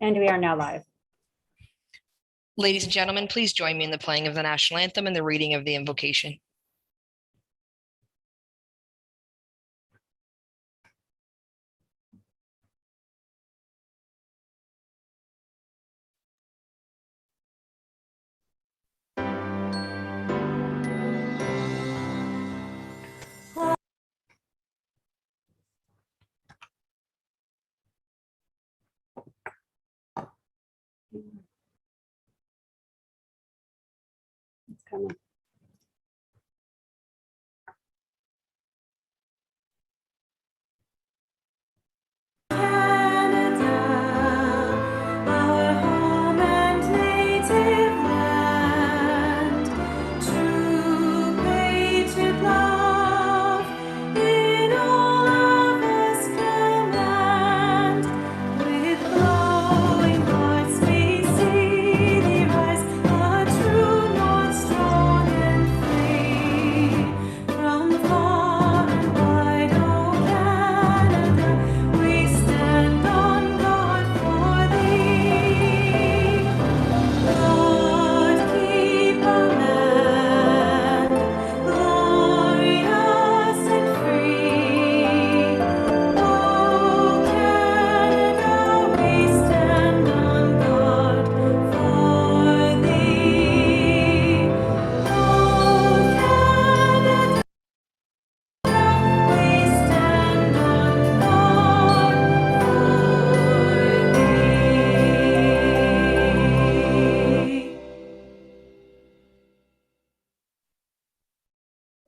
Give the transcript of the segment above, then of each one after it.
And we are now live. Ladies and gentlemen, please join me in the playing of the national anthem and the reading of the invocation. It's coming.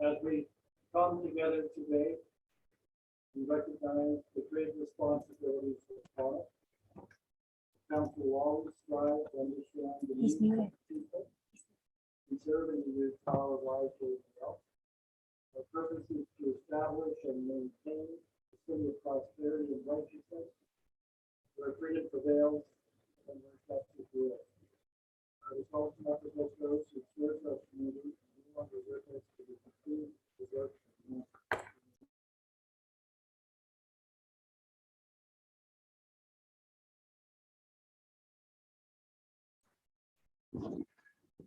As we come together today, we recognize the great responsibilities upon us. Council will always strive to understand the needs of people, preserving the power of life and health. Our purpose is to establish and maintain a city of prosperity and righteousness, where freedom prevails and where justice rules. Our results represent those who serve our community and no longer with us to be complete, deserve, and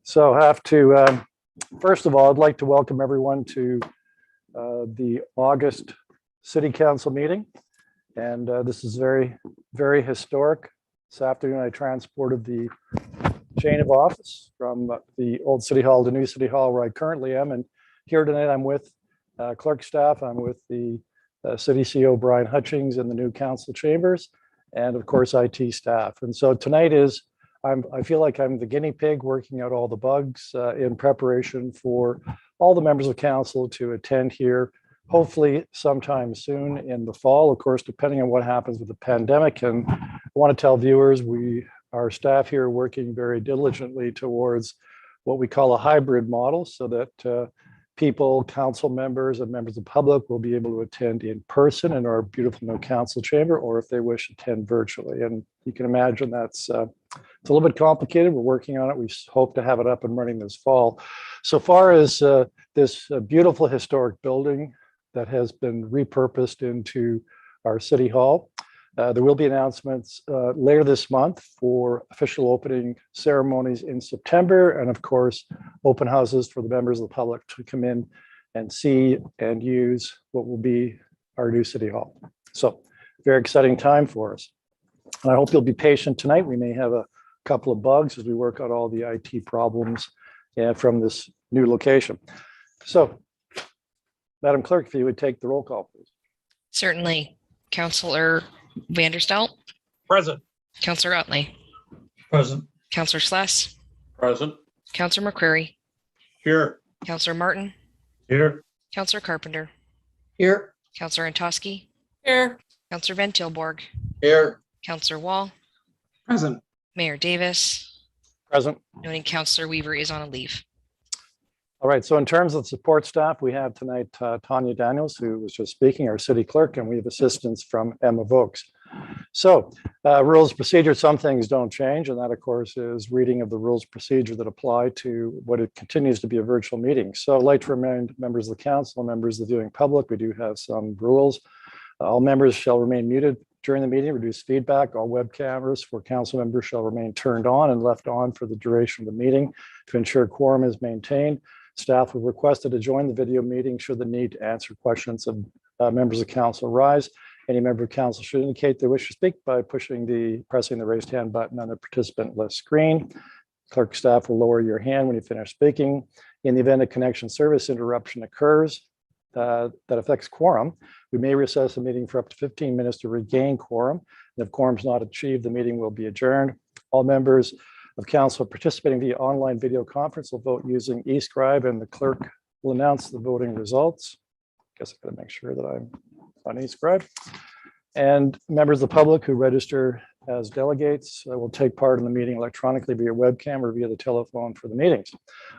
So I have to, first of all, I'd like to welcome everyone to the August City Council meeting. And this is very, very historic. This afternoon, I transported the chain of office from the old City Hall to new City Hall where I currently am. And here tonight, I'm with Clerk staff. I'm with the City CEO, Brian Hutchings, in the new council chambers, and of course, IT staff. And so tonight is, I feel like I'm the guinea pig working out all the bugs in preparation for all the members of council to attend here, hopefully sometime soon in the fall, of course, depending on what happens with the pandemic. And I want to tell viewers, our staff here are working very diligently towards what we call a hybrid model, so that people, council members, and members of the public will be able to attend in person in our beautiful new council chamber, or if they wish, attend virtually. And you can imagine that's it's a little bit complicated. We're working on it. We hope to have it up and running this fall. So far as this beautiful historic building that has been repurposed into our City Hall, there will be announcements later this month for official opening ceremonies in September, and of course, open houses for the members of the public to come in and see and use what will be our new City Hall. So very exciting time for us. And I hope you'll be patient tonight. We may have a couple of bugs as we work out all the IT problems from this new location. So, Madam Clerk, if you would take the roll call, please. Certainly. Councillor Vanderstel. Present. Councillor Utley. Present. Councillor Sless. Present. Councillor McCreary. Here. Councillor Martin. Here. Councillor Carpenter. Here. Councillor Antosky. Here. Councillor Van Tilborg. Here. Councillor Wall. Present. Mayor Davis. Present. Noting Councillor Weaver is on a leave. All right, so in terms of support staff, we have tonight Tanya Daniels, who was just speaking, our city clerk, and we have assistance from Emma Vokes. So rules of procedure, some things don't change, and that, of course, is reading of the rules of procedure that apply to what it continues to be a virtual meeting. So I'd like to remind members of the council, members of the viewing public, we do have some rules. All members shall remain muted During the meeting, reduce feedback. All web cameras for council members shall remain turned on and left on for the duration of the meeting to ensure quorum is maintained. Staff will requested to join the video meeting should the need to answer questions of members of council arise. Any member of council should indicate they wish to speak by pressing the raised hand button on the participant list screen. Clerk staff will lower your hand when you finish speaking. In the event a connection service interruption occurs that affects quorum, we may recess the meeting for up to 15 minutes to regain quorum. And if quorum is not achieved, the meeting will be adjourned. All members of council participating via online video conference will vote using eScribe, and the clerk will announce the voting results. Guess I gotta make sure that I'm on eScribe. And members of the public who register as delegates will take part in the meeting electronically via webcam or via the telephone for the meetings.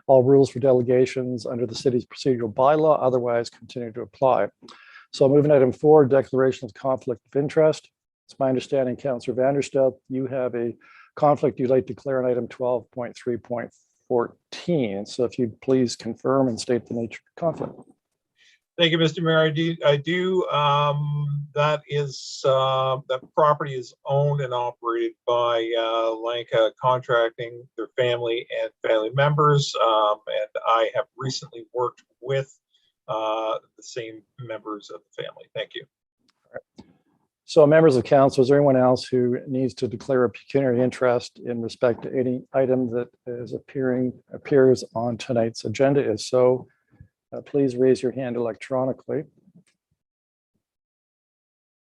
All rules for delegations under the city's procedural bylaw otherwise continue to apply. So moving item 4, declaration of conflict of interest. It's my understanding, Councillor Vanderstelt, you have a conflict you'd like to declare on item 12.3.14. So if you'd please confirm and state the nature of the conflict. Thank you, Mr. Mayor. I do. That property is owned and operated by Lanka Contracting, their family and family members. And I have recently worked with the same members of the family. Thank you. So members of council, is there anyone else who needs to declare a pecuniary interest in respect to any item that appears on tonight's agenda? If so, please raise your hand electronically.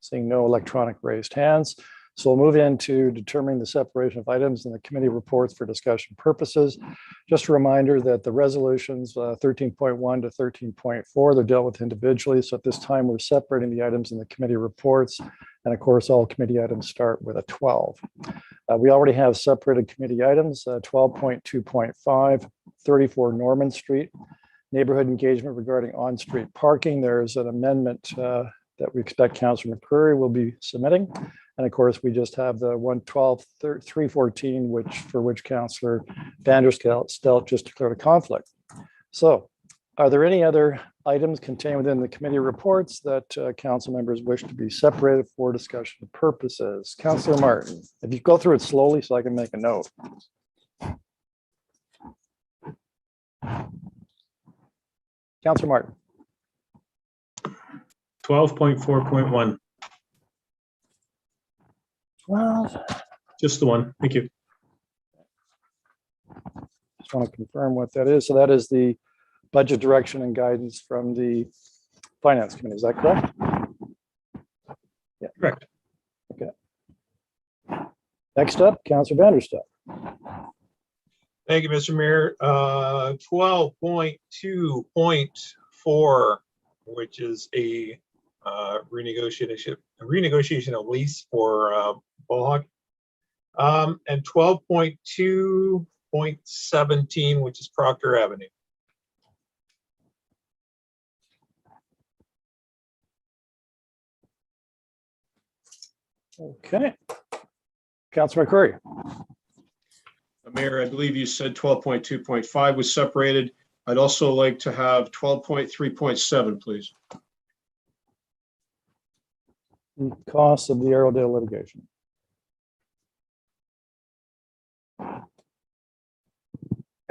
Seeing no electronic raised hands. So we'll move into determining the separation of items in the committee reports for discussion purposes. Just a reminder that the resolutions 13.1 to 13.4, they're dealt with individually. So at this time, we're separating the items in the committee reports. And of course, all committee items start with a 12. We already have separated committee items, 12.2.5, 34 Norman Street. Neighborhood engagement regarding on-street parking. There's an amendment that we expect Councillor McCreary will be submitting. And of course, we just have the 112.314, for which Councillor Vanderstelt just declared a conflict. So are there any other items contained within the committee reports that council members wish to be separated for discussion purposes? Councillor Martin, if you go through it slowly so I can make a note. Councillor Martin. 12.4.1. Well, Just the one. Thank you. just want to confirm what that is. So that is the budget direction and guidance from the Finance Committee. Is that correct? Yeah. Correct. Okay. Next up, Councillor Vanderstelt. Thank you, Mr. Mayor. 12.2.4, which is a renegotiation of lease for Bog. And 12.2.17, which is Proctor Avenue. Okay. Councillor McCreary. Mayor, I believe you said 12.2.5 was separated. I'd also like to have 12.3.7, please. Costs of the Arrowdale litigation.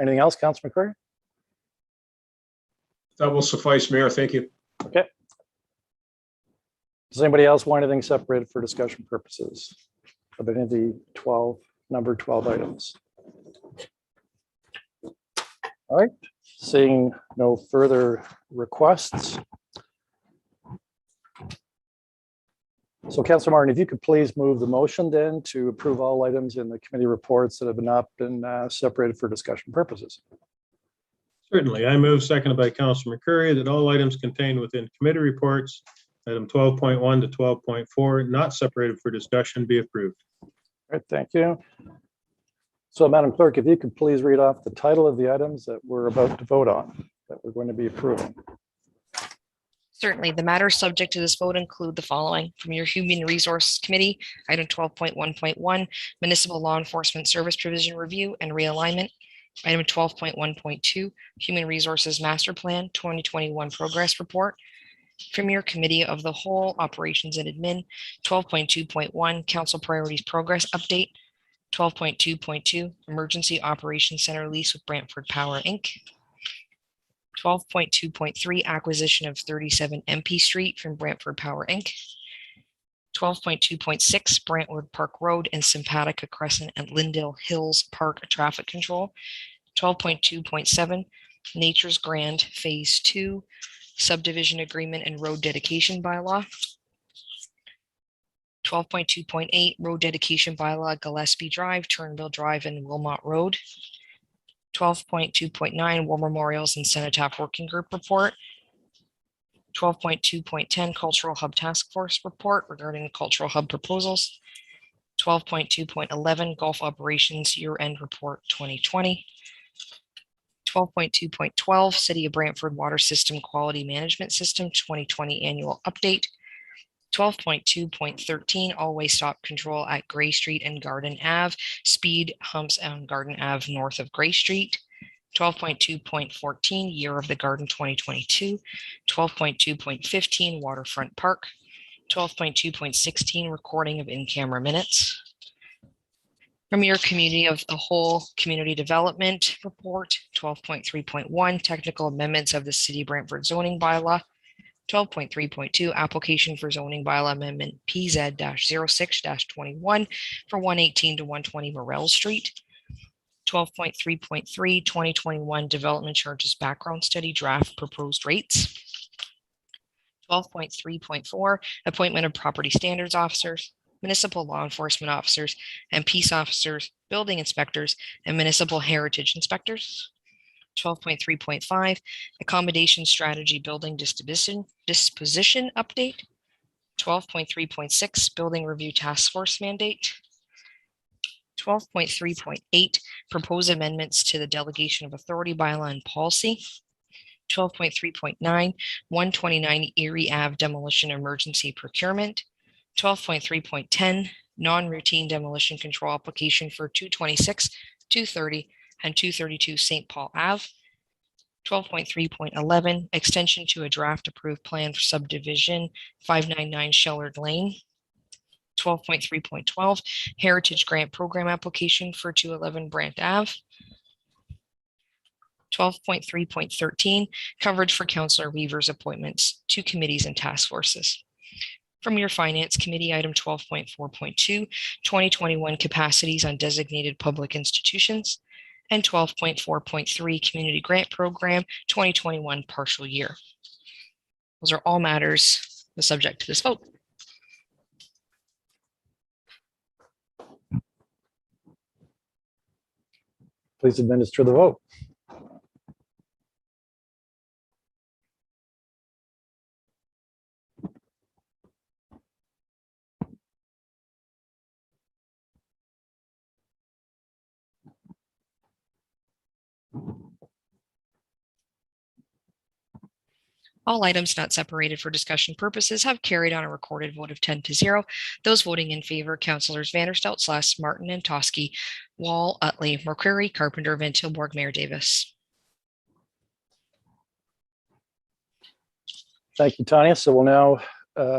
Anything else, Councillor McCreary? That will suffice, Mayor. Thank you. Okay. Does anybody else want anything separated for discussion purposes of any of the number 12 items? All right, seeing no further requests. So Councillor Martin, if you could please move the motion then to approve all items in the committee reports that have not been separated for discussion purposes. Certainly. I move, seconded by Councillor McCreary, that all items contained within committee reports, item 12.1 to 12.4, not separated for discussion, be approved. All right, thank you. So Madam Clerk, if you could please read off the title of the items that we're about to vote on, that we're going to be approving. Certainly, the matters subject to this vote include the following: from your Human Resource Committee, item 12.1.1, Municipal Law Enforcement Service Provision Review and Realignment. Item 12.1.2, Human Resources Master Plan 2021 Progress Report. From your Committee of the Whole, Operations and Admin, 12.2.1, Council Priorities Progress Update, 12.2.2, Emergency Operations Center Lease with Brantford Power, Inc., 12.2.3, Acquisition of 37 MP Street from Brantford Power, Inc., 12.2.6, Brantwood Park Road and Sympatica Crescent at Lindale Hills Park Traffic Control, 12.2.7, Nature's Grand Phase 2, Subdivision Agreement and Road Dedication Bylaw, 12.2.8, Road Dedication Bylaw, Gillespie Drive, Turnbull Drive, and Wilmot Road, 12.2.9, War Memorials and Cenotaph Working Group Report, 12.2.10, Cultural Hub Task Force Report regarding Cultural Hub proposals, 12.2.11, Gulf Operations Year-End Report 2020, 12.2.12, City of Brantford Water System Quality Management System 2020 Annual Update, 12.2.13, All-Way Stop Control at Gray Street and Garden Ave, Speed Humps on Garden Ave north of Gray Street, 12.2.14, Year of the Garden 2022, 12.2.15, Waterfront Park, 12.2.16, Recording of in-camera minutes. From your Committee of the Whole Community Development Report, 12.3.1, Technical Amendments of the City Brantford Zoning Bylaw, 12.3.2, Application for Zoning Bylaw Amendment PZ-06-21 for 118 to 120 Morel Street, 12.3.3, 2021 Development Charges Background Study Draft Proposed Rates, 12.3.4, Appointment of Property Standards Officers, Municipal Law Enforcement Officers, and Peace Officers, Building Inspectors, and Municipal Heritage Inspectors, 12.3.5, Accommodation Strategy Building Disposition Update, 12.3.6, Building Review Task Force Mandate, 12.3.8, Proposed Amendments to the Delegation of Authority Bylaw and Policy, 12.3.9, 129 Erie Ave Demolition Emergency Procurement, 12.3.10, Non-Routine Demolition Control Application for 226, 230, and 232 St. Paul Ave, 12.3.11, Extension to a Draft Approved Plan for Subdivision 599 Shellard Lane, 12.3.12, Heritage Grant Program Application for 211 Brant Ave, 12.3.13, Coverage for Councillor Weaver's appointments to committees and task forces. From your Finance Committee, item 12.4.2, 2021 Capacities on Designated Public Institutions, and 12.4.3, Community Grant Program 2021 Partial Year. Those are all matters subject to this vote. Please administer the vote. All items not separated for discussion purposes have carried on a recorded vote of 10-0. Those voting in favor, Councillors Vanderstout, Sless, Martin, and Toski, Wall, Utley, McCreary, Carpenter, Van Tilburg, Mayor Davis. Thank you, Tanya. So we'll now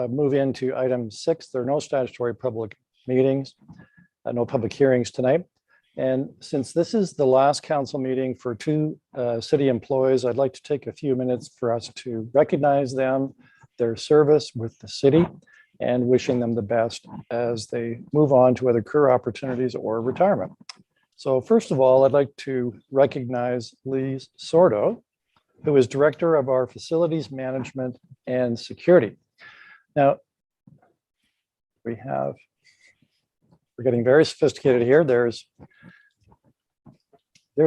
move into item 6. There are no statutory public meetings, no public hearings tonight. And since this is the last council meeting for 2 city employees, I'd like to take a few minutes for us to recognize them, their service with the city, and wishing them the best as they move on to other career opportunities or retirement. So first of all, I'd like to recognize Lise Sordo, who is Director of our Facilities Management and Security. Now, we're getting very sophisticated here. There's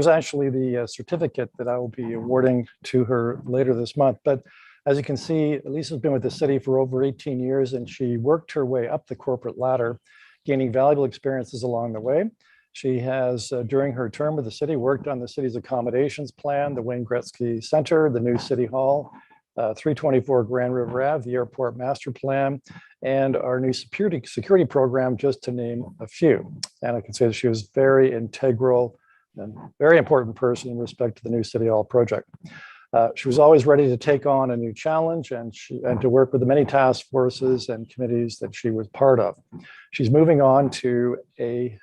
actually the certificate that I will be awarding to her later this month. But as you can see, Lisa's been with the city for over 18 years, and she worked her way up the corporate ladder, gaining valuable experiences along the way. She has, during her term with the city, worked on the city's accommodations plan, the Wayne Gretzky Center, the new City Hall, 324 Grand River Ave, the airport master plan, and our new security program, just to name a few. And I can say that she was very integral and very important person in respect to the new City Hall project. She was always ready to take on a new challenge and to work with the many task forces and committees that she was part of. She's moving on to a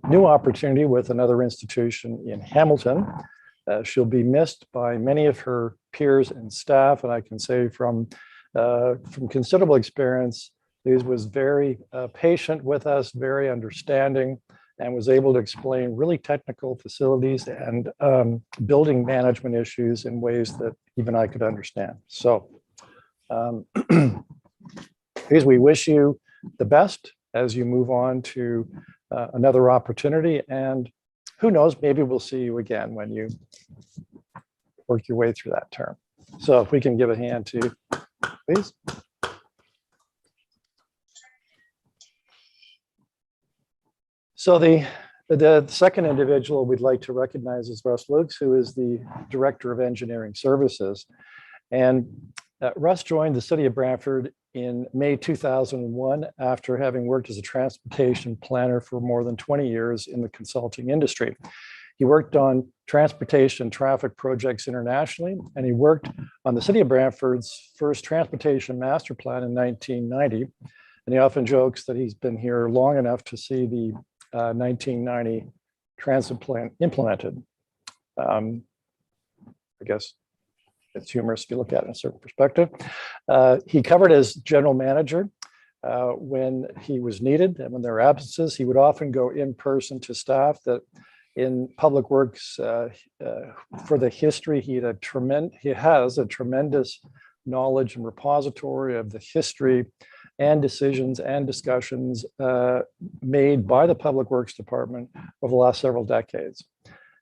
new opportunity with another institution in Hamilton. She'll be missed by many of her peers and staff, and I can say from considerable experience, Liz was very patient with us, very understanding, and was able to explain really technical facilities and building management issues in ways that even I could understand. So Liz, we wish you the best as you move on to another opportunity, and who knows, maybe we'll see you again when you work your way through that term. So if we can give a hand to, please. So the second individual we'd like to recognize is Russ Lukes, who is the Director of Engineering Services. And Russ joined the City of Brantford in May 2001 after having worked as a transportation planner for more than 20 years in the consulting industry. He worked on transportation and traffic projects internationally, and he worked on the City of Brantford's first transportation master plan in 1990. And he often jokes that he's been here long enough to see the 1990 transit plan implemented. I guess it's humorous if you look at it in a certain perspective. He covered as general manager when he was needed, and when there were absences, he would often go in person to staff. That in public works, for the history, he has a tremendous knowledge and repository of the history and decisions and discussions made by the Public Works Department over the last several decades.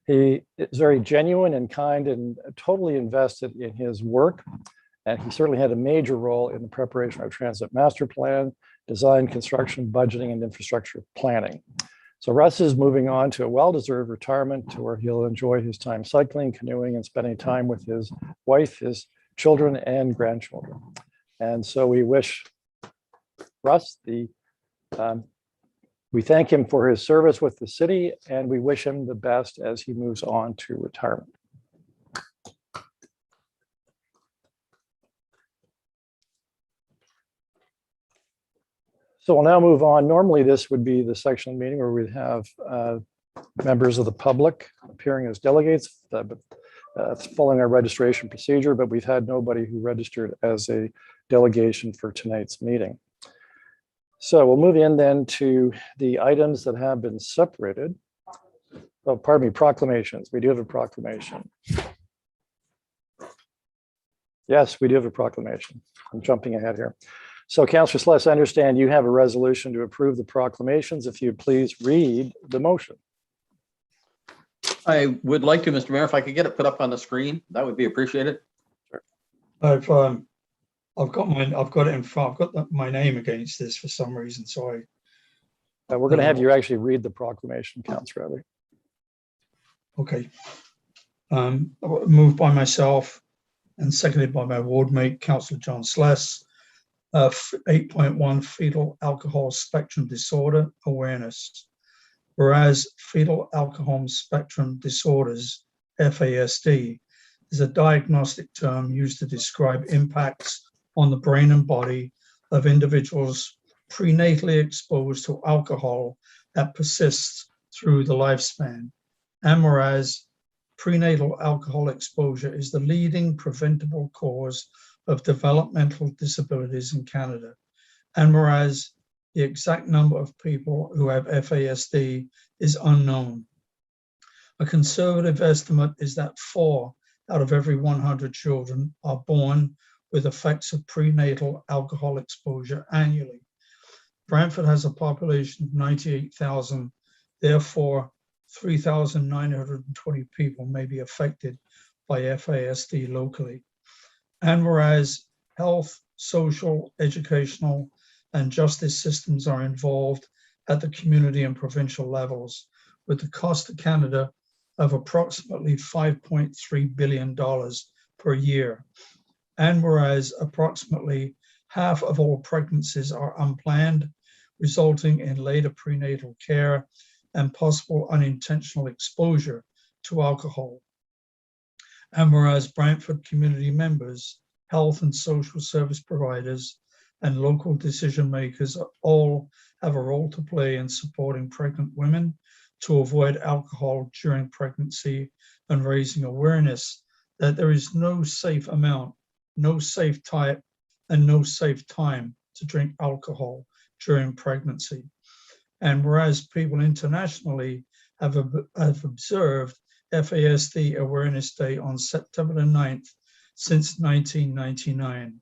He is very genuine and kind and totally invested in his work. And he certainly had a major role in the preparation of our transit master plan, design, construction, budgeting, and infrastructure planning. So Russ is moving on to a well-deserved retirement to where he'll enjoy his time cycling, canoeing, and spending time with his wife, his children, and grandchildren. And so we wish Russ we thank him for his service with the city, and we wish him the best as he moves on to retirement. So we'll now move on. Normally, this would be the section of the meeting where we'd have members of the public appearing as delegates, following our registration procedure, but we've had nobody who registered as a delegation for tonight's meeting. So we'll move in then to the items that have been separated. Oh, pardon me, proclamations. We do have a proclamation. Yes, we do have a proclamation. I'm jumping ahead here. So Councillor Sless, I understand you have a resolution to approve the proclamations. If you'd please read the motion. I would like to, Mr. Mayor, if I could get it put up on the screen, that would be appreciated. I've got it in front. I've got my name against this for some reason. So We're going to have you actually read the proclamation, Councillor Riley. Okay. Moved by myself and seconded by my ward mate, Councillor John Sless. 8.1 fetal alcohol spectrum disorder awareness. Whereas fetal alcohol spectrum disorders, FASD, is a diagnostic term used to describe impacts on the brain and body of individuals prenatally exposed to alcohol that persists through the lifespan. And whereas prenatal alcohol exposure is the leading preventable cause of developmental disabilities in Canada. And whereas the exact number of people who have FASD is unknown. A conservative estimate is that 4 out of every 100 children are born with effects of prenatal alcohol exposure annually. Brantford has a population of 98,000, therefore 3,920 people may be affected by FASD locally. And whereas health, social, educational, and justice systems are involved at the community and provincial levels, with the cost to Canada of approximately $5.3 billion per year. And whereas approximately half of all pregnancies are unplanned, resulting in later prenatal care and possible unintentional exposure to alcohol. And whereas Brantford community members, health and social service providers, and local decision makers all have a role to play in supporting pregnant women to avoid alcohol during pregnancy and raising awareness that there is no safe amount, no safe type, and no safe time to drink alcohol during pregnancy. And whereas people internationally have observed FASD Awareness Day on September the 9th since 1999,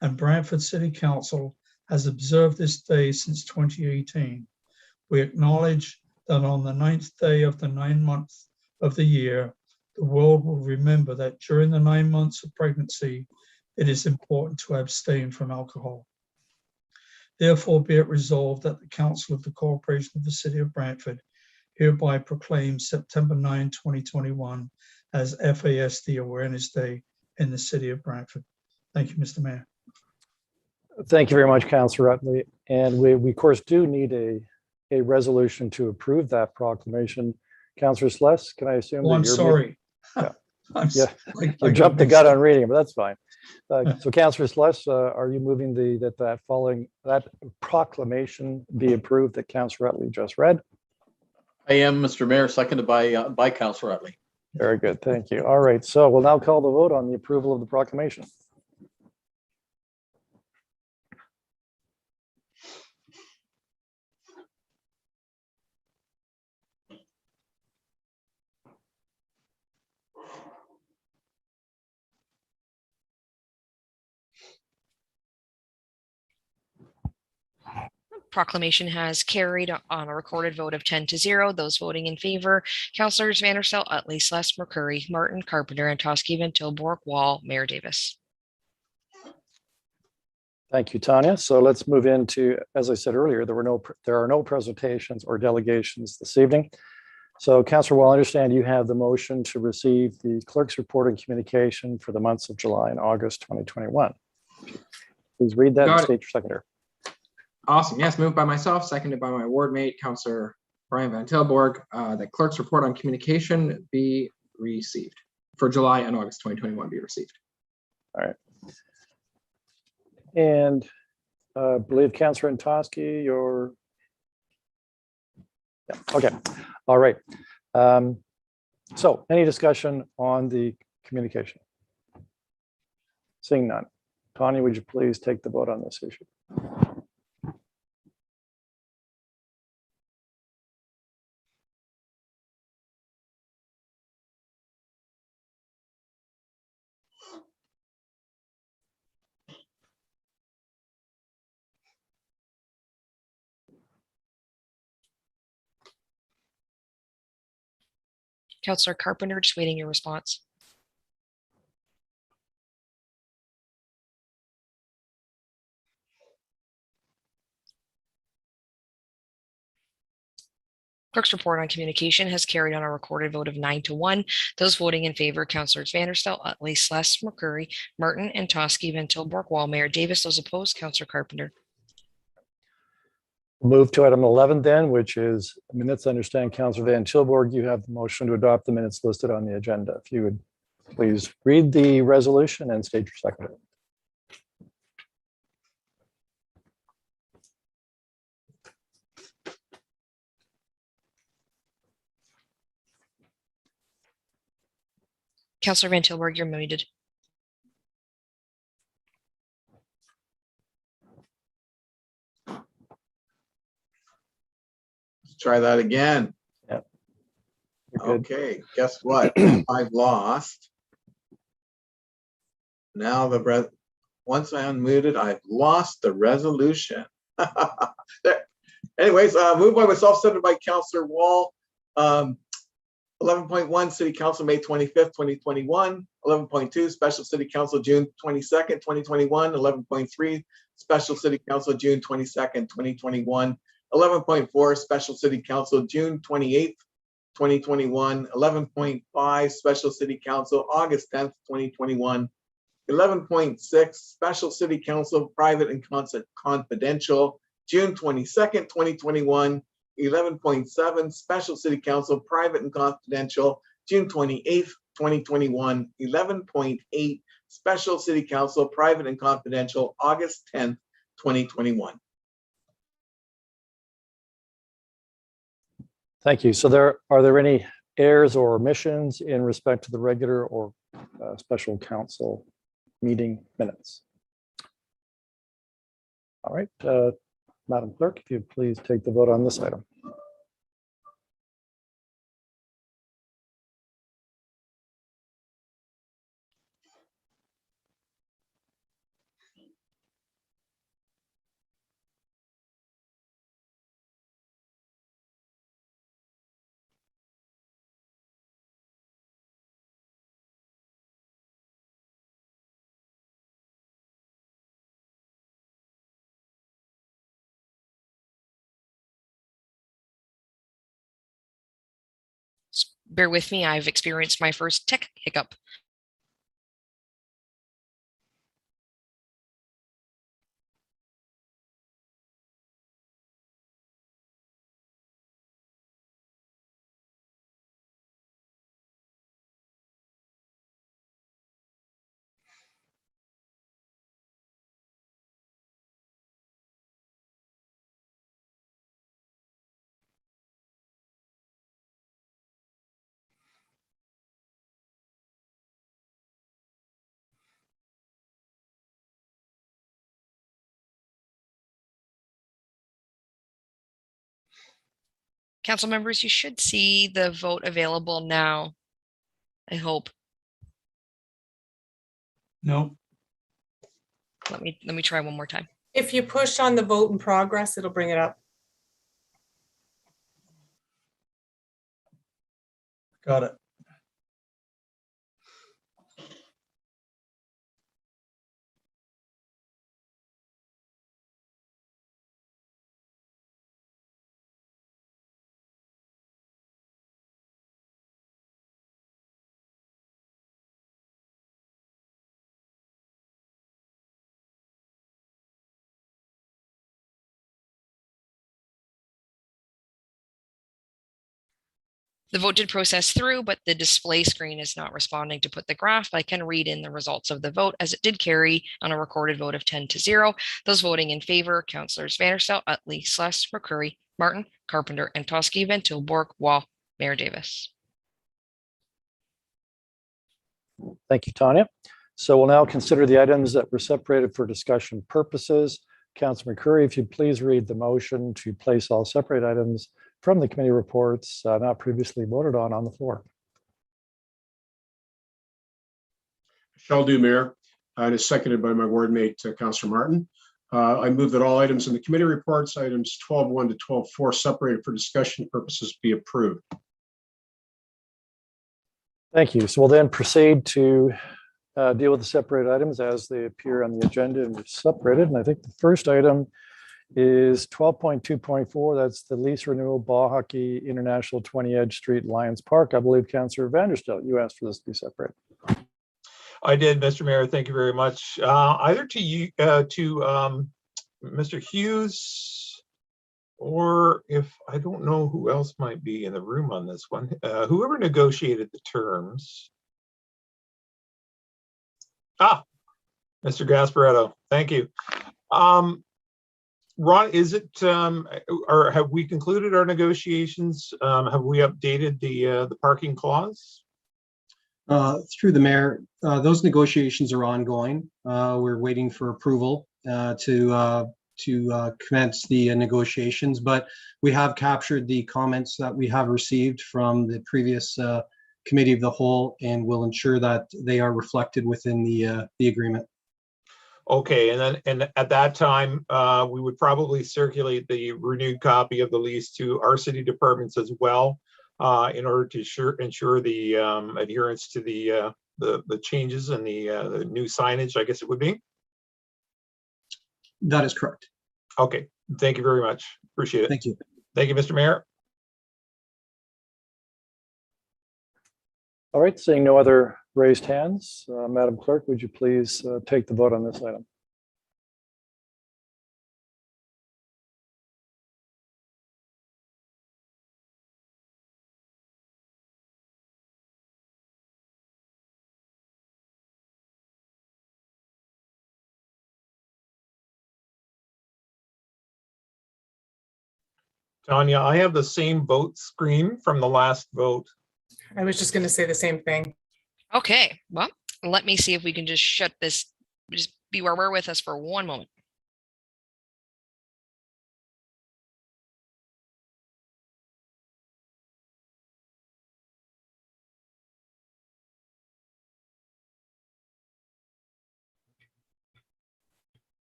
and Brantford City Council has observed this day since 2018. We acknowledge that on the 9th day of the 9th month of the year, the world will remember that during the 9 months of pregnancy, it is important to abstain from alcohol. Therefore, be it resolved that the Council of the Corporation of the City of Brantford hereby proclaims September 9, 2021 as FASD Awareness Day in the City of Brantford. Thank you, Mr. Mayor. Thank you very much, Councillor Utley. And we of course do need a resolution to approve that proclamation. Councillor Sless, can I assume? Oh, that I'm you're sorry. Yeah. I'm Yeah. sorry. You jumped the gun on reading, but that's fine. So Councillor Sless, are you moving that proclamation be approved that Councillor Utley just read? I am, Mr. Mayor, seconded by Councillor Utley. Very good, thank you. All right, so we'll now call the vote on the approval of the proclamation. Proclamation has carried on a recorded vote of 10-0. Those voting in favor, Councillors Vanderstel, Utley, Sless, McCurry, Martin, Carpenter, Antosky, Van Tilburg, Wall, Mayor Davis. Thank you, Tanya. So let's move into, as I said earlier, there are no presentations or delegations this evening. So Councillor Wall, I understand you have the motion to receive the clerk's report and communication for the months of July and August 2021. Please read that and state your seconder. Awesome. Yes, moved by myself, seconded by my ward mate, Councillor Brian Van Tilburg, that clerk's report on communication be received for July and August 2021 be received. All right. And I believe Councillor Antosky, you're... Yeah, okay. All right. So any discussion on the communication? Seeing none. Tanya, would you please take the vote on this issue? Councillor Carpenter, just waiting your response. Clerk's report on communication has carried on a recorded vote of 9-1. Those voting in favor, Councillors Vanderstel, Utley, Sless, McCurry, Martin, Antosky, Van Tilburg, Wall, Mayor Davis. Those opposed, Councillor Carpenter. Move to item 11 then, which is minutes. I understand, Councillor Van Tilburg, you have the motion to adopt the minutes listed on the agenda. If you would please read the resolution and state your seconder. Councillor Van Tilburg, you're muted. Let's try that again. Yep. You're good. Okay, guess what? I've lost. Now once I unmuted, I've lost the resolution. Anyways, moved by myself, seconded by Councillor Wall. 11.1 City Council, May 25th, 2021. 11.2 Special City Council, June 22nd, 2021. 11.3 Special City Council, June 22nd, 2021. 11.4 Special City Council, June 28th, 2021. 11.5 Special City Council, August 10th, 2021. 11.6 Special City Council, Private and Confidential, June 22nd, 2021. 11.7 Special City Council, Private and Confidential, June 28th, 2021, 11.8 special city council, private and confidential, August 10th, 2021. Thank you. So are there any errors or omissions in respect to the regular or special council meeting minutes? All right, Madam Clerk, if you'd please take the vote on this item. Bear with me, I've experienced my first tech hiccup. Council members, you should see the vote available now. I hope. No. Let me try one more time. If you push on the vote in progress, it'll bring it up. Got it. The vote did process through, but the display screen is not responding to put the graph. I can read in the results of the vote as it did carry on a recorded vote of 10-0. Those voting in favor, Councillors Vanderstel, Utley, Sless, McCurry, Martin, Carpenter, and Toski, Van Tilburg, Wall, Mayor Davis. Thank you, Tanya. So we'll now consider the items that were separated for discussion purposes. Councillor McCurry, if you'd please read the motion to place all separate items from the committee reports not previously voted on the floor. Shall do, Mayor. And is seconded by my ward mate, Councillor Martin. I move that all items in the committee reports, items 12.1 to 12.4, separated for discussion purposes, be approved. Thank you. So we'll then proceed to deal with the separate items as they appear on the agenda and are separated. And I think the first item is 12.2.4. That's the lease renewal, Ball Hockey International 20 Edge Street, Lions Park. I believe Councillor Vanderstel, you asked for this to be separated. I did, Mr. Mayor. Thank you very much. Either to you, to Mr. Hughes, or if I don't know who else might be in the room on this one, whoever negotiated the terms. Mr. Gasparetto, thank you. Ron, is it, or have we concluded our negotiations? Have we updated the parking clause? Through the mayor, those negotiations are ongoing. We're waiting for approval to commence the negotiations, but we have captured the comments that we have received from the previous committee of the whole, and will ensure that they are reflected within the agreement. Okay, and at that time, we would probably circulate the renewed copy of the lease to our city departments as well, in order to ensure the adherence to the changes and the new signage, I guess it would be. That is correct. Okay, thank you very much. Appreciate it. Thank you. Thank you, Mr. Mayor. All right, seeing no other raised hands, Madam Clerk, would you please take the vote on this item? Tanya, I have the same vote screen from the last vote. I was just going to say the same thing. Okay, well, let me see if we can just shut this, just bear with us for one moment.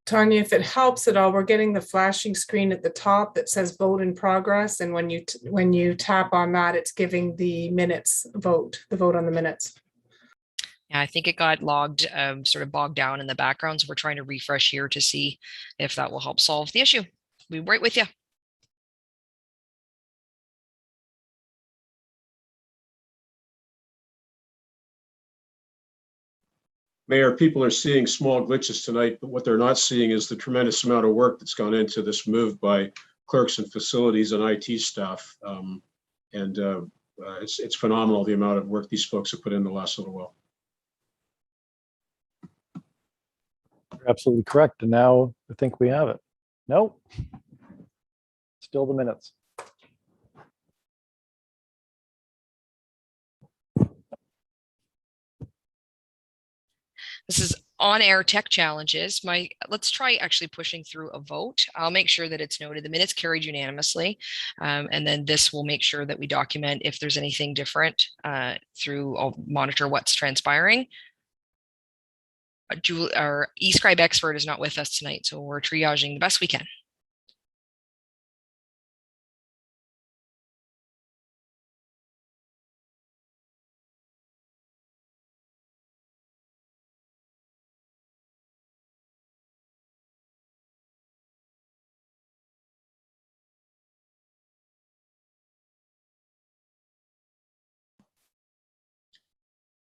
Tanya, if it helps at all, we're getting the flashing screen at the top that says vote in progress. And when you tap on that, it's giving the minutes vote, the vote on the minutes. Yeah, I think it got logged, sort of bogged down in the background. So we're trying to refresh here to see if that will help solve the issue. We'll be right with you. Mayor, people are seeing small glitches tonight, but what they're not seeing is the tremendous amount of work that's gone into this move by clerks and facilities and IT staff. It's phenomenal the amount of work these folks have put in the last little while. You're absolutely correct. And now I think we have it. No, still the minutes. This is on-air tech challenges. Let's try actually pushing through a vote. I'll make sure that it's noted. The minutes carried unanimously. And then this will make sure that we document if there's anything different I'll monitor what's transpiring. Our eScribe expert is not with us tonight, so we're triaging the best we can.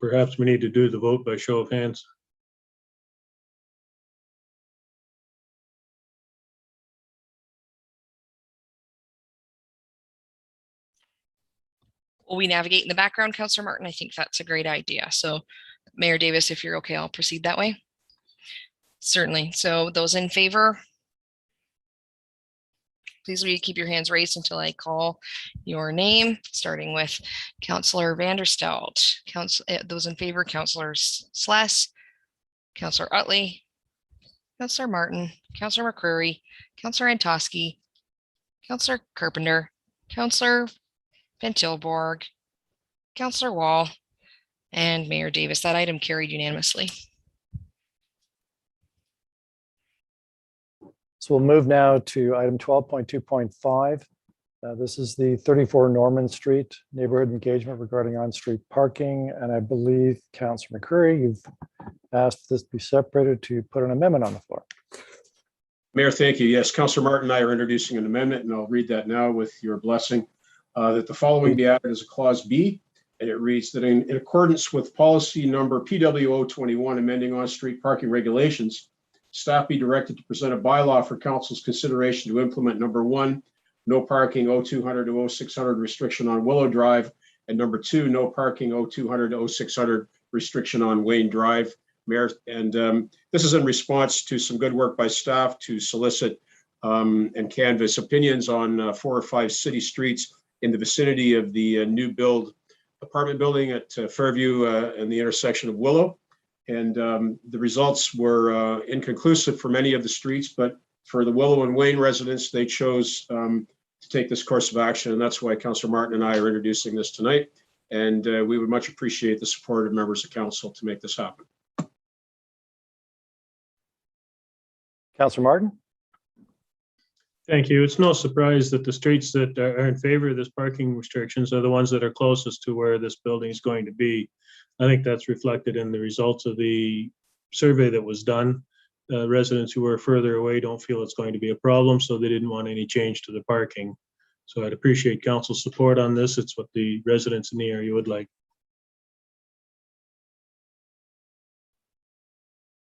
Perhaps we need to do the vote by show of hands. Will we navigate in the background, Councillor Martin? I think that's a great idea. So Mayor Davis, if you're okay, I'll proceed that way. Certainly. So those in favor, please will you keep your hands raised until I call your name, starting with Councillor Vanderstelt. Those in favor, Councillor Sless, Councillor Utley, Councillor Martin, Councillor McCreary, Councillor Antosky, Councillor Carpenter, Councillor Van Tilborg, Councillor Wall, and Mayor Davis. That item carried unanimously. So we'll move now to item 12.2.5. This is the 34 Norman Street neighborhood engagement regarding on-street parking. And I believe Councillor McCreary, you've asked this to be separated to put an amendment on the floor. Mayor, thank you. Yes, Councillor Martin and I are introducing an amendment, and I'll read that now with your blessing, that the following be added as a clause B, and it reads that in accordance with policy number PWO 21, amending on-street parking regulations, staff be directed to present a bylaw for council's consideration to implement number 1, no parking 0200 to 0600 restriction on Willow Drive, and number 2, no parking 0200 to 0600 restriction on Wayne Drive. Mayor, and this is in response to some good work by staff to solicit and canvass opinions on 4 or 5 city streets in the vicinity of the new build apartment building at Fairview and the intersection of Willow. And the results were inconclusive for many of the streets, but for the Willow and Wayne residents, they chose to take this course of action. And that's why Councillor Martin and I are introducing this tonight. And we would much appreciate the support of members of council to make this happen. Councillor Martin? Thank you. It's no surprise that the streets that are in favor of this parking restrictions are the ones that are closest to where this building is going to be. I think that's reflected in the results of the survey that was done. Residents who are further away don't feel it's going to be a problem, so they didn't want any change to the parking. So I'd appreciate council support on this. It's what the residents in the area would like.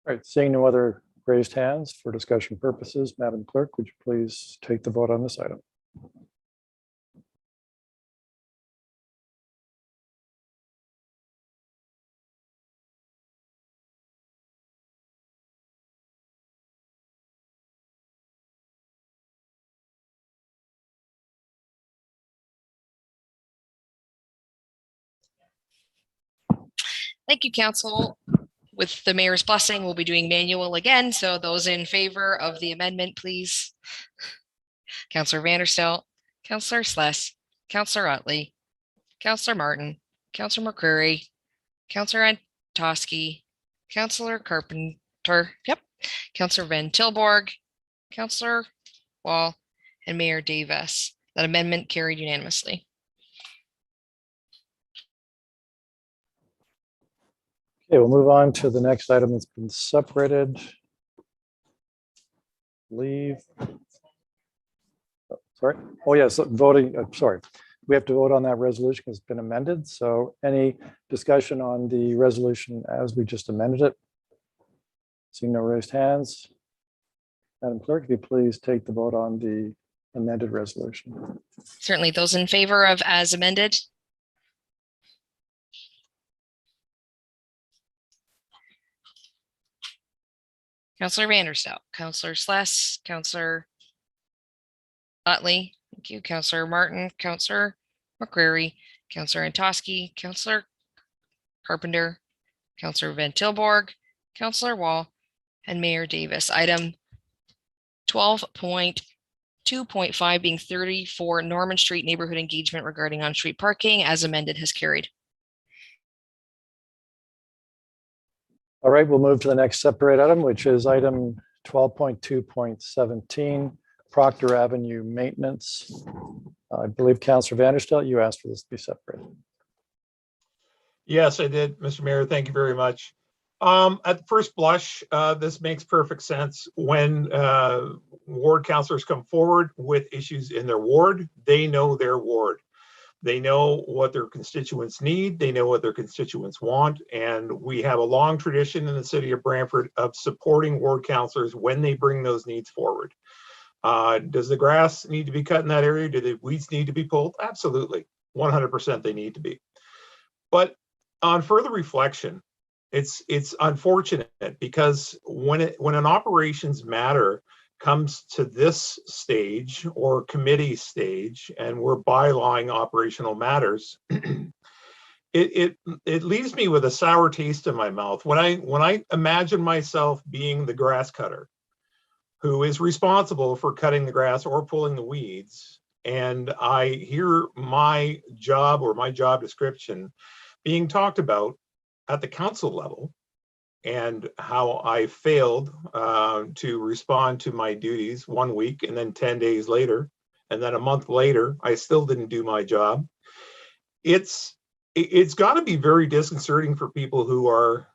All right, seeing no other raised hands for discussion purposes, Madam Clerk, would you please take the vote on this item? Thank you, council. With the mayor's blessing, we'll be doing manual again. So those in favor of the amendment, please. Councillor Vanderstel, Councillor Sless, Councillor Utley, Councillor Martin, Councillor McCreary, Councillor Antosky, Councillor Carpenter, yep, Councillor Van Tilborg, Councillor Wall, and Mayor Davis. That amendment carried unanimously. Okay, we'll move on to the next item that's been separated. Leave. Oh, sorry. Oh, yes, voting. Sorry. We have to vote on that resolution because it's been amended. So any discussion on the resolution as we just amended it? Seeing no raised hands. Madam Clerk, if you please take the vote on the amended resolution. Certainly, those in favor of as amended. Councillor Vanderstel, Councillor Sless, Councillor Utley, thank you, Councillor Martin, Councillor McCreary, Councillor Antosky, Councillor Carpenter, Councillor Van Tilborg, Councillor Wall, and Mayor Davis. Item 12.2.5 being 34 Norman Street neighborhood engagement regarding on-street parking as amended has carried. All right, we'll move to the next separate item, which is item 12.2.17, Proctor Avenue maintenance. I believe Councillor Vanderstel, you asked for this to be separated. Yes, I did, Mr. Mayor. Thank you very much. At the first blush, this makes perfect sense. When ward councillors come forward with issues in their ward, they know their ward. They know what their constituents need. They know what their constituents want. And we have a long tradition in the city of Brantford of supporting ward councillors when they bring those needs forward. Does the grass need to be cut in that area? Do the weeds need to be pulled? Absolutely. 100% they need to be. But on further reflection, it's unfortunate because when an operations matter comes to this stage or committee stage and we're bylawing operational matters, it leaves me with a sour taste in my mouth when I imagine myself being the grass cutter who is responsible for cutting the grass or pulling the weeds, and I hear my job or my job description being talked about at the council level and how I failed to respond to my duties 1 week, and then 10 days later, and then a month later, I still didn't do my job. It's got to be very disconcerting for people who are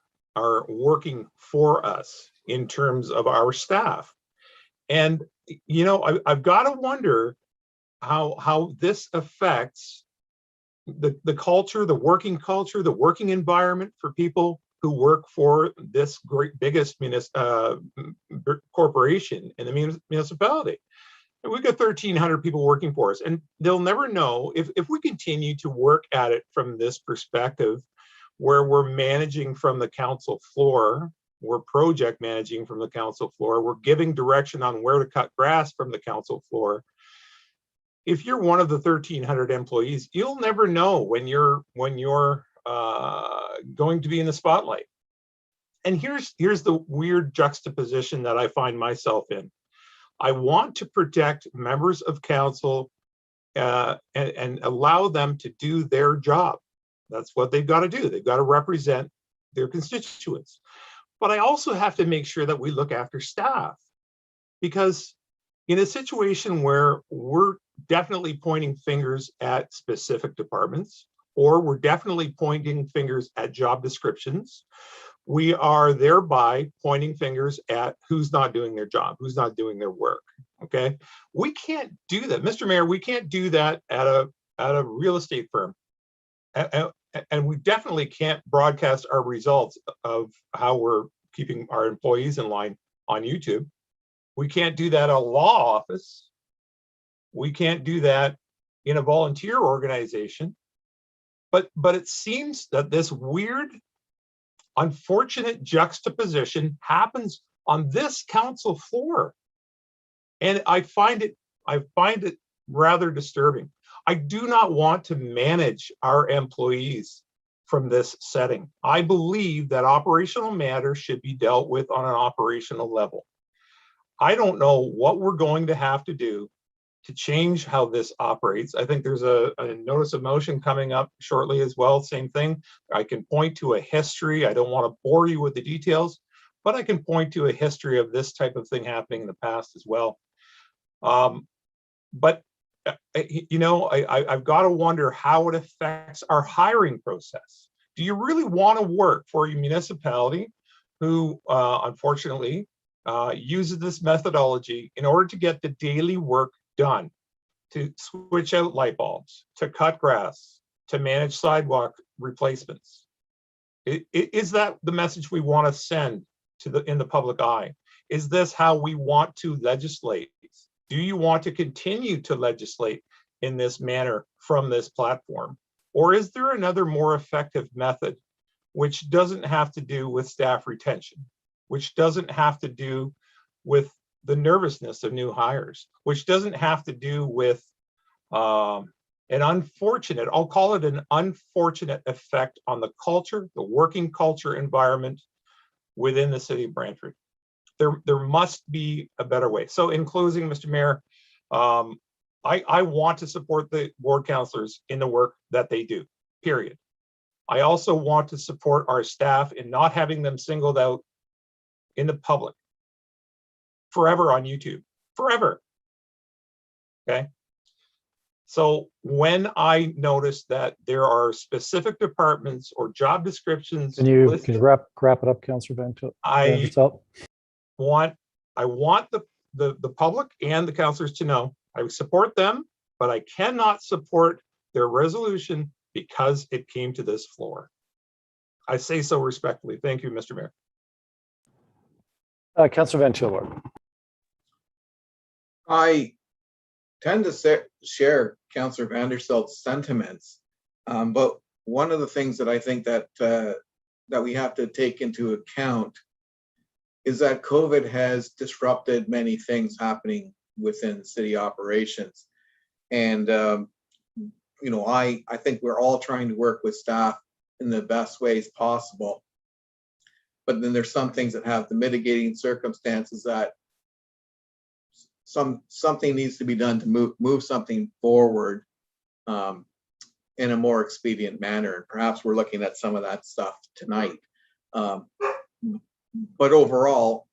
working for us in terms of our staff. And, you know, I've got to wonder how this affects the culture, the working environment for people who work for this biggest corporation in the municipality. And we've got 1,300 people working for us, and they'll never know if we continue to work at it from this perspective, where we're managing from the council floor, we're project managing from the council floor, we're giving direction on where to cut grass from the council floor. If you're one of the 1,300 employees, you'll never know when you're going to be in the spotlight. And here's the weird juxtaposition that I find myself in. I want to protect members of council and allow them to do their job. That's what they've got to do. They've got to represent their constituents. But I also have to make sure that we look after staff, because in a situation where we're definitely pointing fingers at specific departments, or we're definitely pointing fingers at job descriptions, we are thereby pointing fingers at who's not doing their job, who's not doing their work. Okay, we can't do that, Mr. Mayor. We can't do that at a real estate firm, and we definitely can't broadcast our results of how we're keeping our employees in line on YouTube. We can't do that at a law office. We can't do that in a volunteer organization. But it seems that this weird, unfortunate juxtaposition happens on this council floor. And I find it rather disturbing. I do not want to manage our employees from this setting. I believe that operational matters should be dealt with on an operational level. I don't know what we're going to have to do to change how this operates. I think there's a notice of motion coming up shortly as well, same thing. I can point to a history. I don't want to bore you with the details, but I can point to a history of this type of thing happening in the past as well. But I've got to wonder how it affects our hiring process. Do you really want to work for a municipality who, unfortunately, uses this methodology in order to get the daily work done, to switch out light bulbs, to cut grass, to manage sidewalk replacements? Is that the message we want to send in the public eye? Is this how we want to legislate? Do you want to continue to legislate in this manner from this platform? Or is there another more effective method, which doesn't have to do with staff retention, which doesn't have to do with the nervousness of new hires, which doesn't have to do with an unfortunate, I'll call it an unfortunate effect on the culture, the working culture environment within the city of Brantford? There must be a better way. So in closing, Mr. Mayor, I want to support the board councilors in the work that they do, period. I also want to support our staff in not having them singled out in the public forever on YouTube, forever. Okay. So when I notice that there are specific departments or job descriptions, Can you listed, wrap it up, Councillor Van Zyl? I want the public and the councillors to know I support them, but I cannot support their resolution because it came to this floor. I say so respectfully. Thank you, Mr. Mayor. Councillor Van Tilburg. I tend to share Councillor Van der Zelt's sentiments, but one of the things that I think that we have to take into account is that COVID has disrupted many things happening within city operations. And, I think we're all trying to work with staff in the best ways possible. But then there's some things that have the mitigating circumstances that something needs to be done to move something forward in a more expedient manner. And perhaps we're looking at some of that stuff tonight. But overall,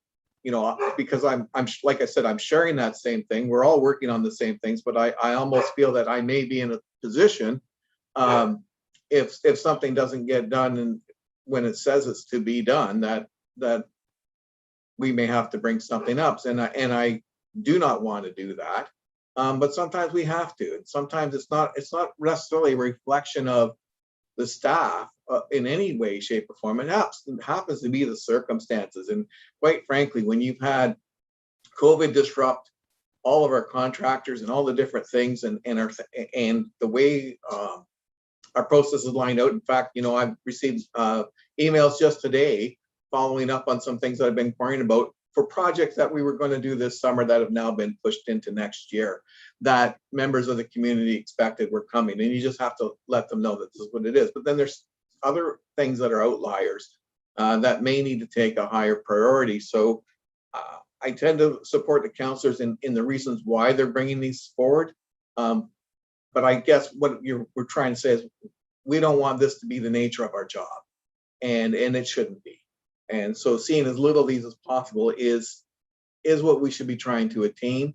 because I'm like I said, I'm sharing that same thing. We're all working on the same things, but I almost feel that I may be in a position if something doesn't get done and when it says it's to be done, that we may have to bring something up. And I do not want to do that. But sometimes we have to, and sometimes it's not necessarily a reflection of the staff in any way, shape, or form. It happens to be the circumstances. And quite frankly, when you've had COVID disrupt all of our contractors and all the different things, and the way our process is lined out. In fact, I've received emails just today following up on some things that I've been inquiring about for projects that we were going to do this summer that have now been pushed into next year, that members of the community expected were coming. And you just have to let them know that this is what it is. But then there's other things that are outliers that may need to take a higher priority. So I tend to support the councillors in the reasons why they're bringing these forward. But I guess what we're trying to say is we don't want this to be the nature of our job, and it shouldn't be. And so seeing as little of these as possible is what we should be trying to attain.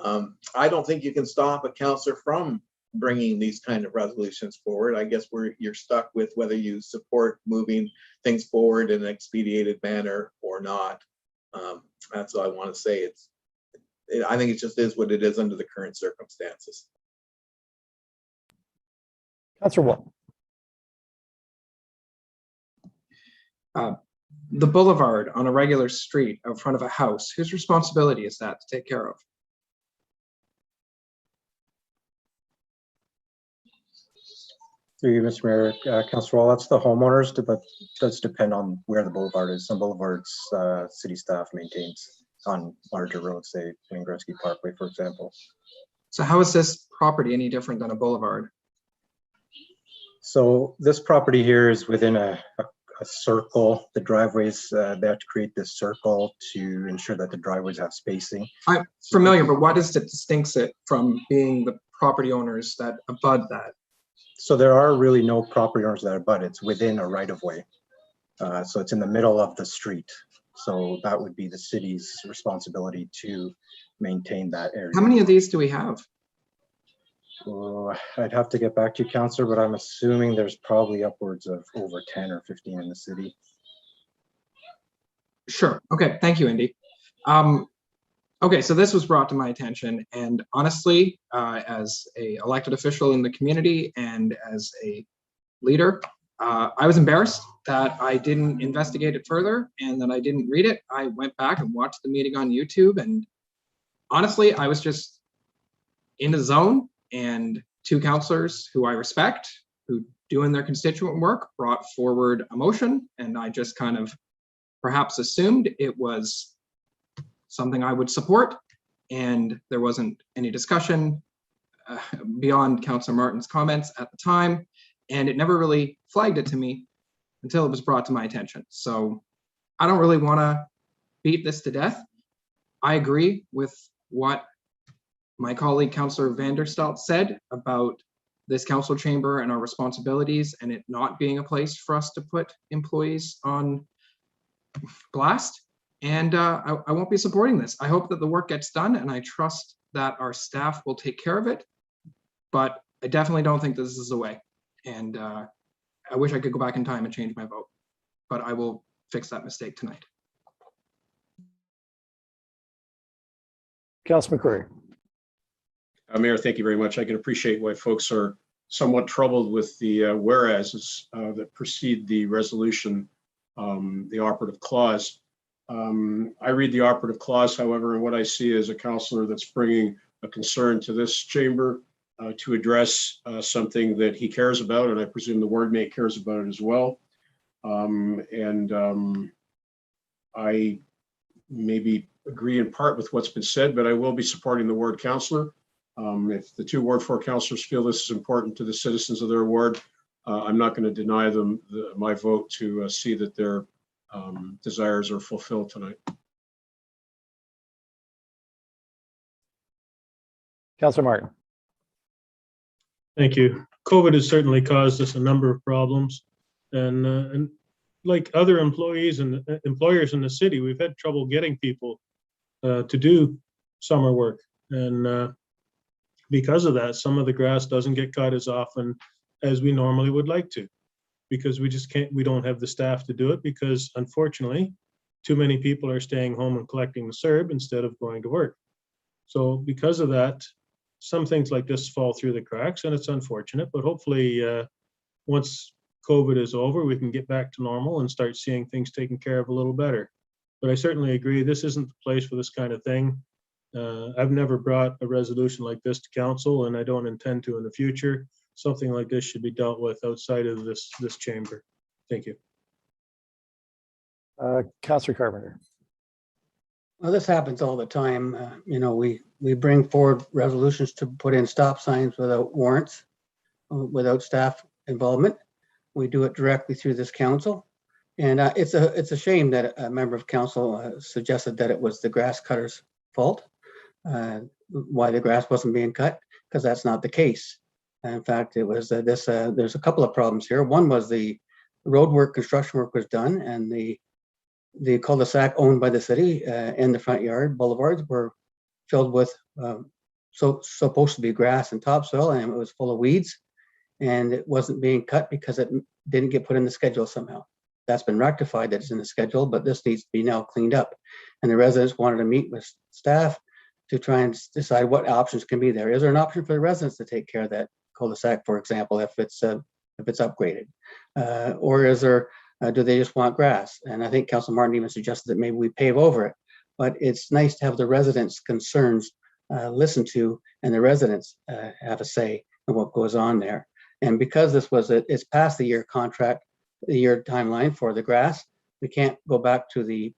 I don't think you can stop a councillor from bringing these kind of resolutions forward. I guess you're stuck with whether you support moving things forward in an expedited manner or not. That's all I want to say. I think it just is what it is under the current circumstances. Councillor Wall. The boulevard on a regular street out front of a house, whose responsibility is that to take care of? Through you, Mr. Mayor, Councillor Wall, that's the homeowners, but it does depend on where the boulevard is. Some boulevards city staff maintains on larger roads, say Gretzky Parkway, for example. So how is this property any different than a boulevard? So this property here is within a circle. The driveways, they have to create this circle to ensure that the driveways have spacing. I'm familiar, but what is that distincts it from being the property owners that abut that? So there are really no property owners that abut. It's within a right of way. So it's in the middle of the street. So that would be the city's responsibility to maintain that area. How many of these do we have? Oh, I'd have to get back to you, Councillor, but I'm assuming there's probably upwards of over 10 or 15 in the city. Sure. Okay. Thank you, Indy. Okay, so this was brought to my attention, and honestly, as a elected official in the community and as a leader, I was embarrassed that I didn't investigate it further and that I didn't read it. I went back and watched the meeting on YouTube, and honestly, I was just in the zone, and two councillors who I respect, who doing their constituent work, brought forward a motion, and I just kind of perhaps assumed it was something I would support, and there wasn't any discussion beyond Councillor Martin's comments at the time, and it never really flagged it to me until it was brought to my attention. So I don't really want to beat this to death. I agree with what my colleague Councillor Vanderstelt said about this council chamber and our responsibilities, and it not being a place for us to put employees on blast. And I won't be supporting this. I hope that the work gets done, and I trust that our staff will take care of it. But I definitely don't think this is the way. And I wish I could go back in time and change my vote, but I will fix that mistake tonight. Councillor McCrory. Mayor, thank you very much. I can appreciate why folks are somewhat troubled with the whereases that precede the resolution, the operative clause. I read the operative clause, however, and what I see is a councillor that's bringing a concern to this chamber to address something that he cares about, and I presume the ward mate cares about it as well. I maybe agree in part with what's been said, but I will be supporting the ward councillor. If the two Ward 4 councillors feel this is important to the citizens of their ward, I'm not going to deny them my vote to see that their desires are fulfilled tonight. Councillor Martin. Thank you. COVID has certainly caused us a number of problems, and like other employees and employers in the city, we've had trouble getting people to do summer work, and because of that, some of the grass doesn't get cut as often as we normally would like to, because we don't have the staff to do it, because unfortunately, too many people are staying home and collecting the CERB instead of going to work. So because of that, some things like this fall through the cracks, and it's unfortunate, but hopefully once COVID is over, we can get back to normal and start seeing things taken care of a little better. But I certainly agree, this isn't the place for this kind of thing. I've never brought a resolution like this to council, and I don't intend to in the future. Something like this should be dealt with outside of this chamber. Thank you. Councillor Carpenter. Well, this happens all the time. We bring forward resolutions to put in stop signs without warrants, without staff involvement. We do it directly through this council. And it's a shame that a member of council suggested that it was the grass cutter's fault, why the grass wasn't being cut, because that's not the case. In fact, it was there's a couple of problems here. One was the road work, construction work was done, and the cul-de-sac owned by the city in the front yard boulevards were filled with supposed to be grass and topsoil, and it was full of weeds, and it wasn't being cut because it didn't get put in the schedule somehow. That's been rectified, that it's in the schedule, but this needs to be now cleaned up. And the residents wanted to meet with staff to try and decide what options can be there. Is there an option for the residents to take care of that cul-de-sac, for example, if it's upgraded, or is there? Do they just want grass? And I think Councilor Martin even suggested that maybe we pave over it. But it's nice to have the residents' concerns listened to, and the residents have a say in what goes on there. And because this was it's past the year contract, the year timeline for the grass, we can't go back to the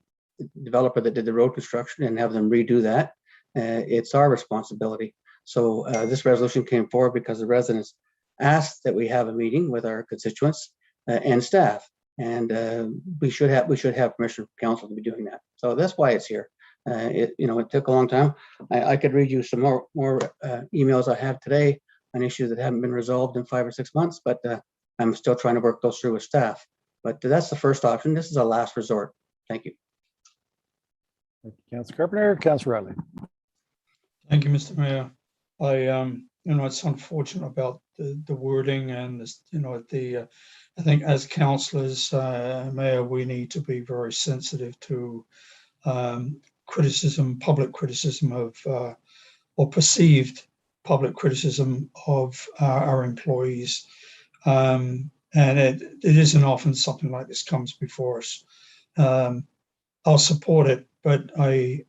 developer that did the road construction and have them redo that. It's our responsibility. So this resolution came forward because the residents asked that we have a meeting with our constituents and staff. And we should have permission from council to be doing that. So that's why it's here. It took a long time. I could read you some more emails I have today on issues that haven't been resolved in 5 or 6 months, but I'm still trying to work those through with staff. But that's the first option. This is a last resort. Thank you. Thank you, Councilor Carpenter. Councilor Riley. Thank you, Mr. Mayor. It's unfortunate about the wording and this, I think as councillors, Mayor, we need to be very sensitive to criticism, public criticism of, or perceived public criticism of our employees. And it isn't often something like this comes before us. I'll support it, but I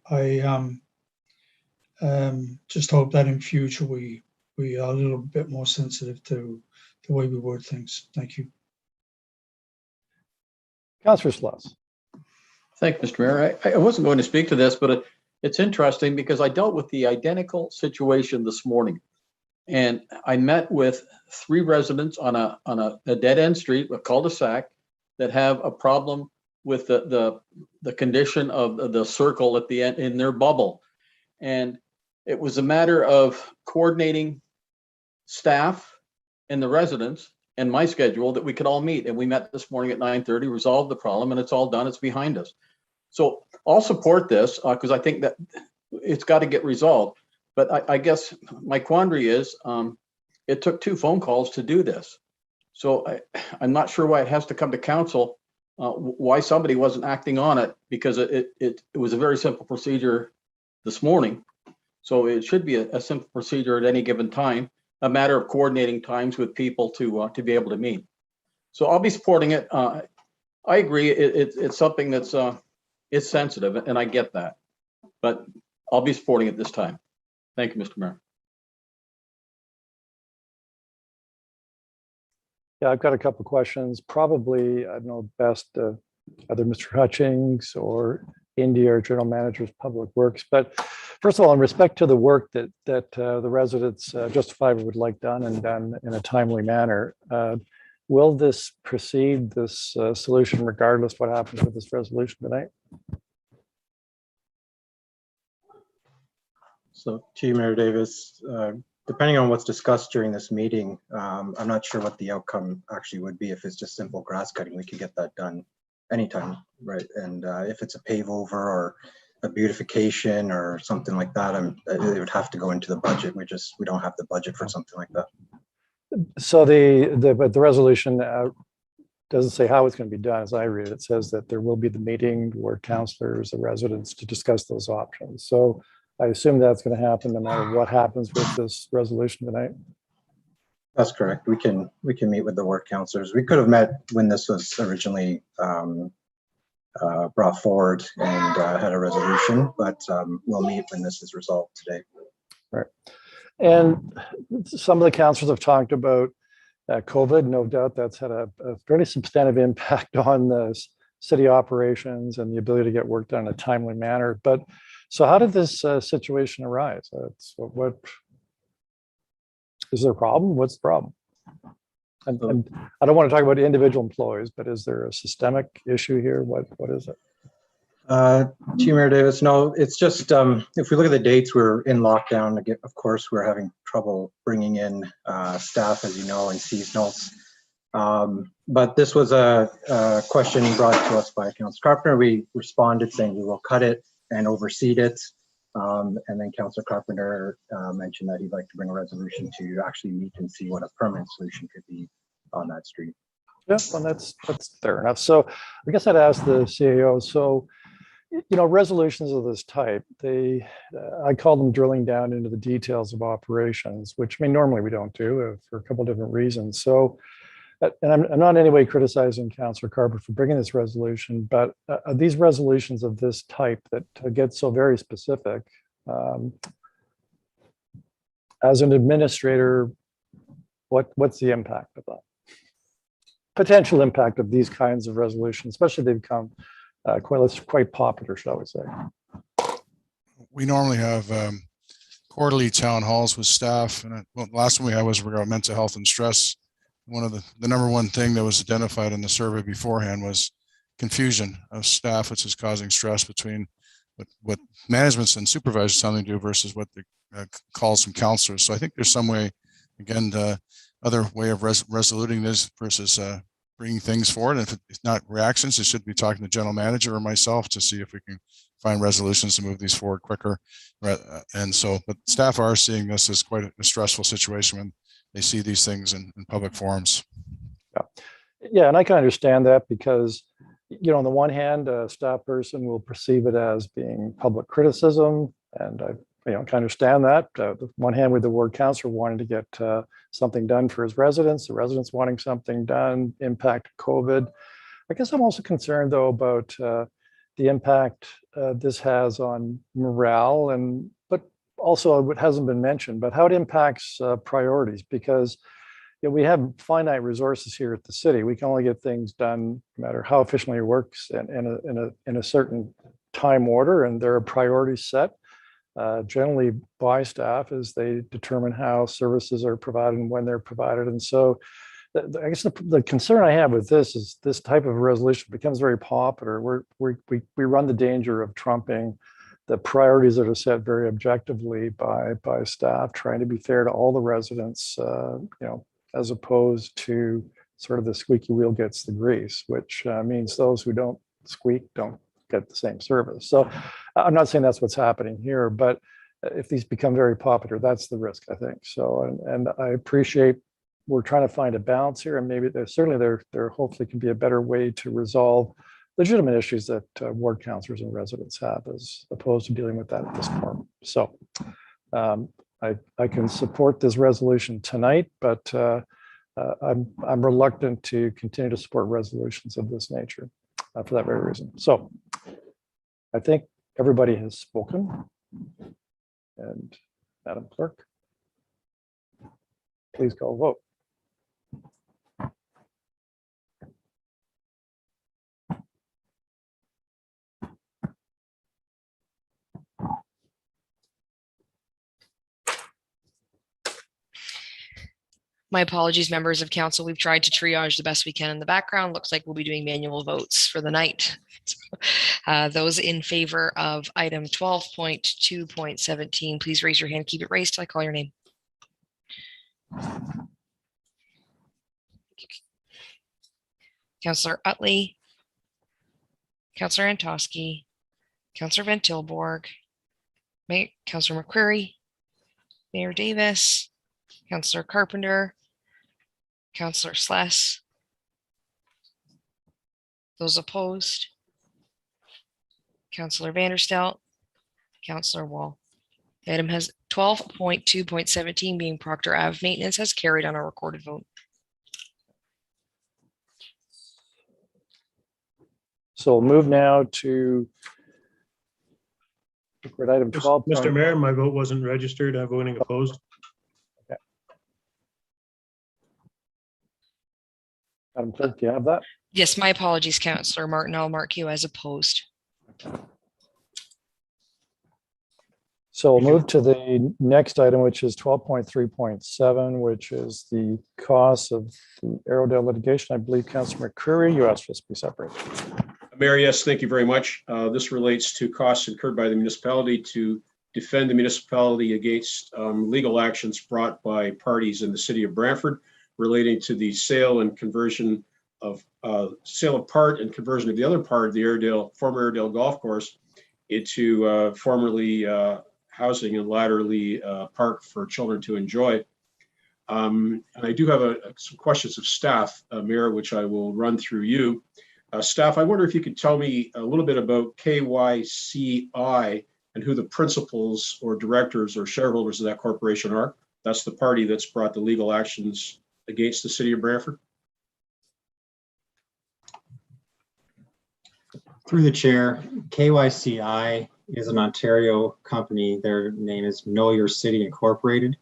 just hope that in future we are a little bit more sensitive to the way we word things. Thank you. Councilor Sloss. Thank you, Mr. Mayor. I wasn't going to speak to this, but it's interesting because I dealt with the identical situation this morning. And I met with 3 residents on a dead end street, a cul-de-sac, that have a problem with the condition of the circle at the end in their bubble. And it was a matter of coordinating staff and the residents and my schedule that we could all meet. And we met this morning at 9:30, resolved the problem, and it's all done. It's behind us. So I'll support this because I think that it's got to get resolved. But I guess my quandary is it took 2 phone calls to do this. So I'm not sure why it has to come to council, why somebody wasn't acting on it, because it was a very simple procedure this morning. So it should be a simple procedure at any given time, a matter of coordinating times with people to be able to meet. So I'll be supporting it. I agree. It's something that's it's sensitive, and I get that, but I'll be supporting it this time. Thank you, Mr. Mayor. Yeah, I've got a couple of questions. Probably, I don't know, best either Mr. Hutchings or Indy, our General Manager of Public Works. But first of all, in respect to the work that the residents justifiably would like done and done in a timely manner, will this proceed, this solution, regardless what happens with this resolution tonight? So, Chief Mayor Davis, depending on what's discussed during this meeting, I'm not sure what the outcome actually would be. If it's just simple grass cutting, we could get that done anytime, right? And if it's a pave over or a beautification or something like that, it would have to go into the budget. We don't have the budget for something like that. So the resolution doesn't say how it's going to be done. As I read it, it says that there will be the meeting where councillors, the residents, to discuss those options. So I assume that's going to happen no matter what happens with this resolution tonight. That's correct. We can meet with the work councillors. We could have met when this was originally brought forward and had a resolution, but we'll meet when this is resolved today. Right. And some of the councillors have talked about COVID. No doubt that's had a fairly substantive impact on the city operations and the ability to get work done in a timely manner. But so how did this situation arise? What is there a problem? What's the problem? And I don't want to talk about individual employees, but is there a systemic issue here? What is it? Chief Mayor Davis, no, it's just if we look at the dates, we're in lockdown. Again, of course, we're having trouble bringing in staff, as you know, and seasonals. But this was a question brought to us by Councilor Carpenter. We responded saying we will cut it and overseed it. And then Councilor Carpenter mentioned that he'd like to bring a resolution to actually meet and see what a permanent solution could be on that street. Yeah, well, that's fair enough. So I guess I'd ask the CAO. So, resolutions of this type, I call them drilling down into the details of operations, which normally we don't do for a couple of different reasons. So, and I'm not in any way criticizing Councilor Carpenter for bringing this resolution, but these resolutions of this type that get so very specific, as an administrator, what's the impact of that? Potential impact of these kinds of resolutions, especially they've become quite popular, shall we say? We normally have quarterly town halls with staff. And well, the last one we had was about mental health and stress. One of the number one thing that was identified in the survey beforehand was confusion of staff, which is causing stress between what managements and supervisors telling to do versus what the calls from counselors. So I think there's some way, again, the other way of resoluting this versus bringing things forward. And if it's not reactions, it should be talking to the general manager or myself to see if we can find resolutions to move these forward quicker. And so, but staff are seeing this as quite a stressful situation when they see these things in public forums. Yeah, and I can understand that because, on the one hand, a staff person will perceive it as being public criticism, and I can understand that. The one hand, with the ward councillor wanting to get something done for his residents, the residents wanting something done, impact of COVID. I guess I'm also concerned, though, about the impact this has on morale, but also it hasn't been mentioned, but how it impacts priorities, because we have finite resources here at the city. We can only get things done, no matter how efficiently it works, in a certain time order, and there are priorities set generally by staff as they determine how services are provided and when they're provided. And so I guess the concern I have with this is this type of resolution becomes very popular. We run the danger of trumping the priorities that are set very objectively by staff, trying to be fair to all the residents, as opposed to sort of the squeaky wheel gets the grease, which means those who don't squeak don't get the same service. So I'm not saying that's what's happening here, but if these become very popular, that's the risk, I think. So, and I appreciate we're trying to find a balance here, and maybe there hopefully can be a better way to resolve legitimate issues that ward councillors and residents have, as opposed to dealing with that at this point. So I can support this resolution tonight, but I'm reluctant to continue to support resolutions of this nature for that very reason. So I think everybody has spoken. And Madam Clerk, please call vote. My apologies, members of council. We've tried to triage the best we can in the background. Looks like we'll be doing manual votes for the night. Those in favor of item 12.2.17, please raise your hand. Keep it raised till I call your name. Councillor Utley, Councillor Antosky, Councillor Van Tilborg, Councillor McCreary, Mayor Davis, Councillor Carpenter, Councillor Sless. Those opposed, Councillor Vanderstelt, Councillor Wall. The item has 12.2.17 being Proctor Ave maintenance has carried on a recorded vote. So we'll move now to item 12. Mr. Mayor, my vote wasn't registered. I'm voting opposed. Okay. Madam Clerk, do you have that? Yes, my apologies, Councillor Martin. I'll mark you as opposed. So we'll move to the next item, which is 12.3.7, which is the cost of the Arrowdale litigation. I believe Councillor McCreary, you asked for this to be separate. Mayor, yes, thank you very much. This relates to costs incurred by the municipality to defend the municipality against legal actions brought by parties in the city of Brantford relating to the sale and conversion of sale of part and conversion of the other part of the former Airedale Golf Course into formerly housing and latterly park for children to enjoy. And I do have some questions of staff, Mayor, which I will run through you. Staff, I wonder if you could tell me a little bit about KYCI and who the principals or directors or shareholders of that corporation are. That's the party that's brought the legal actions against the city of Brantford. Through the chair, KYCI is an Ontario company. Their name is Know Your City Incorporated.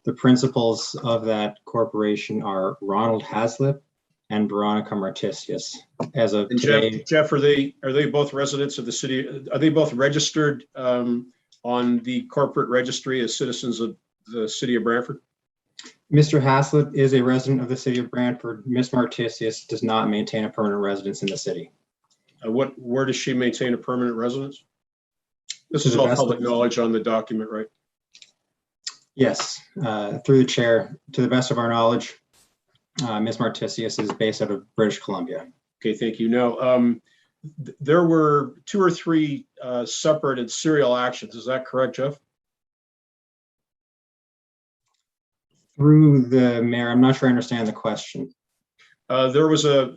The principals of that corporation are Ronald Haslip and Veronica Martisius. As of today, Jeff, are they both residents of the city? Are they both registered on the corporate registry as citizens of the city of Brantford? Mr. Haslett is a resident of the city of Brantford. Ms. Martisius does not maintain a permanent residence in the city. Where does she maintain a permanent residence? This To is the all best of- public knowledge on the document, right? Yes, through the chair, to the best of our knowledge, Ms. Martisius is based out of British Columbia. Okay, thank you. Now, there were 2 or 3 separate and serial actions. Is that correct, Jeff? Through the mayor, I'm not sure I understand the question. There was a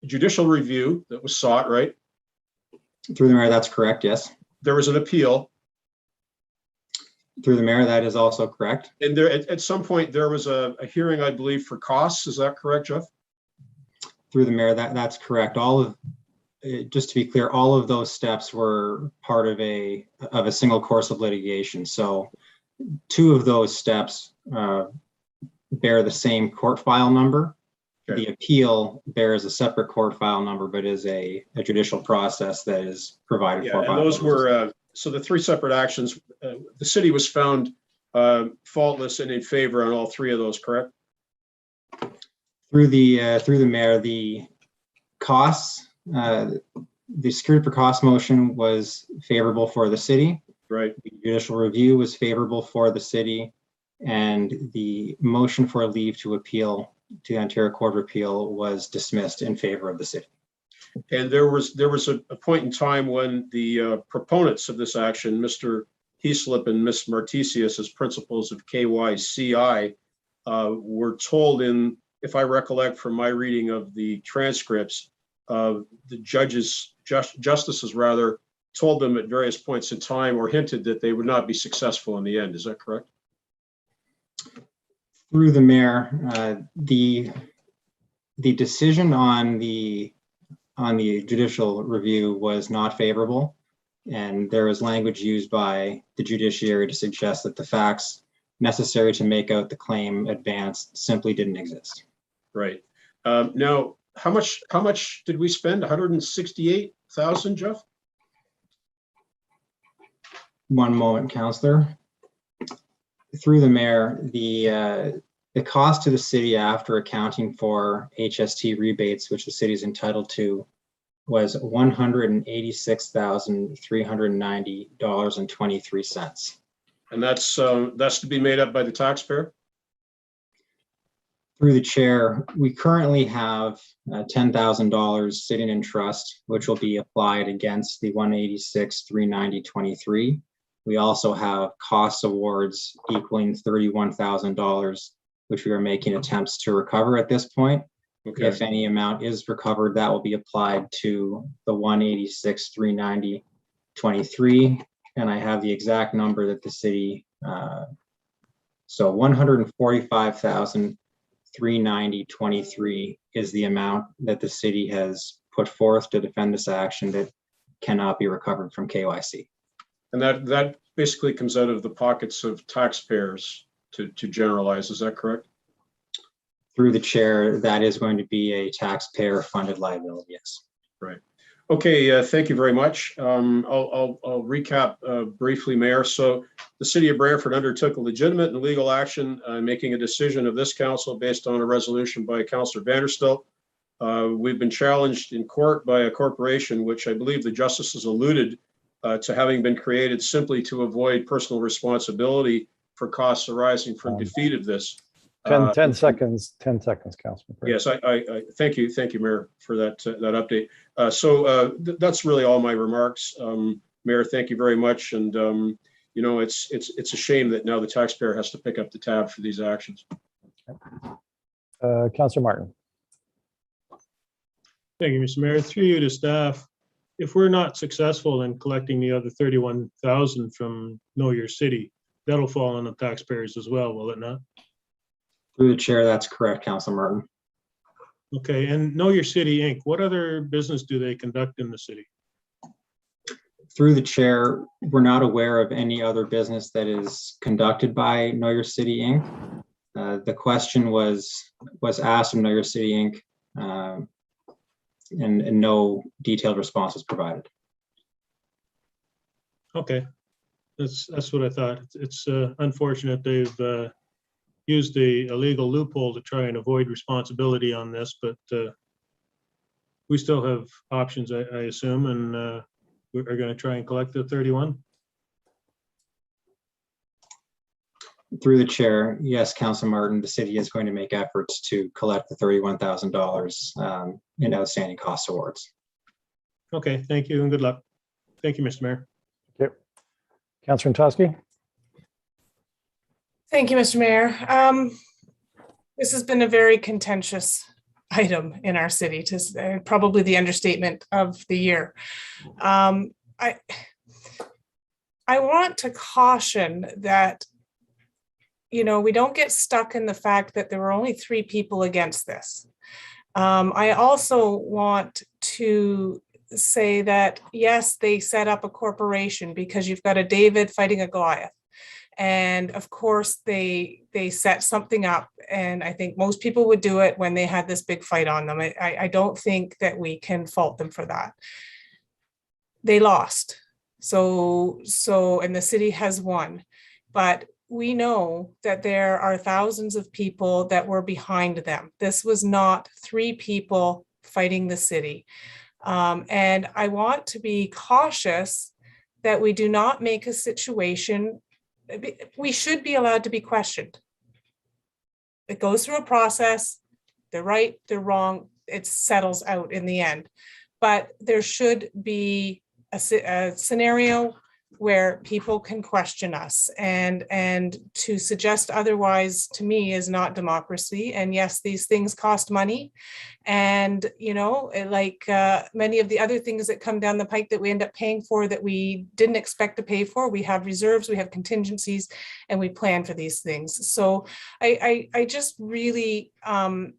judicial review that was sought, right? Through the mayor, that's correct, yes. There was an appeal, Through the mayor, that is also correct. and there at some point there was a hearing, I believe, for costs. Is that correct, Jeff? Through the mayor, that's correct. Just to be clear, all of those steps were part of a single course of litigation. So 2 of those steps bear the same court file number. Okay. The appeal bears a separate court file number, but is a judicial process that is provided Yeah, for. and those were so the 3 separate actions. The city was found faultless and in favor on all 3 of those, correct? Through the mayor, the costs, the security for cost motion was favorable for the city. Right. The judicial review was favorable for the city, and the motion for a leave to appeal to the Ontario Court of Appeal was dismissed in favor of the city. And there was a point in time when the proponents of this action, Mr. Heaslip and Ms. Martisius, as principals of KYCI, were told if I recollect from my reading of the transcripts, the justices rather, told them at various points in time or hinted that they would not be successful in the end. Is that correct? Through the mayor, the decision on the judicial review was not favorable, and there was language used by the judiciary to suggest that the facts necessary to make out the claim advanced simply didn't exist. Right. Now, how much did we spend? 168,000, Jeff? One moment, Councillor. Through the mayor, the cost to the city after accounting for HST rebates, which the city is entitled to, was $186,390.23. And that's to be made up by the taxpayer? Through the chair, we currently have $10,000 sitting in trust, which will be applied against the $186,390.23. We also have cost awards equaling $31,000, which we are making attempts to recover at this point. Okay. If any amount is recovered, that will be applied to the $186,390.23. And I have the exact number that the city, so $145,390.23 is the amount that the city has put forth to defend this action that cannot be recovered from KYC. And that basically comes out of the pockets of taxpayers to generalize. Is that correct? Through the chair, that is going to be a taxpayer funded liability, yes. Right. Okay, thank you very much. I'll recap briefly, Mayor. So the city of Brantford undertook a legitimate and legal action, making a decision of this council based on a resolution by Councillor Vanderstel. We've been challenged in court by a corporation, which I believe the justices alluded to having been created simply to avoid personal responsibility for costs arising from defeat of this. 10 seconds, Councilman. Yes, I thank you, Mayor, for that update. That's really all my remarks. Mayor, thank you very much. And you know, it's a shame that now the taxpayer has to pick up the tab for these actions. Councilor Martin. Thank you, Mr. Mayor. Through you to staff, if we're not successful in collecting the other 31,000 from Know Your City, that'll fall on the taxpayers as well, will it not? Through the chair, that's correct, Councilor Martin. Okay, and Know Your City Inc., what other business do they conduct in the city? Through the chair, we're not aware of any other business that is conducted by Know Your City Inc. The question was asked of Know Your City Inc. And no detailed response was provided. Okay, that's what I thought. It's unfortunate they've used a legal loophole to try and avoid responsibility on this, but we still have options, I assume, and we are going to try and collect the 31. Through the chair, yes, Council Martin, the city is going to make efforts to collect the $31,000 in outstanding cost awards. Okay, thank you and good luck. Thank you, Mr. Mayor. Okay. Councillor Toski. Thank you, Mr. Mayor. This has been a very contentious item in our city, to say, probably the understatement of the year. I want to caution that, you know, we don't get stuck in the fact that there were only 3 people against this. I also want to say that, yes, they set up a corporation because you've got a David fighting a Goliath. And of course, they set something up, and I think most people would do it when they had this big fight on them. I don't think that we can fault them for that. They lost. So, and the city has won. But we know that there are thousands of people that were behind them. This was not 3 people fighting the city. And I want to be cautious that we do not make a situation. We should be allowed to be questioned. It goes through a process. They're right, they're wrong. It settles out in the end. But there should be a scenario where people can question us, and to suggest otherwise to me is not democracy. And yes, these things cost money, and you know, like many of the other things that come down the pike that we end up paying for that we didn't expect to pay for, we have reserves, we have contingencies, and we plan for these things. So I just really I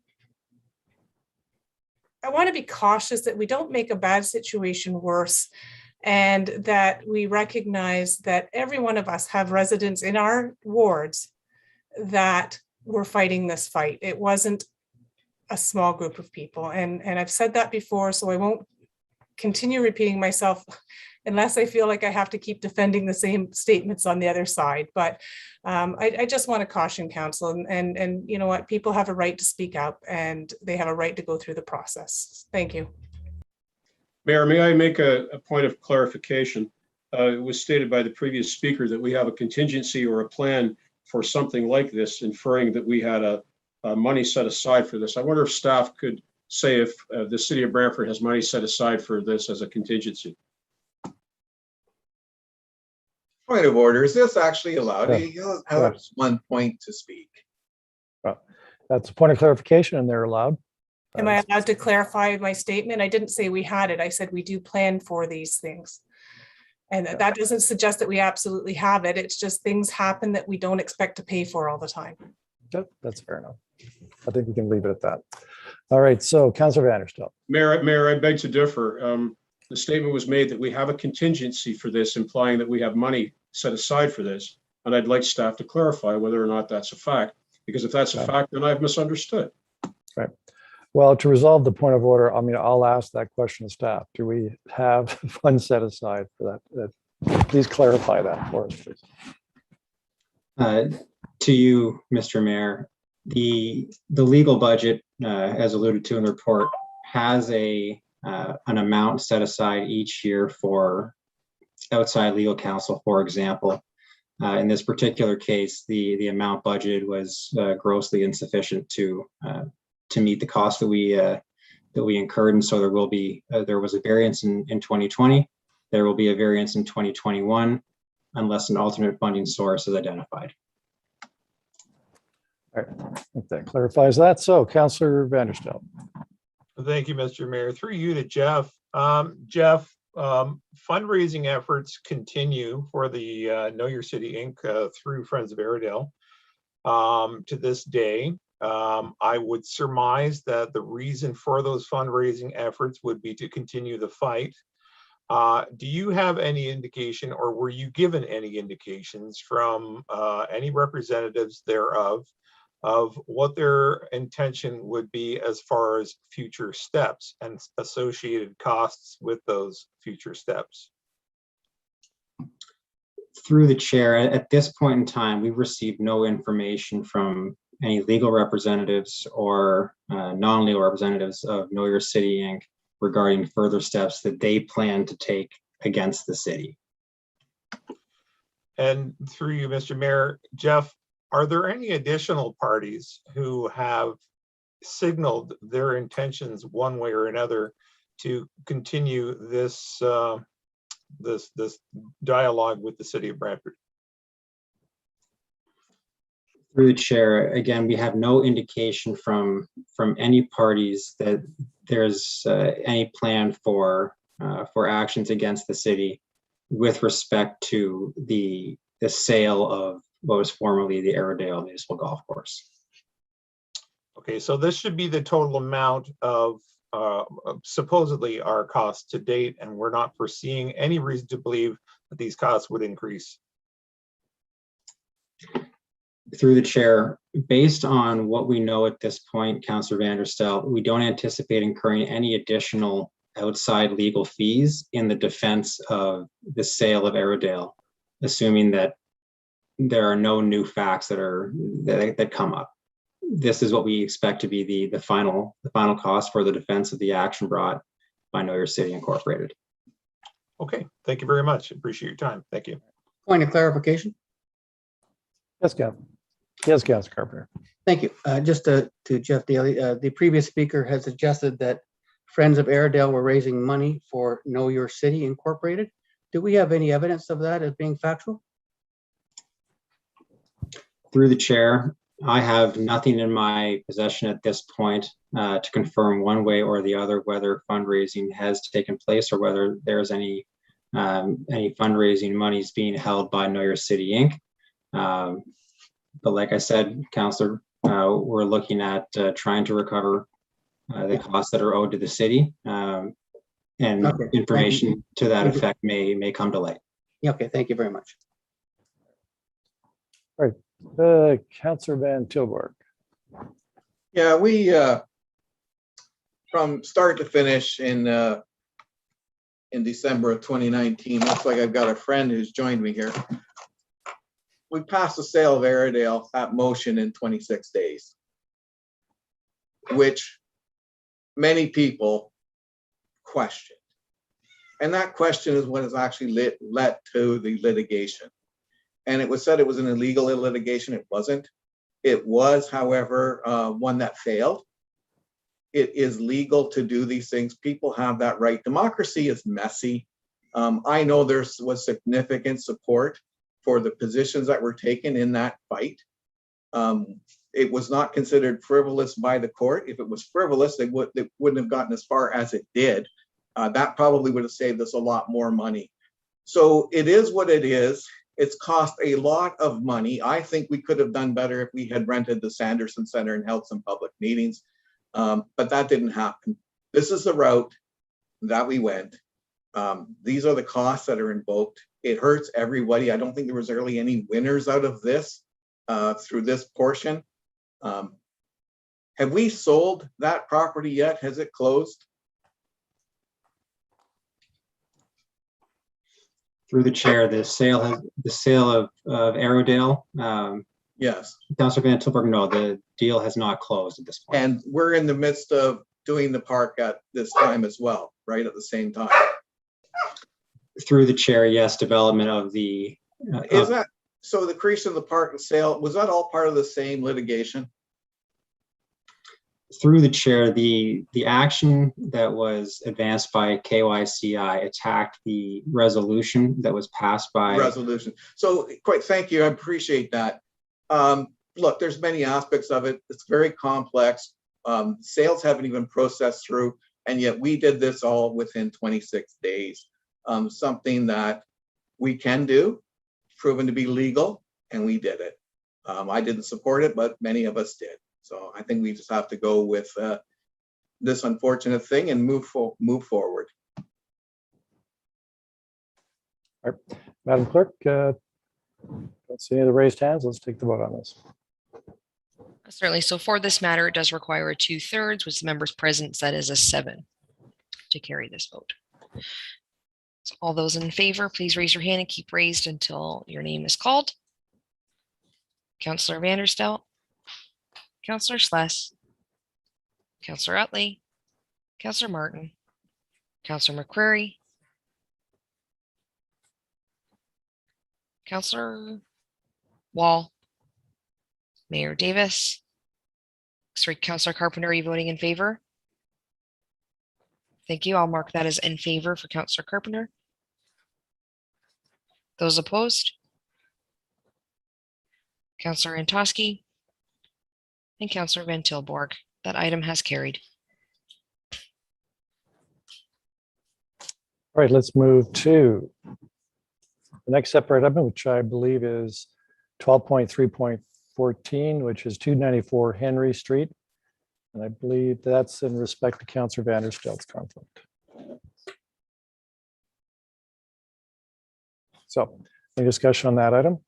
want to be cautious that we don't make a bad situation worse, and that we recognize that every one of us have residents in our wards that were fighting this fight. It wasn't a small group of people. And I've said that before, so I won't continue repeating myself unless I feel like I have to keep defending the same statements on the other side. But I just want to caution council, and you know what, people have a right to speak up, and they have a right to go through the process. Thank you. Mayor, may I make a point of clarification? It was stated by the previous speaker that we have a contingency or a plan for something like this, inferring that we had a money set aside for this. I wonder if staff could say if the city of Brantford has money set aside for this as a contingency. Point of order, is this actually allowed? Yeah. You'll have 1 point to speak. Well, that's a point of clarification, and they're allowed. Am I allowed to clarify my statement? I didn't say we had it. I said we do plan for these things. And that doesn't suggest that we absolutely have it. It's just things happen that we don't expect to pay for all the time. Yep, that's fair enough. I think we can leave it at that. All right, so Councillor Vanderstel. Mayor, I beg to differ. The statement was made that we have a contingency for this, implying that we have money set aside for this. And I'd like staff to clarify whether or not that's a fact, because if that's a fact, then I've misunderstood. Right. Well, to resolve the point of order, I mean, I'll ask that question of staff. Do we have funds set aside for that? Please clarify that for us, please. To you, Mr. Mayor, the legal budget, as alluded to in the report, has an amount set aside each year for outside legal counsel, for example. In this particular case, the amount budgeted was grossly insufficient to meet the cost that we incurred, and so there was a variance in 2020. There will be a variance in 2021 unless an alternate funding source is identified. All right, I think that clarifies that. So, Councillor Vanderstel. Thank you, Mr. Mayor. Through you to Jeff. Jeff, fundraising efforts continue for the Know Your City Inc. Through Friends of Airedale to this day. I would surmise that the reason for those fundraising efforts would be to continue the fight. Do you have any indication, or were you given any indications from any representatives thereof of what their intention would be as far as future steps and associated costs with those future steps? Through the chair, at this point in time, we've received no information from any legal representatives or non-legal representatives of Know Your City Inc. regarding further steps that they plan to take against the city. And through you, Mr. Mayor, Jeff, are there any additional parties who have signaled their intentions one way or another to continue this this dialogue with the city of Brantford? Through the chair, again, we have no indication from any parties that there's any plan for actions against the city with respect to the sale of what was formerly the Airedale Municipal Golf Course. Okay, so this should be the total amount of supposedly our costs to date, and we're not foreseeing any reason to believe that these costs would increase. Through the chair, based on what we know at this point, Councillor Vanderstel, we don't anticipate incurring any additional outside legal fees in the defense of the sale of Airedale, assuming that there are no new facts that come up. This is what we expect to be the final cost for the defense of the action brought by Know Your City Incorporated. Okay, thank you very much. Appreciate your time. Thank you. Point of clarification. Yes, Council. Yes, Councilor Carpenter. Thank you. Just to Jeff Daly, the previous speaker has suggested that Friends of Airedale were raising money for Know Your City Incorporated. Do we have any evidence of that as being factual? Through the chair, I have nothing in my possession at this point to confirm one way or the other whether fundraising has taken place or whether there's any fundraising monies being held by Know Your City Inc. But like I said, Councillor, we're looking at trying to recover the costs that are owed to the city, and information to that effect may come to light. Yeah, okay, thank you very much. All right, Councillor Van Tilburg. Yeah, we from start to finish in December of 2019, looks like I've got a friend who's joined me here. We passed the sale of Airedale, that motion, in 26 days, which many people questioned. And that question is what has actually led to the litigation. And it was said it was an illegal litigation. It wasn't. It was, however, one that failed. It is legal to do these things. People have that right. Democracy is messy. I know there was significant support for the positions that were taken in that fight. It was not considered frivolous by the court. If it was frivolous, they wouldn't have gotten as far as it did. That probably would have saved us a lot more money. So it is what it is. It's cost a lot of money. I think we could have done better if we had rented the Sanderson Center and held some public meetings, but that didn't happen. This is the route that we went. These are the costs that are invoked. It hurts everybody. I don't think there was really any winners out of this through this portion. Have we sold that property yet? Has it closed? Through the chair, the sale of Airedale. Yes. Councillor Van Tilburg, no, the deal has not closed at this point. And we're in the midst of doing the park at this time as well, right at the same time. Through the chair, yes, development of the. Is that so? The creation of the park and sale, was that all part of the same litigation? Through the chair, the action that was advanced by KYCI attacked the resolution that was passed by. Resolution. So quite thank you. I appreciate that. Look, there's many aspects of it. It's very complex. Sales haven't even processed through, and yet we did this all within 26 days. Something that we can do, proven to be legal, and we did it. I didn't support it, but many of us did. So I think we just have to go with this unfortunate thing and move forward. All right. Madam Clerk, don't see any of the raised hands. Let's take the vote on this. Certainly. So for this matter, it does require a 2/3, which the members present said is a 7 to carry this vote. So all those in favor, please raise your hand and keep raised until your name is called. Councillor Vanderstel, Councillor Sless, Councillor Utley, Councillor Martin, Councillor McCreary, Councillor Wall, Mayor Davis. Sorry, Councillor Carpenter, are you voting in favor? Thank you. I'll mark that as in favor for Councillor Carpenter. Those opposed? Councillor Antosky and Councillor Van Tilborg. That item has carried. All right, let's move to the next separate item, which I believe is 12.3.14, which is 294 Henry Street. And I believe that's in respect to Councillor Vanderstel's conflict. So, any discussion on that item?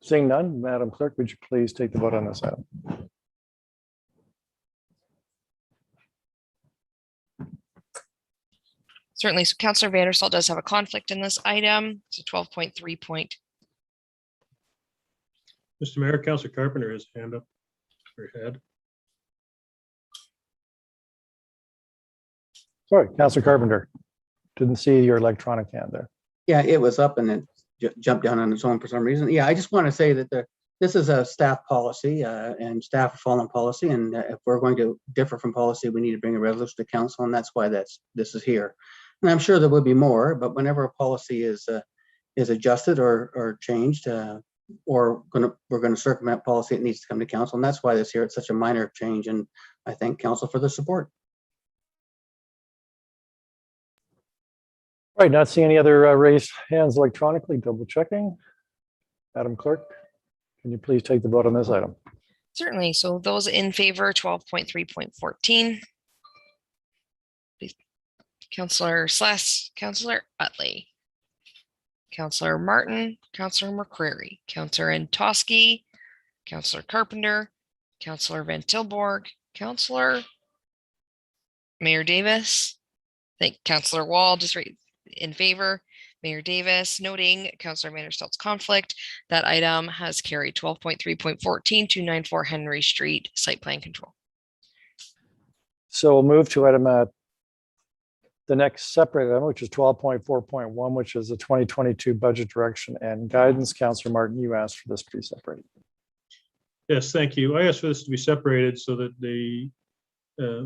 Seeing none, Madam Clerk, would you please take the vote on this item? Certainly. So Councillor Vanderstel does have a conflict in this item. So 12.3 point. Mr. Mayor, Councillor Carpenter has a hand up her head. Sorry, Councillor Carpenter. Didn't see your electronic hand there. Yeah, it was up and then jumped down on its own for some reason. Yeah, I just want to say that this is a staff policy and staff are following policy. And if we're going to differ from policy, we need to bring a resolution to council, and that's why this is here. And I'm sure there will be more, but whenever a policy is adjusted or changed, or we're going to circumvent policy, it needs to come to council, and that's why this here. It's such a minor change, and I thank council for the support. All right, not seeing any other raised hands electronically, double checking. Madam Clerk, can you please take the vote on this item? Certainly. So those in favor, 12.3.14. Please. Councillor Sless, Councillor Utley, Councillor Martin, Councillor McCreary, Councillor Antosky, Councillor Carpenter, Councillor Van Tilborg, Councillor Mayor Davis. Thank Councillor Wall, just right in favor. Mayor Davis, noting Councillor Vanderstel's conflict. That item has carried. 12.3.14, 294 Henry Street, site plan control. So we'll move to item the next separate item, which is 12.4.1, which is the 2022 budget direction and guidance. Councillor Martin, you asked for this to be separated. Yes, thank you. I asked for this to be separated so that the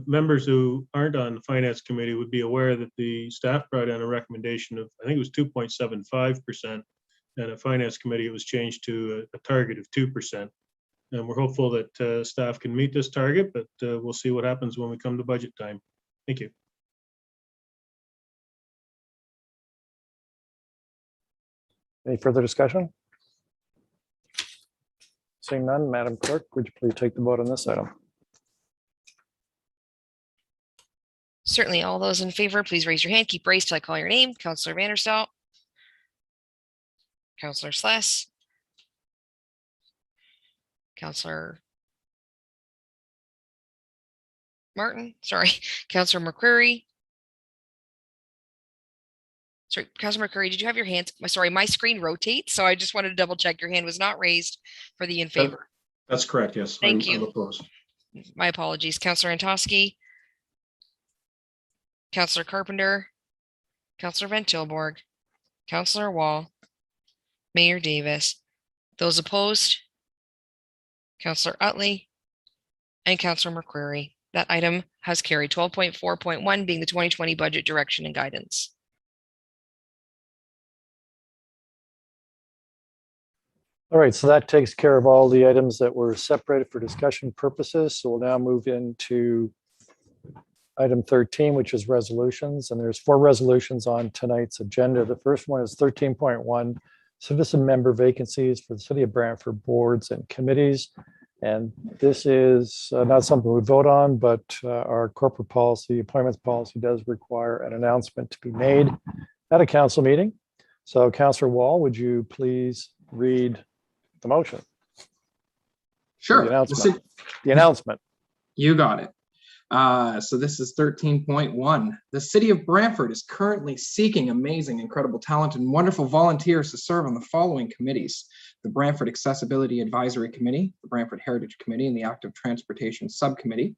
members who aren't on the finance committee would be aware that the staff brought in a recommendation of, I think it was 2.75%, and a finance committee, it was changed to a target of 2%. And we're hopeful that staff can meet this target, but we'll see what happens when we come to budget time. Thank you. Any further discussion? Seeing none, Madam Clerk, would you please take the vote on this item? Certainly. All those in favor, please raise your hand. Keep raised till I call your name. Councillor Vanderstel, Councillor Sless, Councillor Martin, sorry, Councillor McCreary. Sorry, Councillor McCreary, did you have your hands? Sorry, my screen rotates, so I just wanted to double check. Your hand was not raised for the in favor. That's correct, yes. Thank I'm you. opposed. My apologies. Councillor Antosky, Councillor Carpenter, Councillor Van Tilborg, Councillor Wall, Mayor Davis. Those opposed, Councillor Utley, and Councillor McCreary. That item has carried. 12.4.1 being the 2020 budget direction and guidance. All right, so that takes care of all the items that were separated for discussion purposes. So we'll now move into item 13, which is resolutions. And there's 4 resolutions on tonight's agenda. The first one is 13.1, citizen member vacancies for the City of Brantford boards and committees. And this is not something we vote on, but our corporate policy, appointments policy does require an announcement to be made at a council meeting. So Councillor Wall, would you please read the motion? Sure. The announcement. The announcement. You got it. So this is 13.1. The city of Brantford is currently seeking amazing, incredible talent and wonderful volunteers to serve on the following committees: the Brantford Accessibility Advisory Committee, the Brantford Heritage Committee, and the Active Transportation Subcommittee.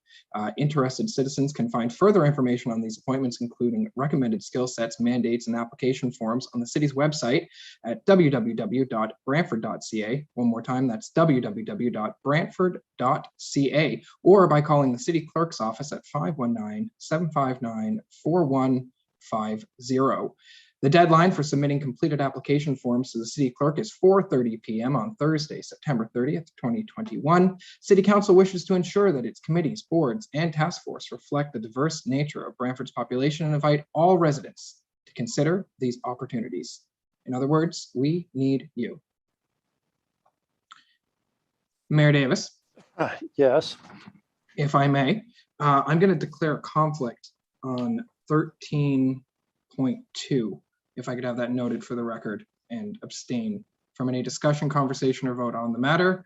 Interested citizens can find further information on these appointments, including recommended skill sets, mandates, and application forms on the city's website at www.brantford.ca. One more time, that's www.brantford.ca, or by calling the city clerk's office at 519-759-4150. The deadline for submitting completed application forms to the city clerk is 4:30 p.m. on Thursday, September 30th, 2021. City Council wishes to ensure that its committees, boards, and task force reflect the diverse nature of Brantford's population and invite all residents to consider these opportunities. In other words, we need you. Mayor Davis. Yes. If I may, I'm going to declare a conflict on 13.2, if I could have that noted for the record, and abstain from any discussion, conversation, or vote on the matter,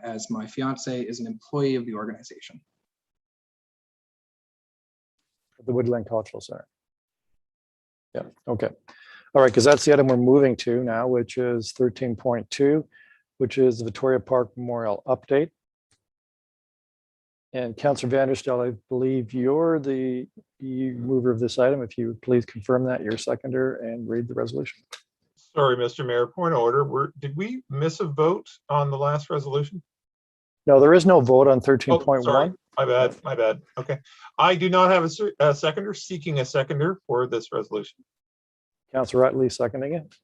as my fiance is an employee of the organization. The Woodland Cultural Center. Yeah, okay. All right, because that's the item we're moving to now, which is 13.2, which is the Victoria Park Memorial Update. And Councillor Vanderstel, I believe you're the mover of this item. If you would please confirm that, you're seconder, and read the resolution. Sorry, Mr. Mayor, point of order. Did we miss a vote on the last resolution? No, there is no vote on 13.1. Oh, sorry, my bad. Okay. I do not have a seconder, seeking a seconder for this resolution. Councillor Utley seconding it.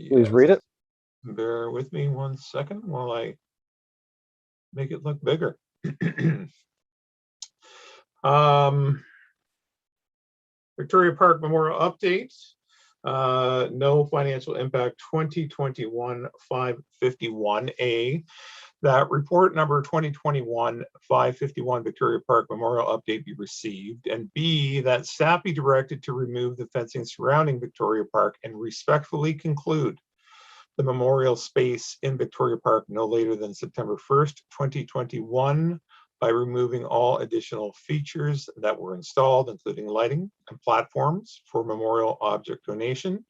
Please read it. Bear with me 1 second while I make it look bigger. Victoria Park Memorial Update. No financial impact 2021-551A. That report number 2021-551 Victoria Park Memorial Update be received, and B, that staff be directed to remove the fencing surrounding Victoria Park and respectfully conclude the memorial space in Victoria Park no later than September 1st, 2021, by removing all additional features that were installed, including lighting and platforms for memorial object donation.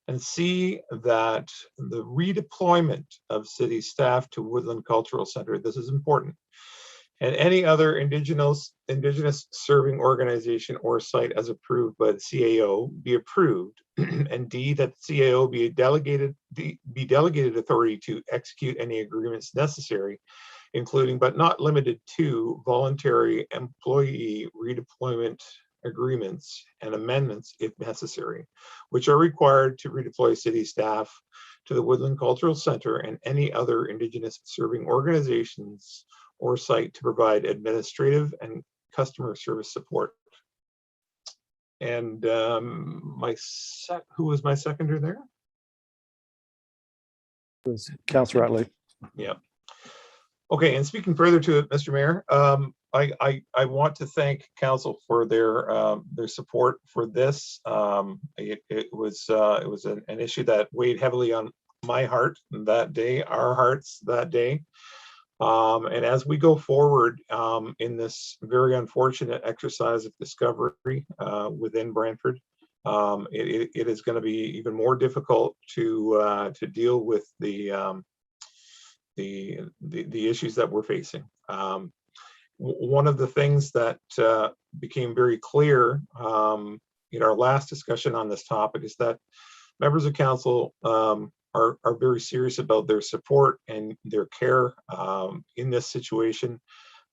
And C, that the redeployment of city staff to Woodland Cultural Center, this is important, and any other indigenous serving organization or site as approved by the CAO be approved, and D, that the CAO be delegated authority to execute any agreements necessary, including but not limited to voluntary employee redeployment agreements and amendments if necessary, which are required to redeploy city staff to the Woodland Cultural Center and any other indigenous serving organizations or site to provide administrative and customer service support. And who was my seconder there? It was Councillor Utley. Yeah. Okay, and speaking further to it, Mr. Mayor, I want to thank council for their support for this. It was an issue that weighed heavily on my heart that day, our hearts that day. And as we go forward in this very unfortunate exercise of discovery within Brantford, it is going to be even more difficult to deal with the issues that we're facing. One of the things that became very clear in our last discussion on this topic is that members of council are very serious about their support and their care in this situation.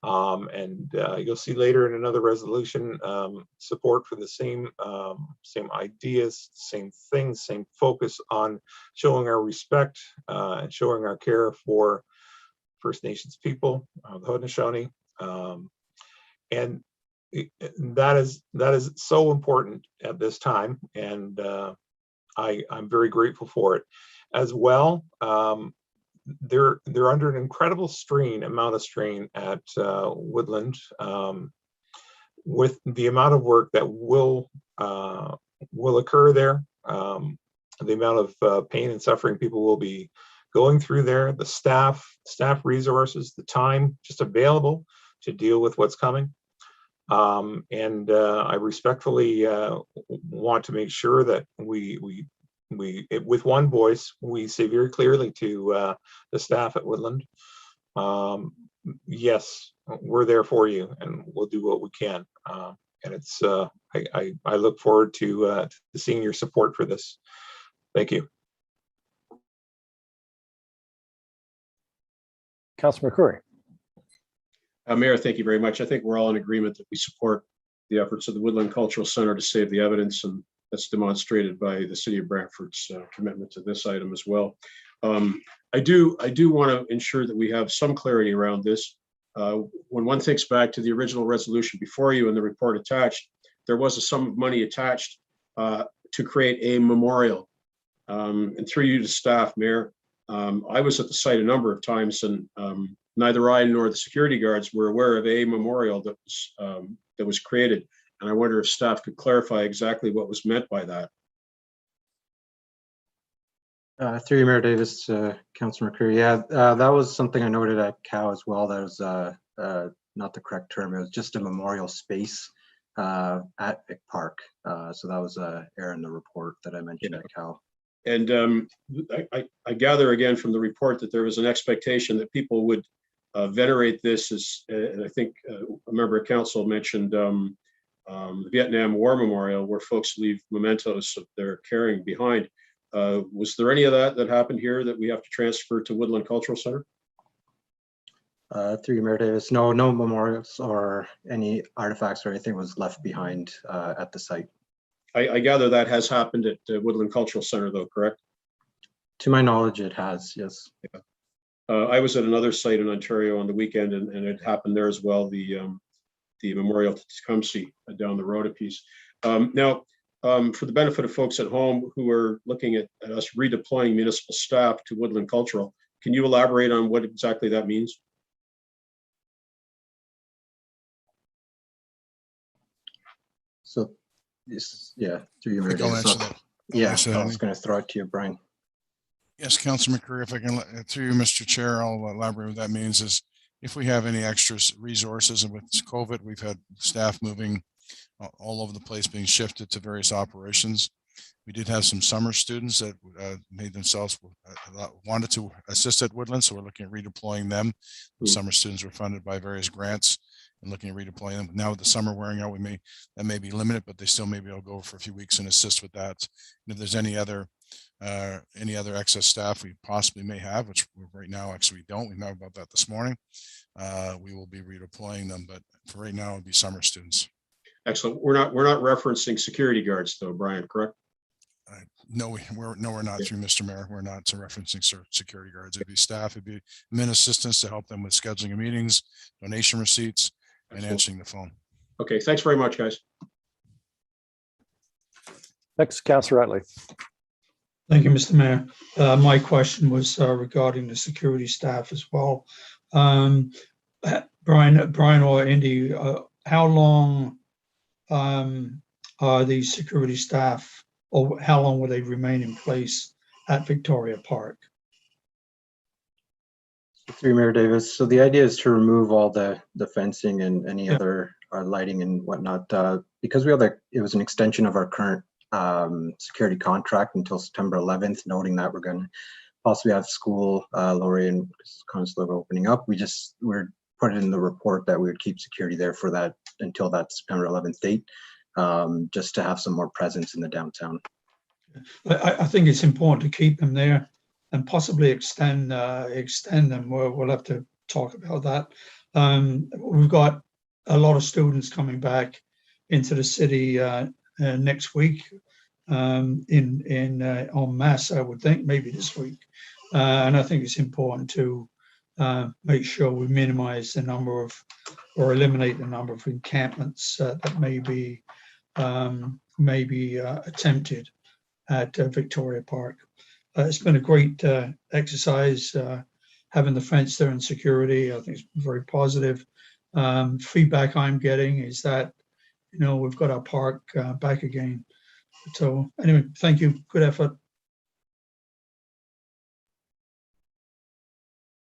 And you'll see later in another resolution, support for the same ideas, same things, same focus on showing our respect and showing our care for First Nations people, the Haudenosaunee. And that is so important at this time, and I'm very grateful for it. As well, they're under an incredible amount of strain at Woodland, with the amount of work that will occur there, the amount of pain and suffering people will be going through there, the staff resources, the time just available to deal with what's coming. I respectfully want to make sure that we with one voice, we say very clearly to the staff at Woodland, yes, we're there for you and we'll do what we can. And it's I look forward to seeing your support for this. Thank you. Councillor McCrory. Mayor, thank you very much. I think we're all in agreement that we support the efforts of the Woodland Cultural Center to save the evidence, and that's demonstrated by the City of Brantford's commitment to this item as well. I do want to ensure that we have some clarity around this. When one thinks back to the original resolution before you and the report attached, there was a sum of money attached to create a memorial. And through you to staff, Mayor, I was at the site a number of times, and neither I nor the security guards were aware of a memorial that was created. And I wonder if staff could clarify exactly what was meant by that. Through you, Mayor Davis, Councillor McCreary. Yeah, that was something I noted at COW as well. That was not the correct term. It was just a memorial space at Vic Park. So that was error in the report that I mentioned at COW. And I gather again from the report that there was an expectation that people would venerate this as, and I think a member of council mentioned the Vietnam War Memorial, where folks leave mementos of their carrying behind. Was there any of that happened here that we have to transfer to Woodland Cultural Center? Through you, Mayor Davis, no memorials or any artifacts or anything was left behind at the site. I gather that has happened at Woodland Cultural Center, though, correct? To my knowledge, it has, yes. Yeah. I was at another site in Ontario on the weekend, and it happened there as well. The memorial to Tecumseh down the road a piece. Now, for the benefit of folks at home who are looking at us redeploying municipal staff to Woodland Cultural, can you elaborate on what exactly that means? So, yes, yeah, through you, Mayor I'll Davis. answer that. Yeah, answer that. I was going to throw it to you, Brian. Yes, Councilor McCreary, if I can, through you, Mr. Chair, I'll elaborate what that means is if we have any extra resources, and with COVID, we've had staff moving all over the place, being shifted to various operations. We did have some summer students that made themselves wanted to assist at Woodland, so we're looking at redeploying them. The summer students were funded by various grants and looking at redeploying them. Now with the summer wearing out, that may be limited, but they still may be able to go for a few weeks and assist with that. And if there's any other excess staff we possibly may have, which right now actually we don't. We know about that this morning. We will be redeploying them, but for right now, it'll be summer students. Excellent. We're not referencing security guards, though, Brian, correct? No, we're not through Mr. Mayor. We're not referencing security guards. It'd be staff. It'd be admin assistants to help them with scheduling of meetings, donation receipts, and answering the phone. Okay, thanks very much, guys. Next, Councillor Utley. Thank you, Mr. Mayor. My question was regarding the security staff as well. Brian or Indy, how long are these security staff, or how long will they remain in place at Victoria Park? Through Mayor Davis. So the idea is to remove all the fencing and any other lighting and whatnot, because it was an extension of our current security contract until September 11th, noting that we're going to possibly have school, Laurie and Consulate opening up. We're put it in the report that we would keep security there for that until that September 11th date, just to have some more presence in the downtown. I think it's important to keep them there and possibly extend them. We'll have to talk about that. We've got a lot of students coming back into the city next week en masse, I would think, maybe this week. And I think it's important to make sure we minimize the number of, or eliminate the number of encampments that may be attempted at Victoria Park. It's been a great exercise having the fence there and security. I think it's very positive. Feedback I'm getting is that, we've got our park back again. So anyway, thank you. Good effort.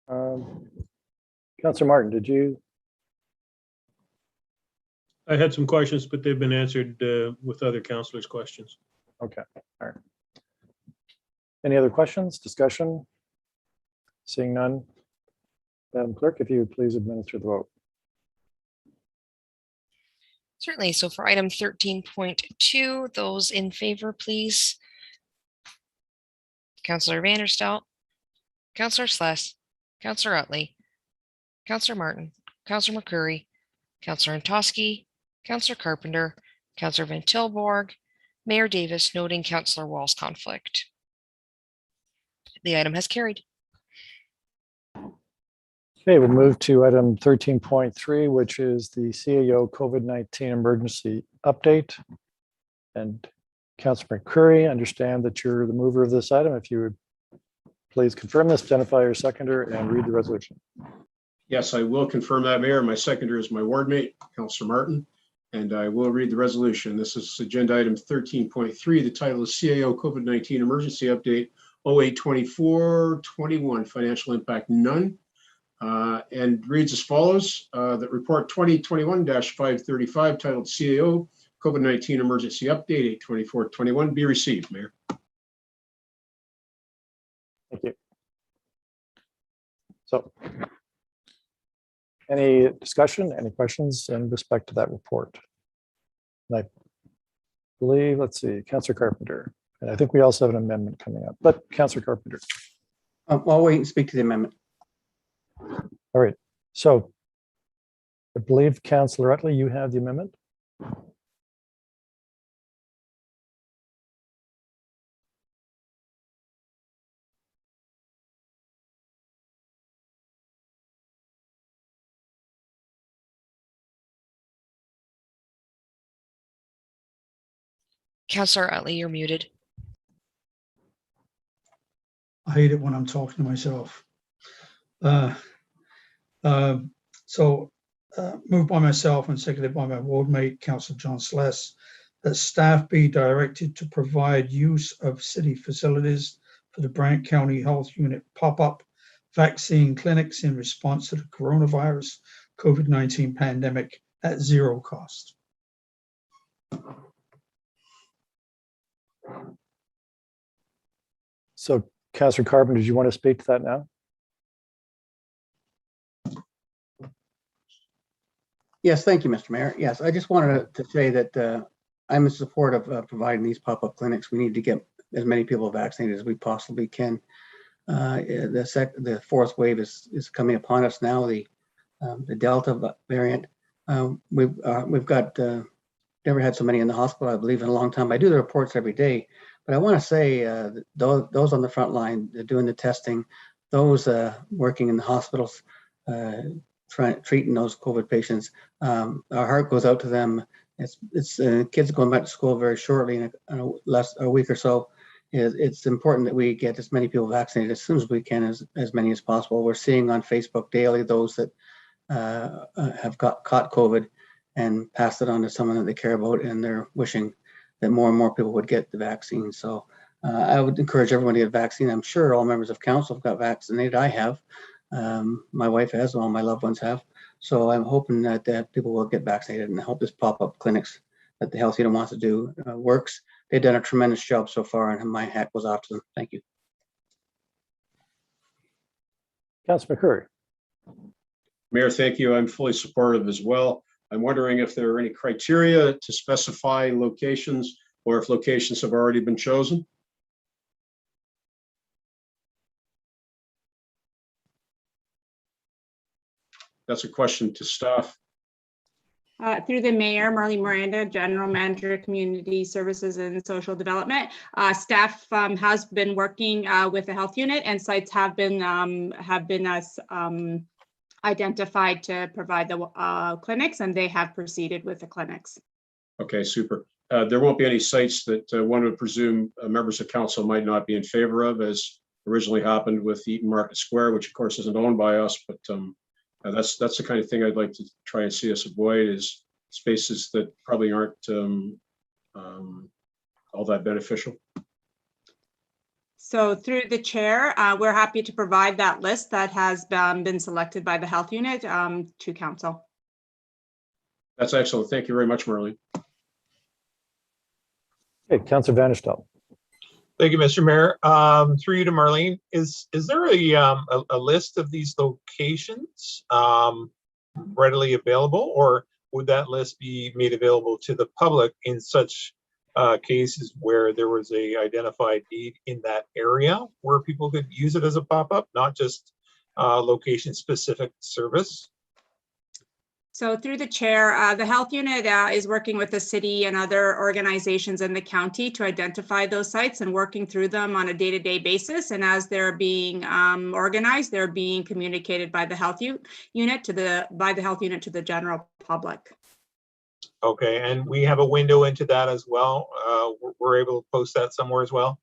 Councillor Martin, did you? I had some questions, but they've been answered with other councillors' questions. Okay, all right. Any other questions, discussion? Seeing none. Madam Clerk, if you would please administer the vote. Certainly. So for item 13.2, those in favor, please. Councillor Vanderstel, Councillor Sless, Councillor Utley, Councillor Martin, Councillor McCurry, Councillor Antosky, Councillor Carpenter, Councillor Van Tilborg, Mayor Davis noting Councillor Wall's conflict. The item has carried. Okay, we'll move to item 13.3, which is the CAO COVID-19 emergency update. And Councillor McCurry, I understand that you're the mover of this item. If you would please confirm this, identify your seconder, and read the resolution. Yes, I will confirm that, Mayor. My seconder is my ward mate, Councillor Martin, and I will read the resolution. This is agenda item 13.3. The title is CAO COVID-19 emergency update 08/24/21. Financial impact none. And reads as follows. That report 2021-535 titled CAO COVID-19 emergency update 8/24/21 be received, Mayor. Thank you. So, any discussion, any questions in respect to that report? And I believe, let's see, Councillor Carpenter. And I think we also have an amendment coming up, but Councillor Carpenter. I'll wait and speak to the amendment. All right, so I believe Councillor Utley, you have the amendment. Councillor Utley, you're muted. I hate it when I'm talking to myself. Moved by myself and seconded by my ward mate, Councillor John Sless, that staff be directed to provide use of city facilities for the Brant County Health Unit pop-up vaccine clinics in response to the coronavirus COVID-19 pandemic at zero cost. So Councillor Carpenter, did you want to speak to that now? Yes, thank you, Mr. Mayor. Yes, I just wanted to say that I'm in support of providing these pop-up clinics. We need to get as many people vaccinated as we possibly can. The fourth wave is coming upon us now. The Delta variant. We've got never had so many in the hospital, I believe, in a long time. I do the reports every day, but I want to say those on the front line, doing the testing, those working in the hospitals, treating those COVID patients, our heart goes out to them. It's kids going back to school very shortly in a week or so. It's important that we get as many people vaccinated as soon as we can, as many as possible. We're seeing on Facebook daily those that have caught COVID and passed it on to someone that they care about, and they're wishing that more and more people would get the vaccine. So I would encourage everyone to get vaccine. I'm sure all members of council have got vaccinated. I have. My wife has, all my loved ones have. So I'm hoping that people will get vaccinated, and I hope this pop-up clinics that the health unit wants to do works. They've done a tremendous job so far, and my hat goes off to them. Thank you. Councillor McCurry. Mayor, thank you. I'm fully supportive as well. I'm wondering if there are any criteria to specify locations, or if locations have already been chosen. That's a question to staff. Through the mayor, Marlene Miranda, General Manager, Community Services and Social Development. Staff has been working with the health unit, and sites have been identified to provide the clinics, and they have proceeded with the clinics. Okay, super. There won't be any sites that one would presume members of council might not be in favor of, as originally happened with Eaton Market Square, which of course isn't owned by us, but that's the kind of thing I'd like to try and see us avoid, is spaces that probably aren't all that beneficial. So through the chair, we're happy to provide that list that has been selected by the health unit to council. That's excellent. Thank you very much, Marlene. Okay, Councillor Vanderstel. Thank you, Mr. Mayor. Through you to Marlene, is there a list of these locations readily available, or would that list be made available to the public in such cases where there was a identified need in that area where people could use it as a pop-up, not just location-specific service? So through the chair, the health unit is working with the city and other organizations in the county to identify those sites and working through them on a day-to-day basis. And as they're being organized, they're being communicated by the health unit to the general public. Okay, and we have a window into that as well. We're able to post that somewhere as well?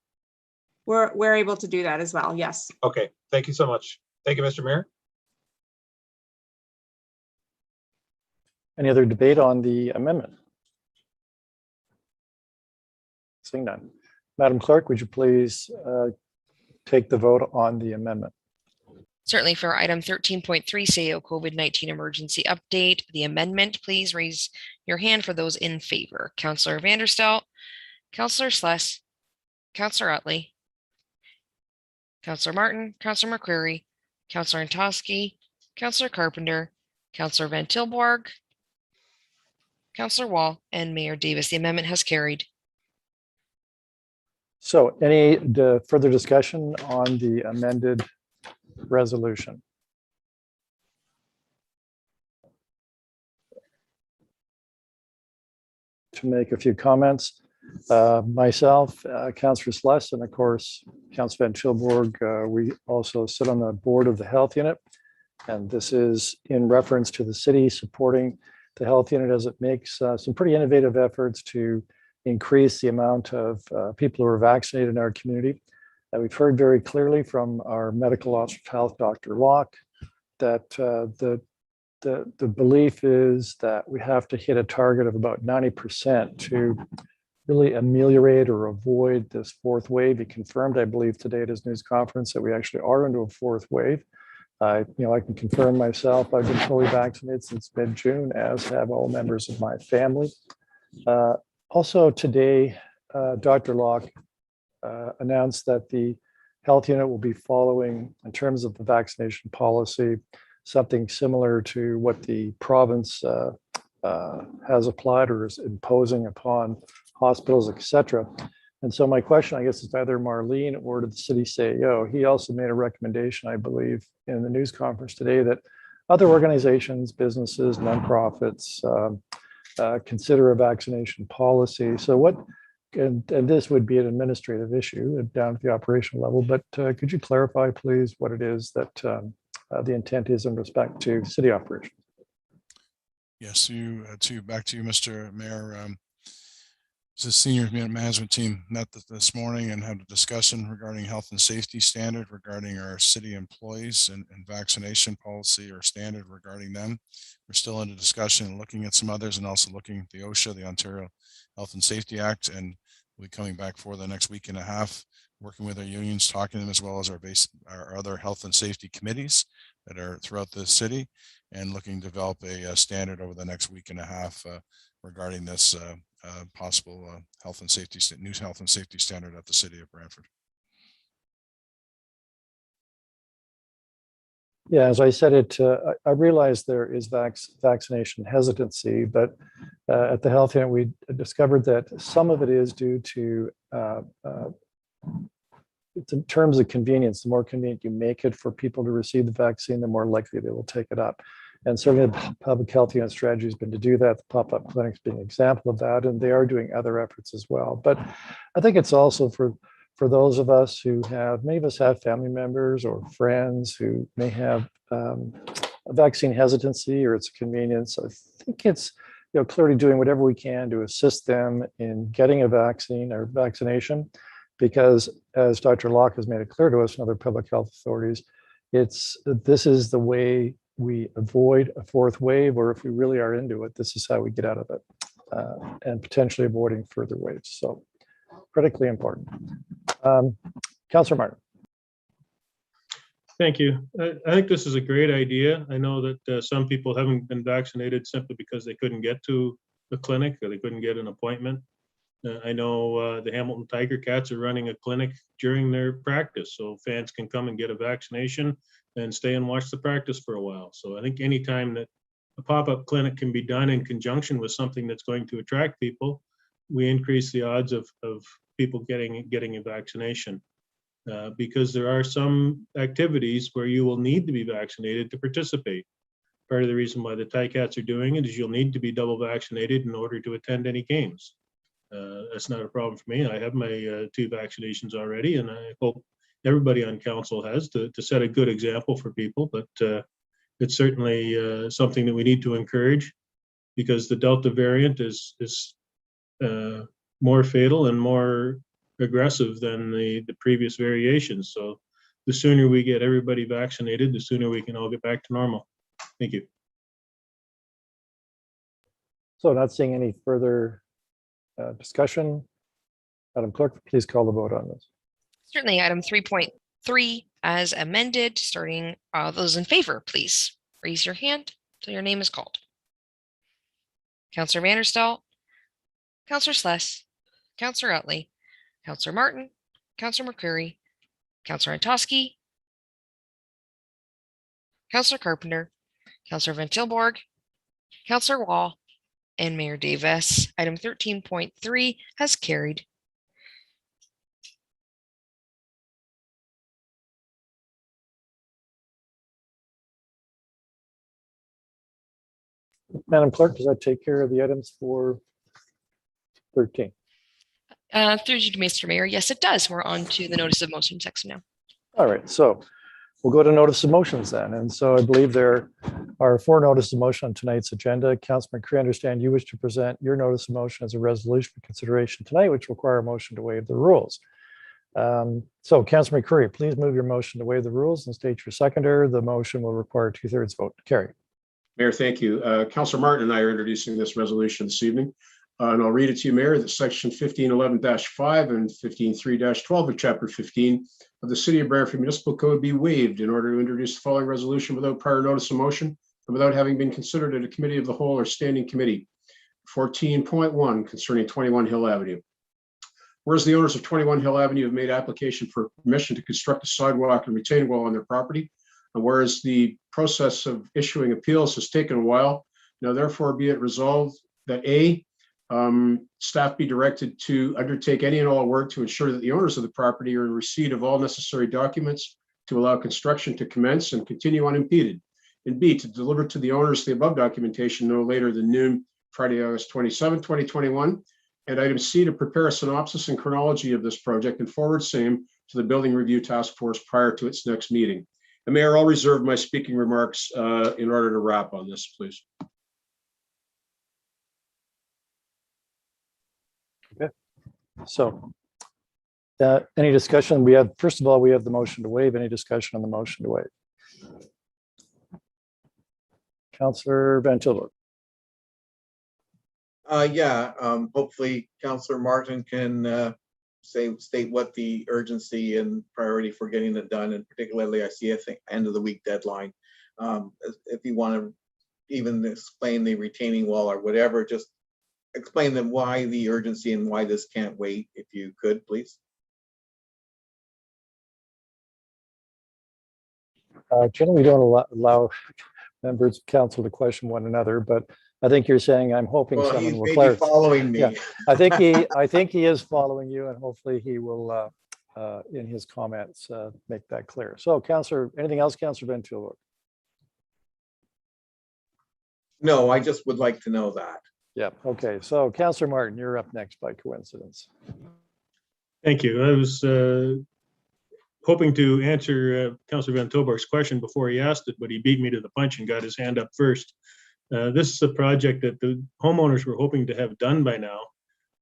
We're able to do that as well, yes. Okay, thank you so much. Thank you, Mr. Mayor. Any other debate on the amendment? Seeing none. Madam Clerk, would you please take the vote on the amendment? Certainly. For item 13.3, CEO COVID-19 emergency update, the amendment, please raise your hand for those in favor. Councillor Vanderstel, Councillor Sless, Councillor Utley, Councillor Martin, Councillor McCreary, Councillor Antosky, Councillor Carpenter, Councillor Van Tilborg, Councillor Wall, and Mayor Davis. The amendment has carried. So any further discussion on the amended resolution? To make a few comments, myself, Councillor Sless, and of course, Councillor Van Tilborg, we also sit on the board of the health unit. And this is in reference to the city supporting the health unit as it makes some pretty innovative efforts to increase the amount of people who are vaccinated in our community. We've heard very clearly from our medical officer of health, Dr. Locke, that the belief is that we have to hit a target of about 90% to really ameliorate or avoid this fourth wave. He confirmed, I believe, today at his news conference that we actually are into a fourth wave. I can confirm myself, I've been fully vaccinated since mid-June, as have all members of my family. Also today, Dr. Locke announced that the health unit will be following, in terms of the vaccination policy, something similar to what the province has applied or is imposing upon hospitals, etc. And so my question, I guess, is either Marlene or to the city CEO. He also made a recommendation, I believe, in the news conference today that other organizations, businesses, nonprofits consider a vaccination policy. So what, and this would be an administrative issue down at the operational level, but could you clarify, please, what it is that the intent is in respect to city operations? Yes, back to you, Mr. Mayor. The senior management team met this morning and had a discussion regarding health and safety standard regarding our city employees and vaccination policy or standard regarding them. We're still in a discussion and looking at some others, and also looking at the OSHA, the Ontario Health and Safety Act, and we'll be coming back for the next week and a half, working with our unions, talking to them, as well as our other health and safety committees that are throughout the city, and looking to develop a standard over the next week and a half regarding this possible new health and safety standard at the city of Brantford. Yeah, as I said it, I realize there is vaccination hesitancy, but at the health unit, we discovered that some of it is due to, it's in terms of convenience. The more convenient you make it for people to receive the vaccine, the more likely they will take it up. And certainly the public health unit strategy has been to do that. The pop-up clinics being an example of that, and they are doing other efforts as well. But I think it's also for those of us who have, many of us have family members or friends who may have a vaccine hesitancy or it's a convenience. I think it's clearly doing whatever we can to assist them in getting a vaccine or vaccination, because as Dr. Locke has made it clear to us and other public health authorities, this is the way we avoid a fourth wave, or if we really are into it, this is how we get out of it, and potentially avoiding further waves. So critically important. Councillor Martin. Thank you. I think this is a great idea. I know that some people haven't been vaccinated simply because they couldn't get to the clinic or they couldn't get an appointment. I know the Hamilton Tiger Cats are running a clinic during their practice, so fans can come and get a vaccination and stay and watch the practice for a while. So I think anytime that a pop-up clinic can be done in conjunction with something that's going to attract people, we increase the odds of people getting a vaccination. Because there are some activities where you will need to be vaccinated to participate. Part of the reason why the Ticats are doing it is you'll need to be double vaccinated in order to attend any games. That's not a problem for me. I have my 2 vaccinations already, and I hope everybody on council has to set a good example for people. But it's certainly something that we need to encourage, because the Delta variant is more fatal and more aggressive than the previous variations. So the sooner we get everybody vaccinated, the sooner we can all get back to normal. Thank you. So not seeing any further discussion. Madam Clerk, please call the vote on this. Certainly, item 3.3 as amended, starting those in favor, please raise your hand till your name is called. Councillor Vanderstel, Councillor Sless, Councillor Utley, Councillor Martin, Councillor McCreary, Councillor Antosky, Councillor Carpenter, Councillor Van Tilborg, Councillor Wall, and Mayor Davis. Item 13.3 has carried. Madam Clerk, does that take care of the items for 13? Through you to Mr. Mayor, yes, it does. We're on to the notice of motion section now. All right, so we'll go to notice of motions then. And so I believe there are 4 notices of motion on tonight's agenda. Councilman McCreary, I understand you wish to present your notice of motion as a resolution for consideration tonight, which will require a motion to waive the rules. So Councilman McCreary, please move your motion to waive the rules and state your seconder. The motion will require 2/3 vote to carry. Mayor, thank you. Councilor Martin and I are introducing this resolution this evening. And I'll read it to you, Mayor, that section 1511-5 and 15.3-12 of chapter 15 of the City of Brantford Municipal Code be waived in order to introduce the following resolution without prior notice of motion and without having been considered at a committee of the whole or standing committee. 14.1 concerning 21 Hill Avenue. Whereas the owners of 21 Hill Avenue have made application for permission to construct a sidewalk and retaining wall on their property, and whereas the process of issuing appeals has taken a while, now therefore be it resolved that A, staff be directed to undertake any and all work to ensure that the owners of the property are in receipt of all necessary documents to allow construction to commence and continue unimpeded. And B, to deliver to the owners the above documentation no later than noon, Friday, August 27, 2021. And item C, to prepare a synopsis and chronology of this project and forward same to the Building Review Task Force prior to its next meeting. And Mayor, I'll reserve my speaking remarks in order to wrap on this, please. Okay. So any discussion? We have, first of all, we have the motion to waive. Any discussion on the motion to waive? Councillor Van Tilburg. Hopefully Councillor Martin can state what the urgency and priority for getting it done, and particularly I see a end of the week deadline. If you want to even explain the retaining wall or whatever, just explain them why the urgency and why this can't wait, if you could, please. Generally, we don't allow members of council to question one another, but I think you're saying I'm hoping someone will clarify. Following me. Yeah, I think he is following you, and hopefully he will, in his comments, make that clear. So, Councillor, anything else, Councillor Van Tilburg? No, I just would like to know that. Yeah. Okay. So, Councillor Martin, you're up next by coincidence. Thank you. I was hoping to answer Councillor Van Tilburg's question before he asked it, but he beat me to the punch and got his hand up first. This is a project that the homeowners were hoping to have done by now.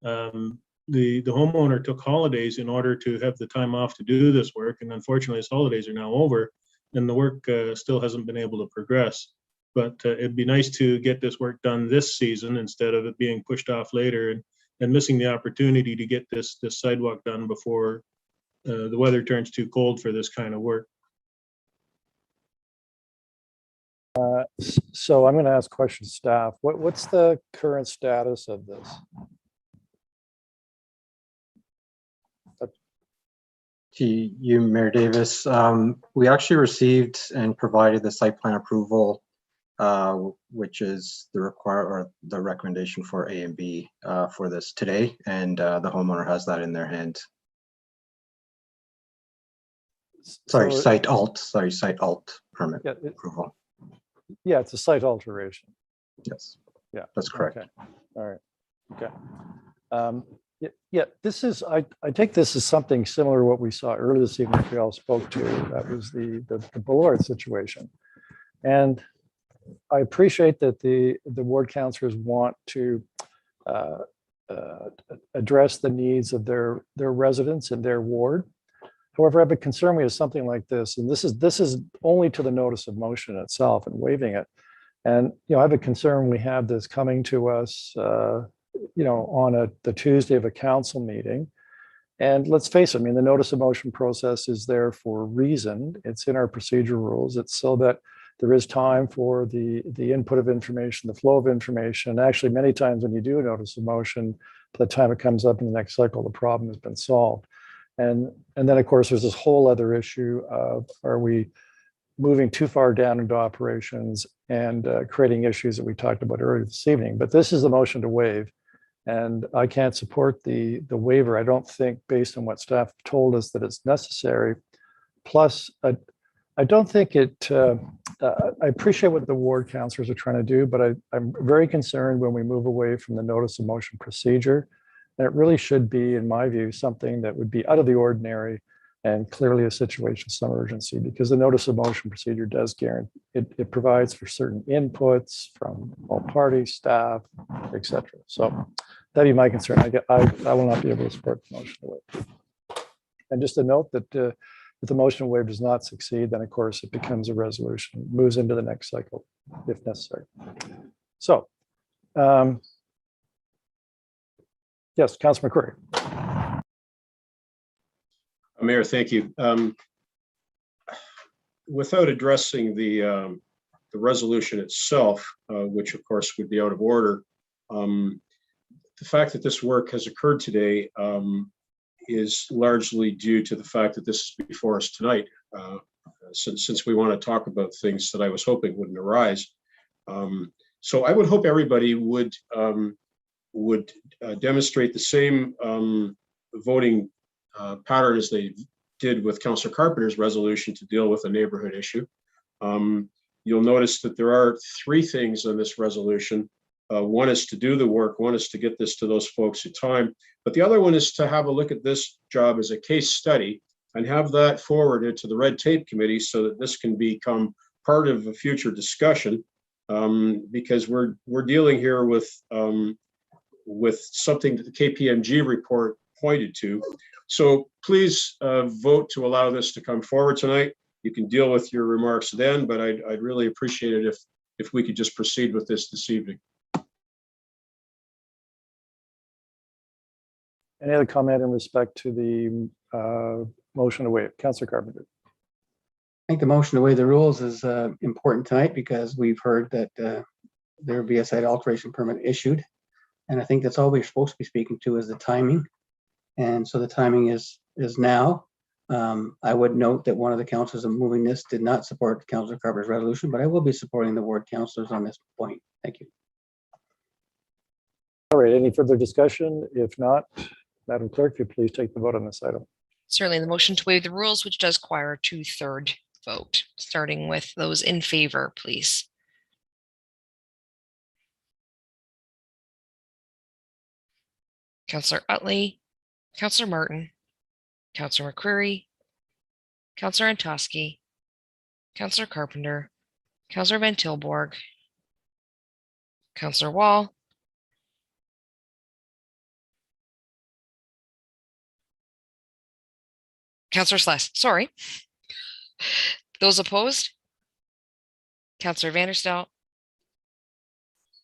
The homeowner took holidays in order to have the time off to do this work, and unfortunately his holidays are now over and the work still hasn't been able to progress. But it'd be nice to get this work done this season instead of it being pushed off later and missing the opportunity to get this sidewalk done before the weather turns too cold for this kind of work. So I'm going to ask questions, staff. What's the current status of this? To you, Mayor Davis, we actually received and provided the site plan approval, which is the recommendation for A and B for this today, and the homeowner has that in their hand. Sorry, So- site alt permit Yeah, approval. Yeah, it's a site alteration. Yes, Yeah, that's correct. Okay. All right. Okay. Yeah, this is, I take this as something similar to what we saw earlier this evening, which we all spoke to. That was the Boulevard situation. And I appreciate that the ward councillors want to address the needs of their residents in their ward. However, I have a concern with something like this, and this is only to the notice of motion itself and waiving it. And, I have a concern we have this coming to us, on the Tuesday of a council meeting. And let's face it, I mean, the notice of motion process is there for a reason. It's in our procedure rules. It's so that there is time for the input of information, the flow of information. And actually, many times when you do a notice of motion, by the time it comes up in the next cycle, the problem has been solved. And then, of course, there's this whole other issue of, are we moving too far down into operations and creating issues that we talked about earlier this evening? But this is the motion to waive. And I can't support the waiver. I don't think, based on what staff told us, that it's necessary. Plus, I don't think it, I appreciate what the ward councillors are trying to do, but I'm very concerned when we move away from the notice of motion procedure. And it really should be, in my view, something that would be out of the ordinary and clearly a situation of some urgency, because the notice of motion procedure does guarantee, it provides for certain inputs from all parties, staff, et cetera. So that'd be my concern. I will not be able to support the motion to waive. And just a note that if the motion to waive does not succeed, then of course it becomes a resolution, moves into the next cycle if necessary. So, yes, Councilor McCrory. Mayor, thank you. Without addressing the resolution itself, which of course would be out of order, the fact that this work has occurred today is largely due to the fact that this is before us tonight, since we want to talk about things that I was hoping wouldn't arise. So I would hope everybody would demonstrate the same voting pattern as they did with Councillor Carpenter's resolution to deal with a neighborhood issue. You'll notice that there are three things in this resolution. One is to do the work, one is to get this to those folks in time, but the other one is to have a look at this job as a case study and have that forwarded to the Red Tape Committee so that this can become part of a future discussion, because we're dealing here with something that the KPMG report pointed to. So please vote to allow this to come forward tonight. You can deal with your remarks then, but I'd really appreciate it if we could just proceed with this evening. Any other comment in respect to the motion to waive? Councillor Carpenter. I think the motion to waive the rules is important tonight because we've heard that there will be a site alteration permit issued. And I think that's all we're supposed to be speaking to is the timing. And so the timing is now. I would note that one of the councillors moving this did not support Councillor Carpenter's resolution, but I will be supporting the ward councillors on this point. Thank you. All right, any further discussion? If not, Madam Clerk, if you please take the vote on this item. Certainly, the motion to waive the rules, which does require a 2/3 vote, starting with those in favor, please. Councillor Utley, Councillor Martin, Councillor McCreary, Councillor Antosky, Councillor Carpenter, Councillor Van Tilborg, Councillor Wall, Councillor Sless, sorry. Those opposed? Councillor Vanderstel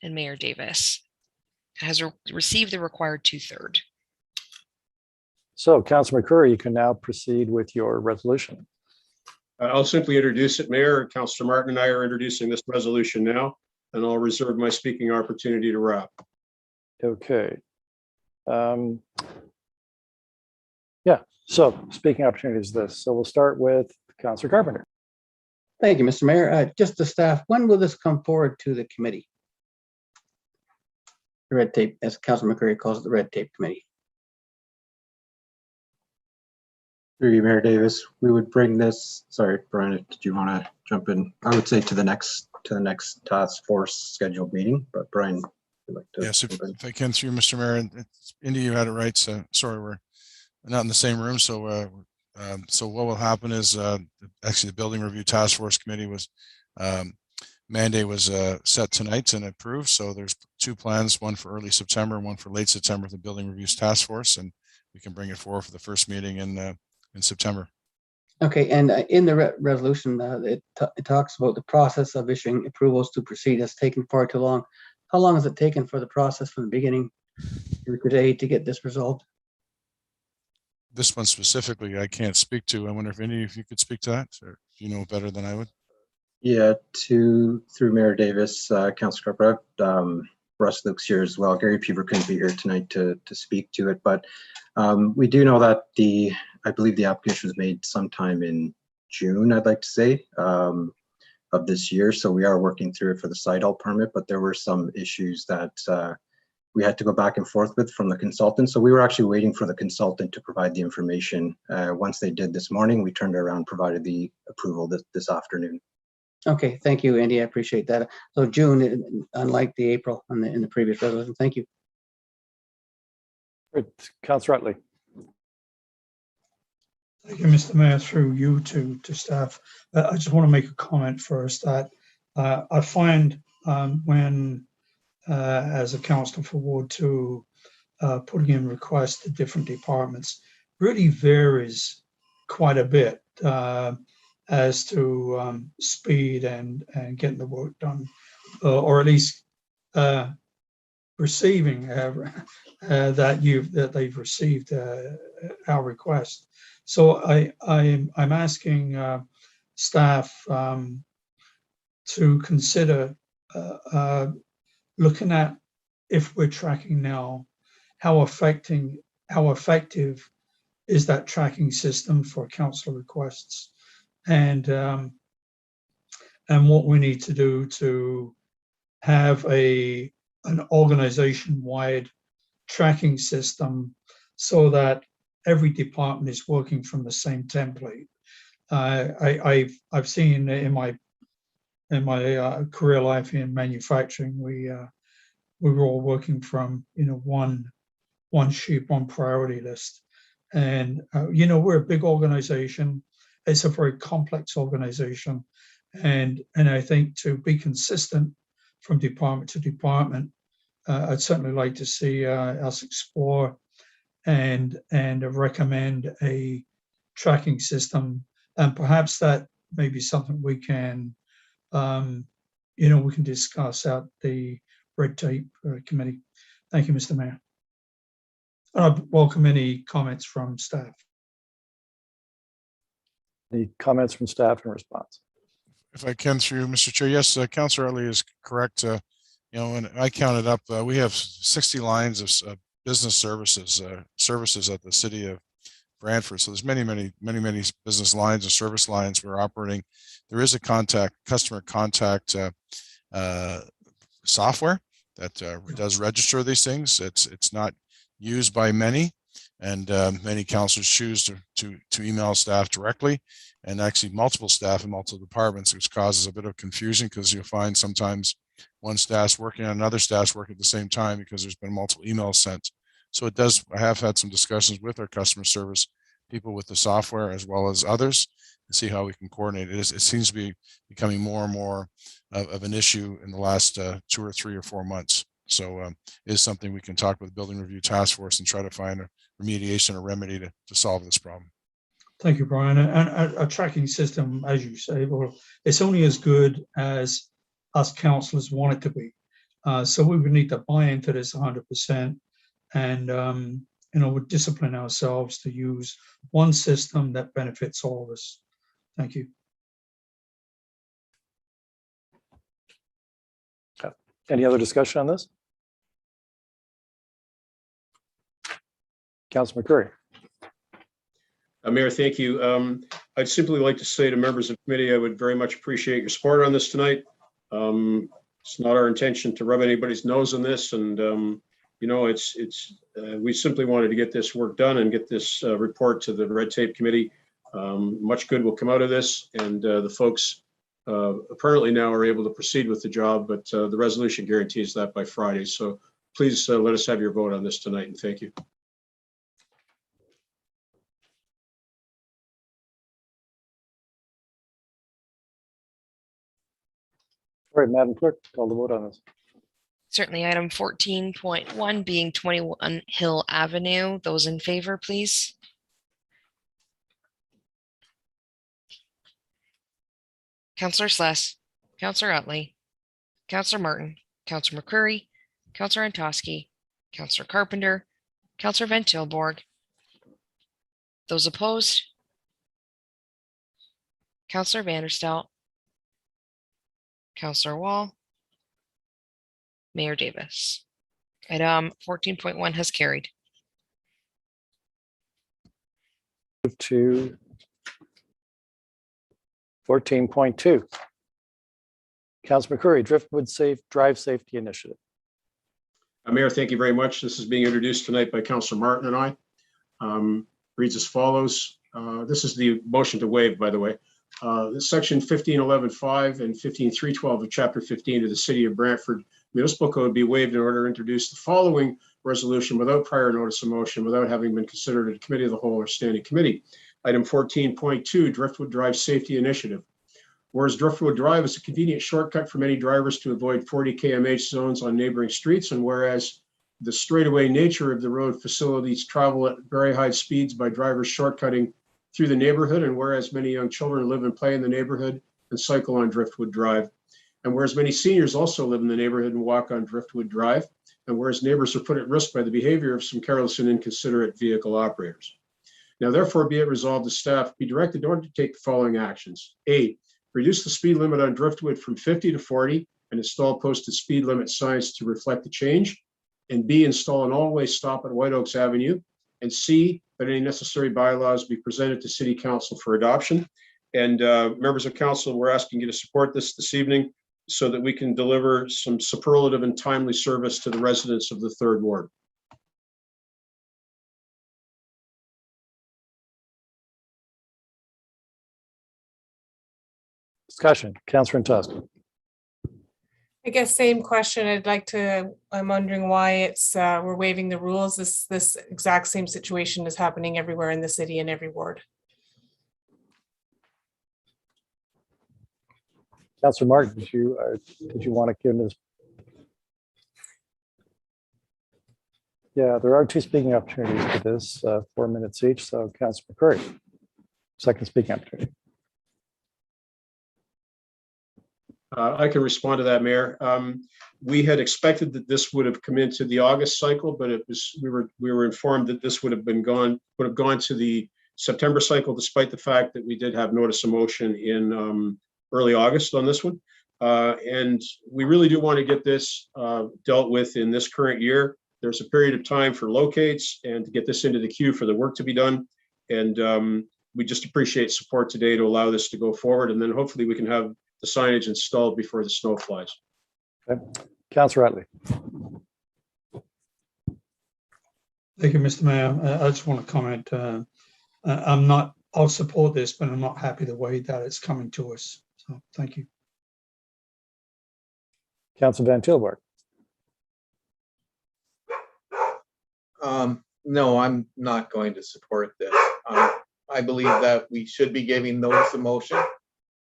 and Mayor Davis has received the required 2/3. So Councillor McCurry, you can now proceed with your resolution. I'll simply introduce it, Mayor. Councillor Martin and I are introducing this resolution now, and I'll reserve my speaking opportunity to Rob. Okay. Yeah, so speaking opportunities this. So we'll start with Councillor Carpenter. Thank you, Mr. Mayor. Just the staff, when will this come forward to the committee? The red tape, as Councillor McCurry calls it, the red tape committee. Through you, Mayor Davis, we would bring this, sorry, Brian, did you want to jump in? I would say to the next task force scheduled meeting, but Brian would like to. Yes, if I can through Mr. Mayor, and Indy, you had it right. So sorry, we're not in the same room. So so what will happen is actually the Building Review Task Force Committee was mandate was set tonight and approved. So there's two plans, one for early September and one for late September for the Building Reviews Task Force, and we can bring it forward for the first meeting in September. Okay, and in the resolution, it talks about the process of issuing approvals to proceed has taken far too long. How long has it taken for the process from the beginning to today to get this resolved? This one specifically, I can't speak to. I wonder if any of you could speak to that, or if you know better than I would. Yeah, through Mayor Davis, Councillor Carpenter, Russ Luke's here as well. Gary Peever couldn't be here tonight to speak to it, but we do know that I believe the application was made sometime in June, I'd like to say, of this year. So we are working through it for the site-all permit, but there were some issues that we had to go back and forth with from the consultant. So we were actually waiting for the consultant to provide the information. Once they did this morning, we turned around, provided the approval this afternoon. Okay, thank you, Andy. I appreciate that. So June, unlike the April in the previous resolution. Thank you. Good. Councillor Utley. Thank you, Mr. Mayor, through you to staff. I just want to make a comment first that I find when, as a councillor for Ward 2, putting in requests to different departments really varies quite a bit as to speed and getting the work done, or at least receiving that they've received our request. So I'm asking staff to consider looking at, if we're tracking now, how effective is that tracking system for council requests, and what we need to do to have an organization-wide tracking system so that every department is working from the same template. I've seen in my career life in manufacturing, we were all working from one sheet, one priority list, and we're a big organization. It's a very complex organization, and I think to be consistent from department to department, I'd certainly like to see us explore and recommend a tracking system, and perhaps that may be something we can we can discuss at the red tape committee. Thank you, Mr. Mayor. I welcome any comments from staff. Any comments from staff in response? If I can through Mr. Chair, yes, Councillor Utley is correct. When I counted up, we have 60 lines of business services at the city of Brantford. So there's many business lines and service lines we're operating. There is a customer contact software that does register these things. It's not used by many, and many councillors choose to email staff directly, and actually multiple staff in multiple departments, which causes a bit of confusion because you'll find sometimes one staff's working on another staff's working at the same time because there's been multiple emails sent. So it does, I have had some discussions with our customer service people with the software as well as others and see how we can coordinate it. It seems to be becoming more and more of an issue in the last 2 or 3 or 4 months. So it is something we can talk with the Building Review Task Force and try to find a remediation or remedy to solve this problem. Thank you, Brian. And a tracking system, as you say, well, it's only as good as us councillors want it to be. So we would need to buy into this 100%. And would discipline ourselves to use one system that benefits all of us. Thank you. Any other discussion on this? Councilor McCurry. Mayor, thank you. I'd simply like to say to members of the committee, I would very much appreciate your support on this tonight. It's not our intention to rub anybody's nose in this, and we simply wanted to get this work done and get this report to the Red Tape Committee. Much good will come out of this, and the folks apparently now are able to proceed with the job, but the resolution guarantees that by Friday. So please let us have your vote on this tonight, and thank you. All right, Madam Clerk, call the vote on this. Certainly, item 14.1 being 21 Hill Avenue. Those in favor, please. Councillor Sless, Councillor Utley, Councillor Martin, Councillor McCurry, Councillor Antosky, Councillor Carpenter, Councillor Van Tilborg. Those opposed? Councillor Vanderstel, Councillor Wall, Mayor Davis. Item 14.1 has carried. Move to 14.2. Councilor McCurry, Driftwood Drive Safety Initiative. Mayor, thank you very much. This is being introduced tonight by Councillor Martin and I. Reads as follows. This is the motion to waive, by the way. Section 1511.5 and 15.312 of Chapter 15 of the City of Brantford Municipal Code be waived in order to introduce the following resolution without prior notice of motion, without having been considered at a committee of the whole or standing committee. Item 14.2, Driftwood Drive Safety Initiative. Whereas Driftwood Drive is a convenient shortcut for many drivers to avoid 40 km/h zones on neighboring streets, and whereas the straightaway nature of the road facilitates travel at very high speeds by drivers shortcutting through the neighborhood, and whereas many young children live and play in the neighborhood and cycle on Driftwood Drive, and whereas many seniors also live in the neighborhood and walk on Driftwood Drive, and whereas neighbors are put at risk by the behavior of some careless and inconsiderate vehicle operators. Now, therefore, be it resolved, the staff be directed to undertake the following actions. A, reduce the speed limit on Driftwood from 50 to 40 and install posted speed limit signs to reflect the change. And B, install an all-way stop at White Oaks Avenue. And C, that any necessary bylaws be presented to City Council for adoption. And members of council, we're asking you to support this evening so that we can deliver some superlative and timely service to the residents of the 3rd Ward. Discussion, Councillor Antosky. I guess same question. I'm wondering why it's we're waiving the rules. This exact same situation is happening everywhere in the city and every ward. Councillor Martin, did you want to give this? Yeah, there are 2 speaking opportunities for this, 4 minutes each. So Councillor McCurry, second speaking opportunity. I can respond to that, Mayor. We had expected that this would have come into the August cycle, but we were informed that this would have gone to the September cycle, despite the fact that we did have notice of motion in early August on this one. And we really do want to get this dealt with in this current year. There's a period of time for locates and to get this into the queue for the work to be done. And we just appreciate support today to allow this to go forward. And then hopefully we can have the signage installed before the snow flies. Okay. Councillor Utley. Thank you, Mr. Mayor. I just want to comment. I'll support this, but I'm not happy the way that it's coming to us. So thank you. Councillor Van Tilburg. No, I'm not going to support this. I believe that we should be giving notice of motion.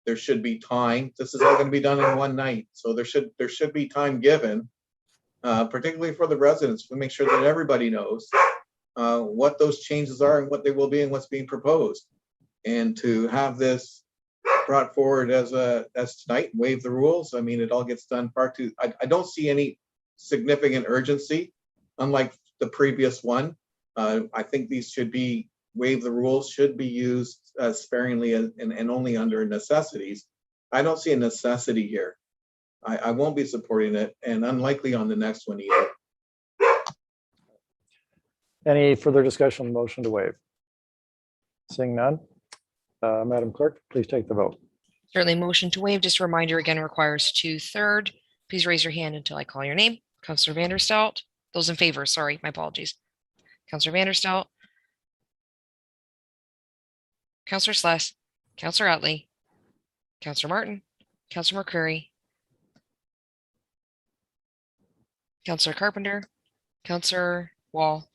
There should be time. This is all going to be done in one night. So there should be time given, particularly for the residents, to make sure that everybody knows what those changes are and what they will be and what's being proposed. And to have this brought forward as tonight, waive the rules. I mean, it all gets done far too. I don't see any significant urgency, unlike the previous one. I think these should be, waive the rules, should be used sparingly and only under necessities. I don't see a necessity here. I won't be supporting it, and unlikely on the next one either. Any further discussion on the motion to waive? Seeing none. Madam Clerk, please take the vote. Certainly, motion to waive, just a reminder again, requires 2/3. Please raise your hand until I call your name. Councillor Vanderstout. Those in favor, sorry, my apologies. Councillor Vanderstout. Councillor Sless. Councillor Utley. Councillor Martin. Councillor McCreary. Councillor Carpenter. Councillor Wall.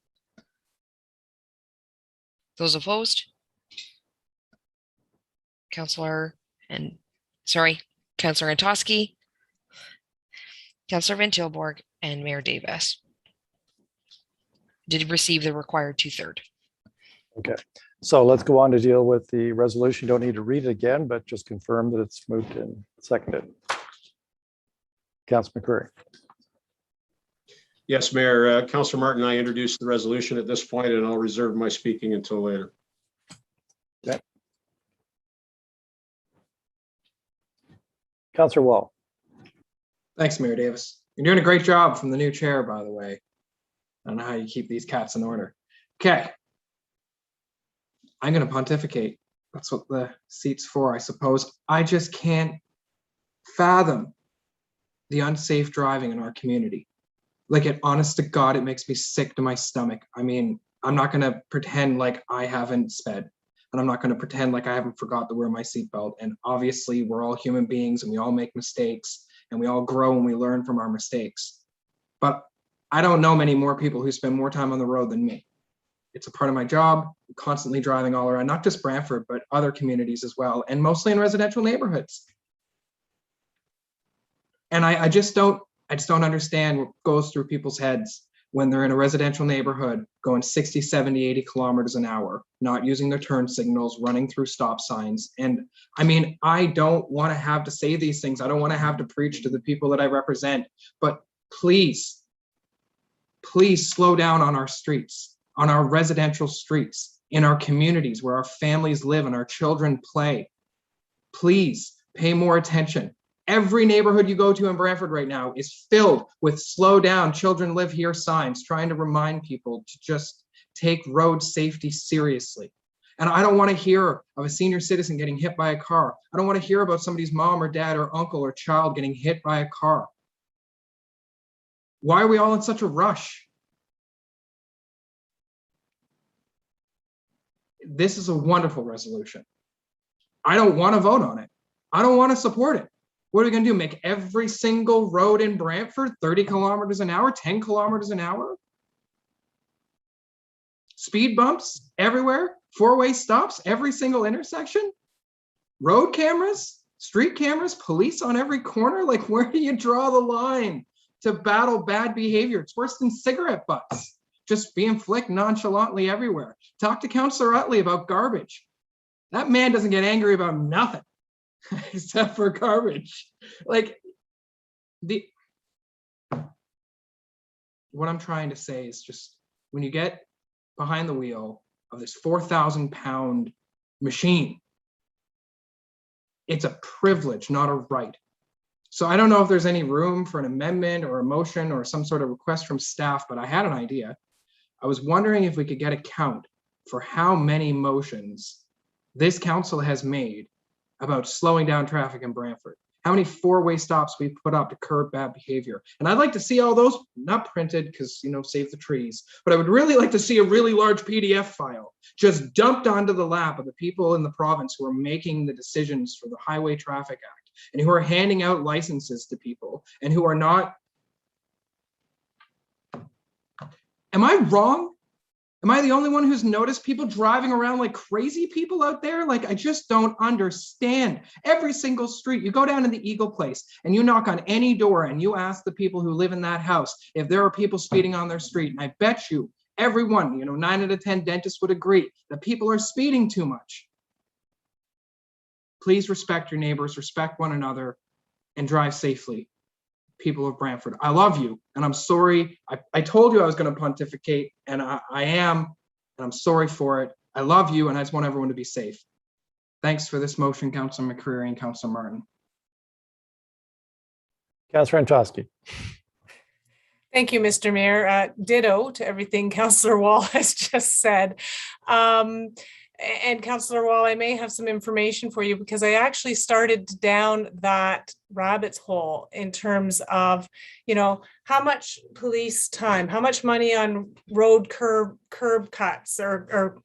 Those opposed? Councillor Antosky, Councillor Van Tilborg, and Mayor Davis did receive the required 2/3. Okay, so let's go on to deal with the resolution. You don't need to read it again, but just confirm that it's moved and seconded. Councilor McCreary. Yes, Mayor. Councilor Martin and I introduced the resolution at this point, and I'll reserve my speaking until later. Okay. Councilor Wall. Thanks, Mayor Davis. You're doing a great job from the new chair, by the way. I don't know how you keep these cats in order. Okay. I'm going to pontificate. That's what the seat's for, I suppose. I just can't fathom the unsafe driving in our community. Like, honest to God, it makes me sick to my stomach. I mean, I'm not going to pretend like I haven't sped, and I'm not going to pretend like I haven't forgot to wear my seatbelt. And obviously, we're all human beings, and we all make mistakes, and we all grow and we learn from our mistakes. But I don't know many more people who spend more time on the road than me. It's a part of my job. I'm constantly driving all around, not just Brantford, but other communities as well, and mostly in residential neighborhoods. And I just don't understand what goes through people's heads when they're in a residential neighborhood going 60, 70, 80 kilometers an hour, not using their turn signals, running through stop signs. And I mean, I don't want to have to say these things. I don't want to have to preach to the people that I represent, but please, please slow down on our streets, on our residential streets, in our communities where our families live and our children play. Please pay more attention. Every neighborhood you go to in Brantford right now is filled with slow down, children live here signs trying to remind people to just take road safety seriously. And I don't want to hear of a senior citizen getting hit by a car. I don't want to hear about somebody's mom or dad or uncle or child getting hit by a car. Why are we all in such a rush? This is a wonderful resolution. I don't want to vote on it. I don't want to support it. What are we going to do? Make every single road in Brantford 30 kilometers an hour, 10 kilometers an hour? Speed bumps everywhere, four-way stops, every single intersection? Road cameras, street cameras, police on every corner? Like, where do you draw the line to battle bad behavior? It's worse than cigarette butts, just being flicked nonchalantly everywhere. Talk to Councillor Utley about garbage. That man doesn't get angry about nothing. Except for garbage. Like, what I'm trying to say is just when you get behind the wheel of this 4,000-pound machine, it's a privilege, not a right. So I don't know if there's any room for an amendment or a motion or some sort of request from staff, but I had an idea. I was wondering if we could get a count for how many motions this council has made about slowing down traffic in Brantford. How many four-way stops we put up to curb bad behavior. And I'd like to see all those, not printed because, you know, save the trees, but I would really like to see a really large PDF file just dumped onto the lap of the people in the province who are making the decisions for the Highway Traffic Act and who are handing out licenses to people and who are not. Am I wrong? Am I the only one who's noticed people driving around like crazy people out there? Like, I just don't understand. Every single street, you go down to the Eagle Place and you knock on any door and you ask the people who live in that house if there are people speeding on their street. And I bet you everyone, 9 out of 10 dentists would agree that people are speeding too much. Please respect your neighbors, respect one another, and drive safely. people of Brantford. I love you, and I'm sorry. I told you I was going to pontificate, and I am, and I'm sorry for it. I love you, and I just want everyone to be safe. Thanks for this motion, Councilor McCreary and Councilor Martin. Councilor Antosky. Thank you, Mr. Mayor. Ditto to everything Councillor Wall has just said. And Councillor Wall, I may have some information for you because I actually started down that rabbit's hole in terms of, how much police time, how much money on road curb cuts or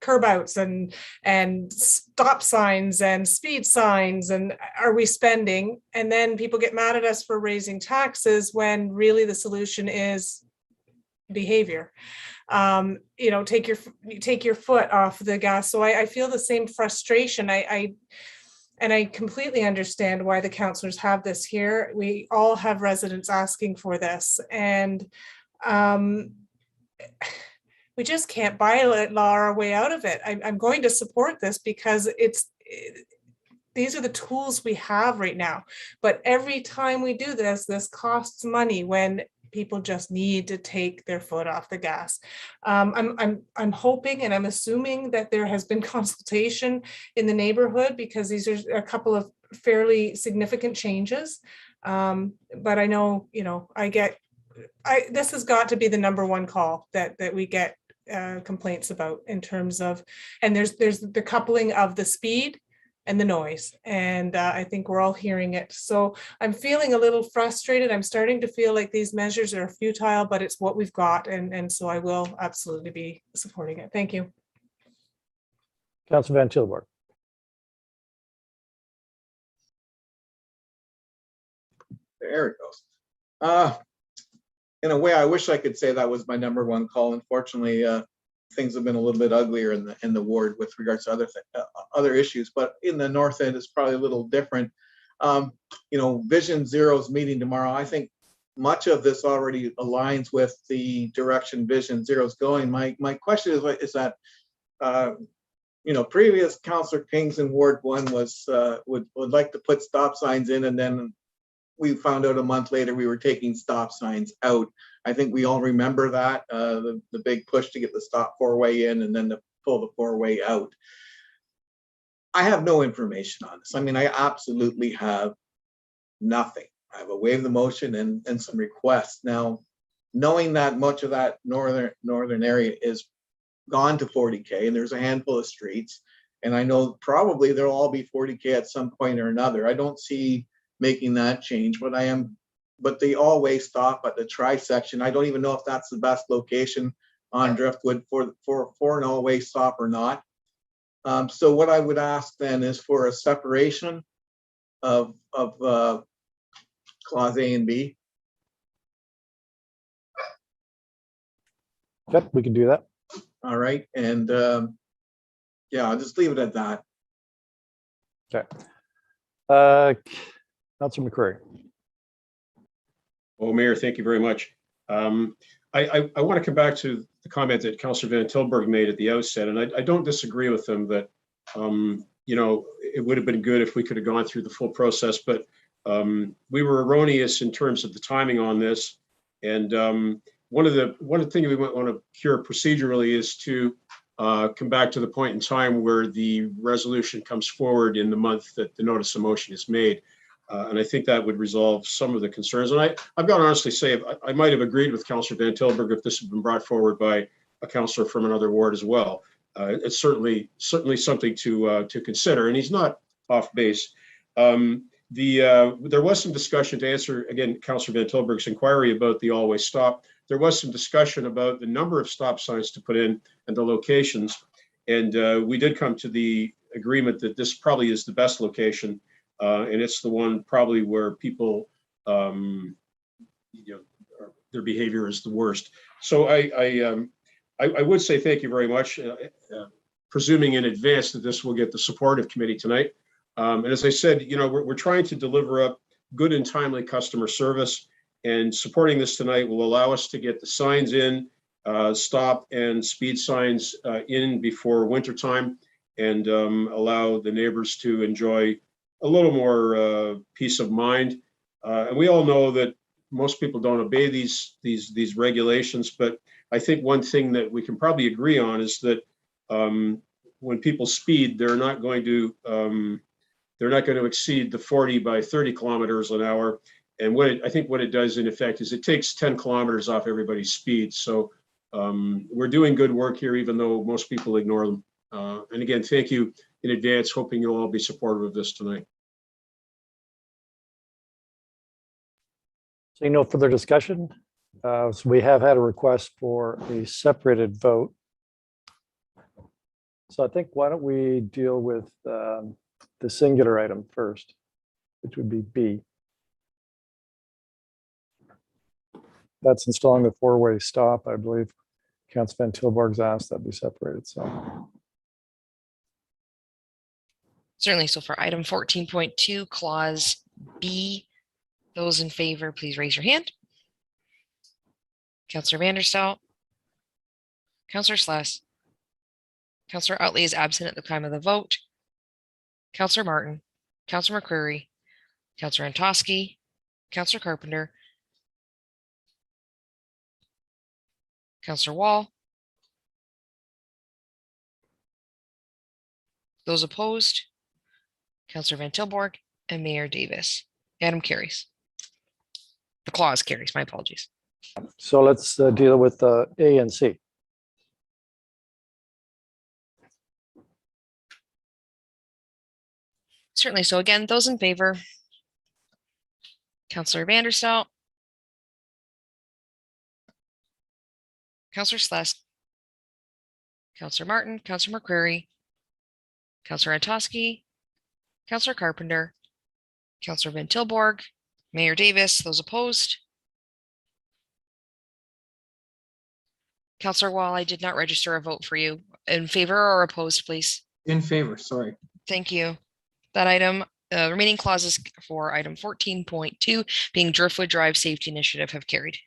curb outs and stop signs and speed signs, and are we spending? And then people get mad at us for raising taxes when really the solution is behavior. Take your foot off the gas. So I feel the same frustration. And I completely understand why the councillors have this here. We all have residents asking for this, and we just can't bylaw our way out of it. I'm going to support this because these are the tools we have right now. But every time we do this, this costs money when people just need to take their foot off the gas. I'm hoping and I'm assuming that there has been consultation in the neighborhood because these are a couple of fairly significant changes. But I know, this has got to be the number one call that we get complaints about in terms of, and there's the coupling of the speed and the noise. And I think we're all hearing it. So I'm feeling a little frustrated. I'm starting to feel like these measures are futile, but it's what we've got. And so I will absolutely be supporting it. Thank you. Councilor Van Tilburg. There it goes. In a way, I wish I could say that was my number one call. Unfortunately, things have been a little bit uglier in the ward with regards to other issues. But in the north end, it's probably a little different. Vision Zero's meeting tomorrow. I think much of this already aligns with the direction Vision Zero's going. My question is that previous Councillor Kings in Ward 1 would like to put stop signs in, and then we found out a month later we were taking stop signs out. I think we all remember that, the big push to get the stop four-way in and then to pull the four-way out. I have no information on this. I mean, I absolutely have nothing. I have a waive the motion and some requests. Now, knowing that much of that northern area is gone to 40K and there's a handful of streets, and I know probably they'll all be 40K at some point or another. I don't see making that change, but they always stop at the tri-section. I don't even know if that's the best location on Driftwood for an all-way stop or not. So what I would ask then is for a separation of clause A and B. Yep, we can do that. All right, and yeah, I'll just leave it at that. Okay. Councilor McCreary. Well, Mayor, thank you very much. I want to come back to the comment that Councillor Van Tilburg made at the outset, and I don't disagree with him that, it would have been good if we could have gone through the full process, but we were erroneous in terms of the timing on this. And one of the things we want to cure procedurally is to come back to the point in time where the resolution comes forward in the month that the notice of motion is made. And I think that would resolve some of the concerns. And I've got to honestly say, I might have agreed with Councillor Van Tilburg if this had been brought forward by a councillor from another ward as well. It's certainly something to consider, and he's not off base. There was some discussion, to answer again Councillor Van Tilburg's inquiry about the always stop. There was some discussion about the number of stop signs to put in and the locations, and we did come to the agreement that this probably is the best location. And it's the one probably where people, their behavior is the worst. So I would say thank you very much, presuming in advance that this will get the support of committee tonight. And as I said, we're trying to deliver up good and timely customer service, and supporting this tonight will allow us to get the signs in, stop and speed signs in before winter time, and allow the neighbors to enjoy a little more peace of mind. And we all know that most people don't obey these regulations, but I think one thing that we can probably agree on is that when people speed, they're not going to exceed the 40 by 30 kilometers an hour. And I think what it does in effect is it takes 10 kilometers off everybody's speed. So we're doing good work here, even though most people ignore them. And again, thank you in advance, hoping you'll all be supportive of this tonight. Seeing no further discussion, so we have had a request for a separated vote. So I think why don't we deal with the singular item first, which would be B. That's installing the four-way stop. I believe Councilman Tilborg's asked that be separated. So Certainly. So for item 14.2, clause B, those in favor, please raise your hand. Councillor Vanderstel, Councillor Sless, Councillor Utley is absent at the time of the vote. Councillor Martin, Councillor McCreary, Councillor Antosky, Councillor Carpenter, Councillor Wall. Those opposed, Councillor Van Tilborg and Mayor Davis. Item carries. The clause carries, my apologies. so let's deal with A and C. Certainly. So again, those in favor, Councillor Vanderstel, Councillor Sless, Councillor Martin, Councillor McCreary, Councillor Antosky, Councillor Carpenter, Councillor Van Tilborg, Mayor Davis. Those opposed. Councillor Wall, I did not register a vote for you. In favor or opposed, please? In favor, sorry. Thank you. That item, remaining clauses for item 14.2 being Driftwood Drive Safety Initiative have carried.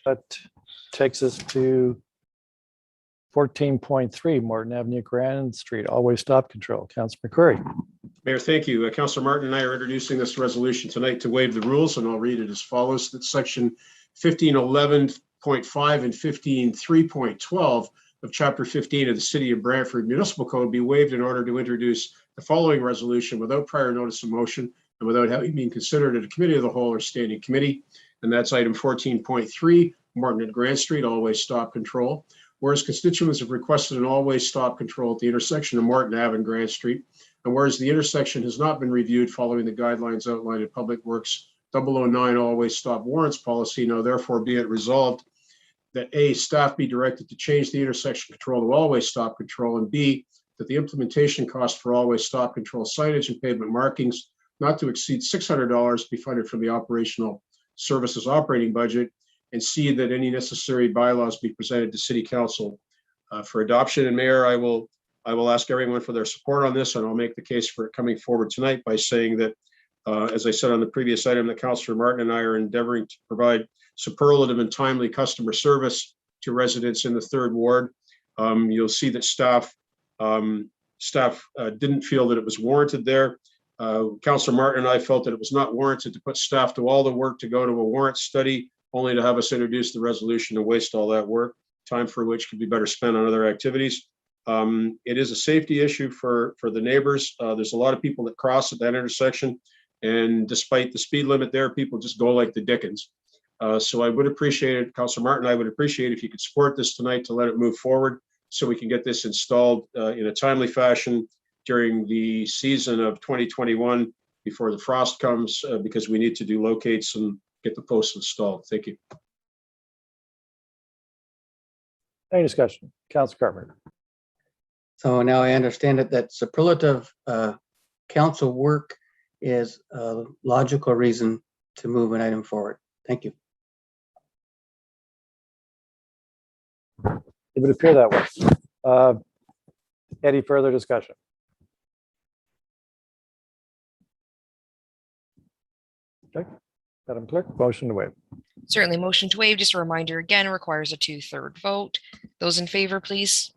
That takes us to 14.3, Morton Avenue, Grand Street, always stop control. Councilor McCreary. Mayor, thank you. Councilor Martin and I are introducing this resolution tonight to waive the rules, and I'll read it as follows. That section 1511.5 and 15.3.12 of Chapter 15 of the City of Brantford Municipal Code be waived in order to introduce the following resolution without prior notice of motion and without having been considered at a committee of the whole or standing committee. And that's item 14.3, Morton and Grand Street, always stop control. Whereas constituents have requested an always stop control at the intersection of Morton Ave and Grand Street, and whereas the intersection has not been reviewed following the guidelines outlined in Public Works 009 always stop warrants policy, now therefore be it resolved that A, staff be directed to change the intersection control to always stop control, and B, that the implementation cost for always stop control signage and pavement markings not to exceed $600 be funded from the operational services operating budget, and C, that any necessary bylaws be presented to City Council for adoption. And Mayor, I will ask everyone for their support on this, and I'll make the case for it coming forward tonight by saying that, as I said on the previous item, that Councillor Martin and I are endeavoring to provide superlative and timely customer service to residents in the third ward. You'll see that staff didn't feel that it was warranted there. Councillor Martin and I felt that it was not warranted to put staff to all the work to go to a warrant study, only to have us introduce the resolution and waste all that work, time for which could be better spent on other activities. It is a safety issue for the neighbors. There's a lot of people that cross at that intersection, and despite the speed limit there, people just go like the Dickens. So I would appreciate it, Councillor Martin, I would appreciate if you could support this tonight to let it move forward so we can get this installed in a timely fashion during the season of 2021 before the frost comes, because we need to do locates and get the posts installed. Thank you. Any discussion? Councilor Carpenter. So now I understand that superlative council work is a logical reason to move an item forward. Thank you. It would appear that way. Any further discussion? Okay, Madam Clerk, motion to waive. Certainly. Motion to waive, just a reminder again, requires a 2/3 vote. Those in favor, please.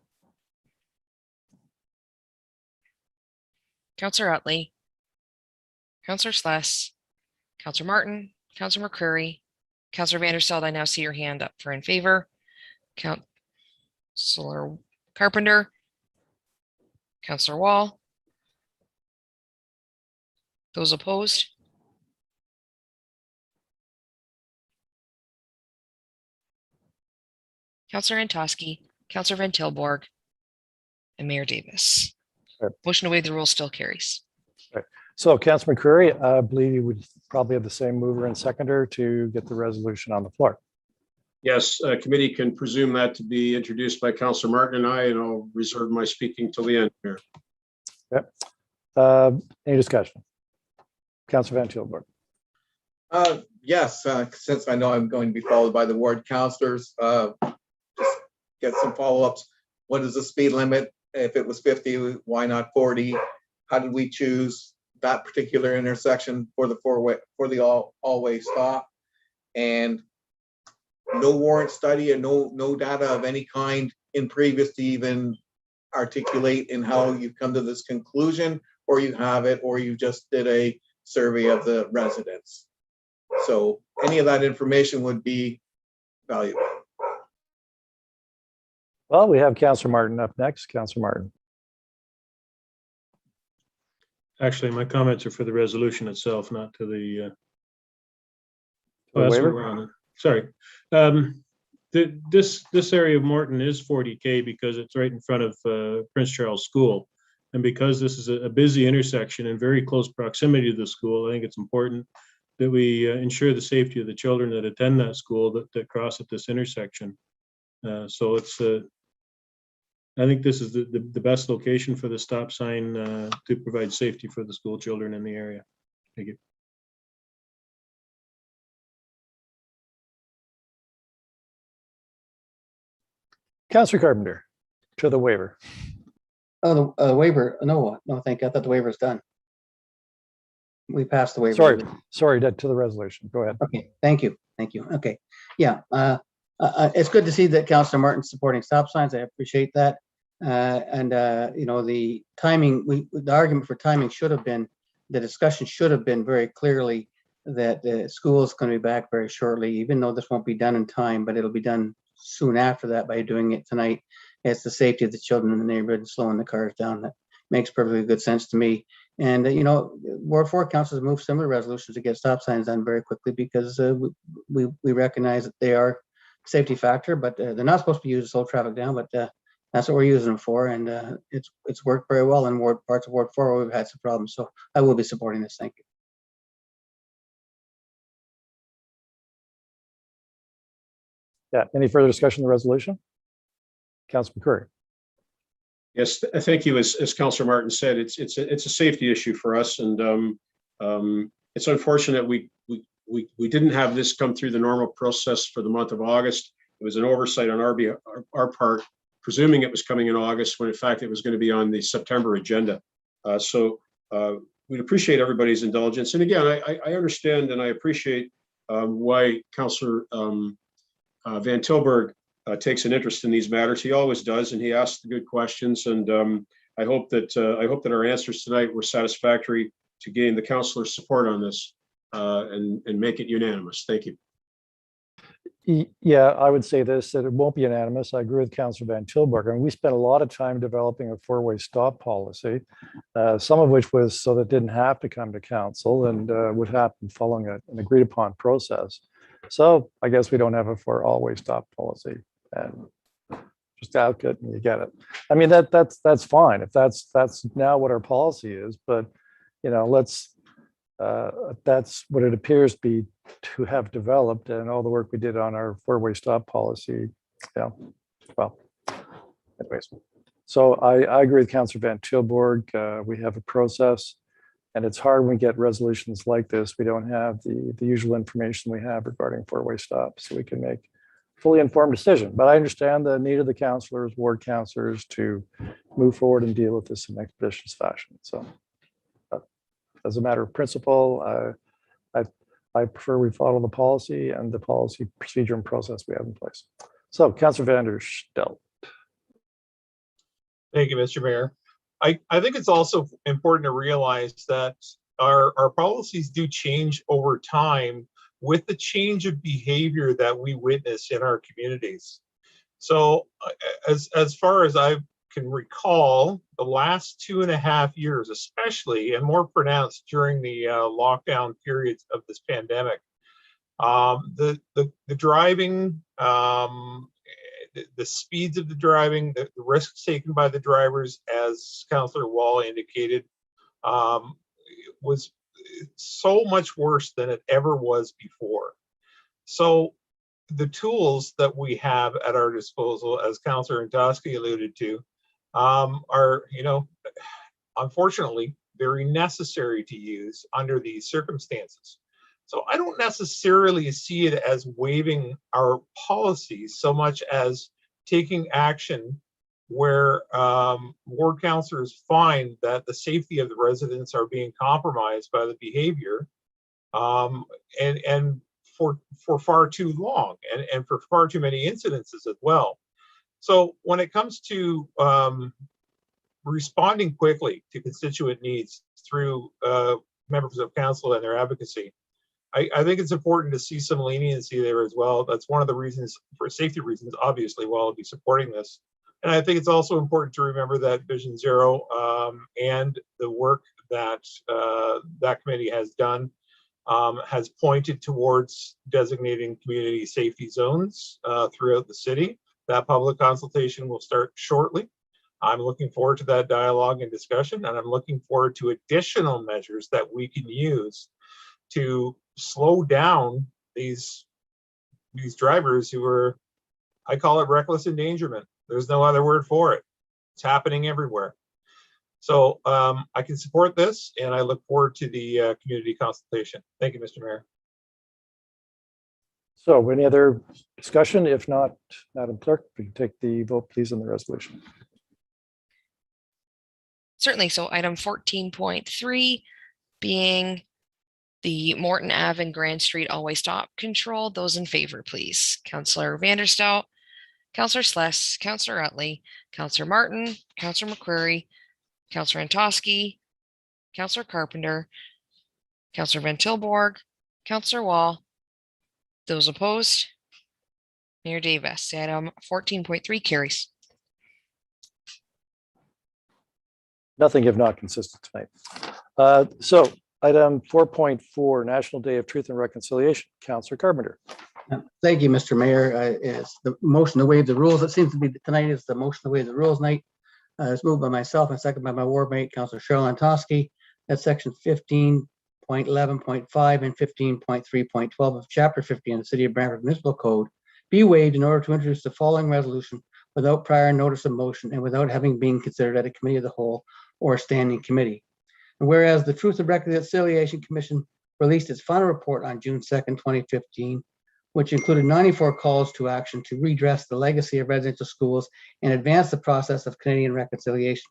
Counselor Utley, Counselor Sless, Counselor Martin, Counselor McCreary, Counselor Vanderstel, I now see your hand up for in favor. Counselor Carpenter, Counselor Wall. Those opposed? Counselor Antosky, Counselor Van Tilborg, and Mayor Davis. Right. Motion to waive the rule still carries. Right. So Councilor McCreary, I believe you would probably have the same mover and seconder to get the resolution on the floor. Yes, committee can presume that to be introduced by Councilor Martin and I, and I'll reserve my speaking till the end here. Any discussion? Councilor Van Tilburg. Yes, since I know I'm going to be followed by the ward councilors, just get some follow-ups. What is the speed limit? If it was 50, why not 40? How did we choose that particular intersection for the all-way stop? And no warrant study and no data of any kind in previous to even articulate in how you come to this conclusion, or you have it, or you just did a survey of the residents. So any of that information would be valuable. Well, we have Councilor Martin up next. Councilor Martin. Actually, my comments are for the resolution itself, not to the. The That's what waiver? we're on. Sorry. This area of Morton is 40K because it's right in front of Prince Charles School. And because this is a busy intersection in very close proximity to the school, I think it's important that we ensure the safety of the children that attend that school that cross at this intersection. So it's, I think this is the best location for the stop sign to provide safety for the school children in the area. Thank you. Councilor Carpenter, to the waiver. Oh, the waiver, no, thank you. I thought the waiver is done. We passed the waiver. Sorry, to the resolution. Go ahead. Okay, thank you. Okay, yeah, it's good to see that Councilor Martin's supporting stop signs. I appreciate that. You know, the timing, the argument for timing should have been, the discussion should have been very clearly that the school is going to be back very shortly, even though this won't be done in time, but it'll be done soon after that by doing it tonight. It's the safety of the children in the neighborhood and slowing the cars down. That makes perfectly good sense to me. And, you know, Ward 4 councils move similar resolutions to get stop signs done very quickly because we recognize that they are a safety factor, but they're not supposed to be used to slow traffic down, but that's what we're using them for. And it's worked very well in parts of Ward 4 where we've had some problems. So I will be supporting this. Thank you. Yeah, any further discussion on the resolution? Councilor McCreary. Yes, thank you. As Councilor Martin said, it's a safety issue for us, and it's unfortunate we didn't have this come through the normal process for the month of August. It was an oversight on our part, presuming it was coming in August when in fact it was going to be on the September agenda. So we'd appreciate everybody's indulgence. And again, I understand and I appreciate why Councilor Van Tilburg takes an interest in these matters. He always does, and he asks the good questions. And I hope that our answers tonight were satisfactory to gain the councilor's support on this and make it unanimous. Thank you. Yeah, I would say this, that it won't be unanimous. I agree with Councilor Van Tilburg. I mean, we spent a lot of time developing a four-way stop policy, some of which was so that it didn't have to come to council and would happen following an agreed upon process. So I guess we don't have a all-way stop policy, and just out it and you get it. I mean, that's fine if that's now what our policy is, but you know, that's what it appears to have developed, and all the work we did on our four-way stop policy. Yeah, well, anyways, so I agree with Councilor Van Tilburg. We have a process, and it's hard when we get resolutions like this. We don't have the usual information we have regarding four-way stops, so we can make a fully informed decision. But I understand the need of the councilors, ward councilors, to move forward and deal with this in an expeditious fashion. So as a matter of principle, I prefer we follow the policy and the policy procedure and process we have in place. So Councilor Vanderstel. Thank you, Mr. Mayor. I think it's also important to realize that our policies do change over time with the change of behavior that we witness in our communities. So as far as I can recall, the last 2.5 years, especially, and more pronounced during the lockdown periods of this pandemic, the driving, the speeds of the driving, the risks taken by the drivers, as Councillor Wall indicated, was so much worse than it ever was before. So the tools that we have at our disposal, as Councillor Antosky alluded to, are, unfortunately, very necessary to use under these circumstances. So I don't necessarily see it as waiving our policies so much as taking action where ward councillors find that the safety of the residents are being compromised by the behavior, and for far too long, and for far too many incidences as well. So when it comes to responding quickly to constituent needs through members of council and their advocacy, I think it's important to see some leniency there as well. That's one of the reasons, for safety reasons, obviously, why I'll be supporting this. And I think it's also important to remember that Vision Zero and the work that that committee has done has pointed towards designating community safety zones throughout the city. That public consultation will start shortly. I'm looking forward to that dialogue and discussion, and I'm looking forward to additional measures that we can use to slow down these drivers who are, I call it reckless endangerment. There's no other word for it. It's happening everywhere. So I can support this, and I look forward to the community consultation. Thank you, Mr. Mayor. So any other discussion? If not, Madam Clerk, we can take the vote, please, on the resolution. Certainly. So item 14.3 being the Morton Ave and Grand Street always stop control. Those in favor, please. Councillor Vanderstout, Councillor Sless, Councillor Utley, Councillor Martin, Councillor McCreary, Councillor Antosky, Councillor Carpenter, Councillor Van Tilborg, Councillor Wall. Those opposed? Mayor Davis. Item 14.3 carries. Nothing if not consistent tonight. So item 4.4, National Day of Truth and Reconciliation. Councillor Carpenter. Thank you, Mr. Mayor. It's the motion to waive the rules. It seems to be tonight is the motion to waive the rules night. It's moved by myself and seconded by my ward mate, Councillor Cheryl Antosky. That's section 15.11.5 and 15.3.12 of Chapter 50 in the City of Brantford Municipal Code be waived in order to introduce the following resolution without prior notice of motion and without having been considered at a committee of the whole or a standing committee. And whereas the Truth and Reconciliation Commission released its final report on June 2nd, 2015, which included 94 calls to action to redress the legacy of residential schools and advance the process of Canadian reconciliation.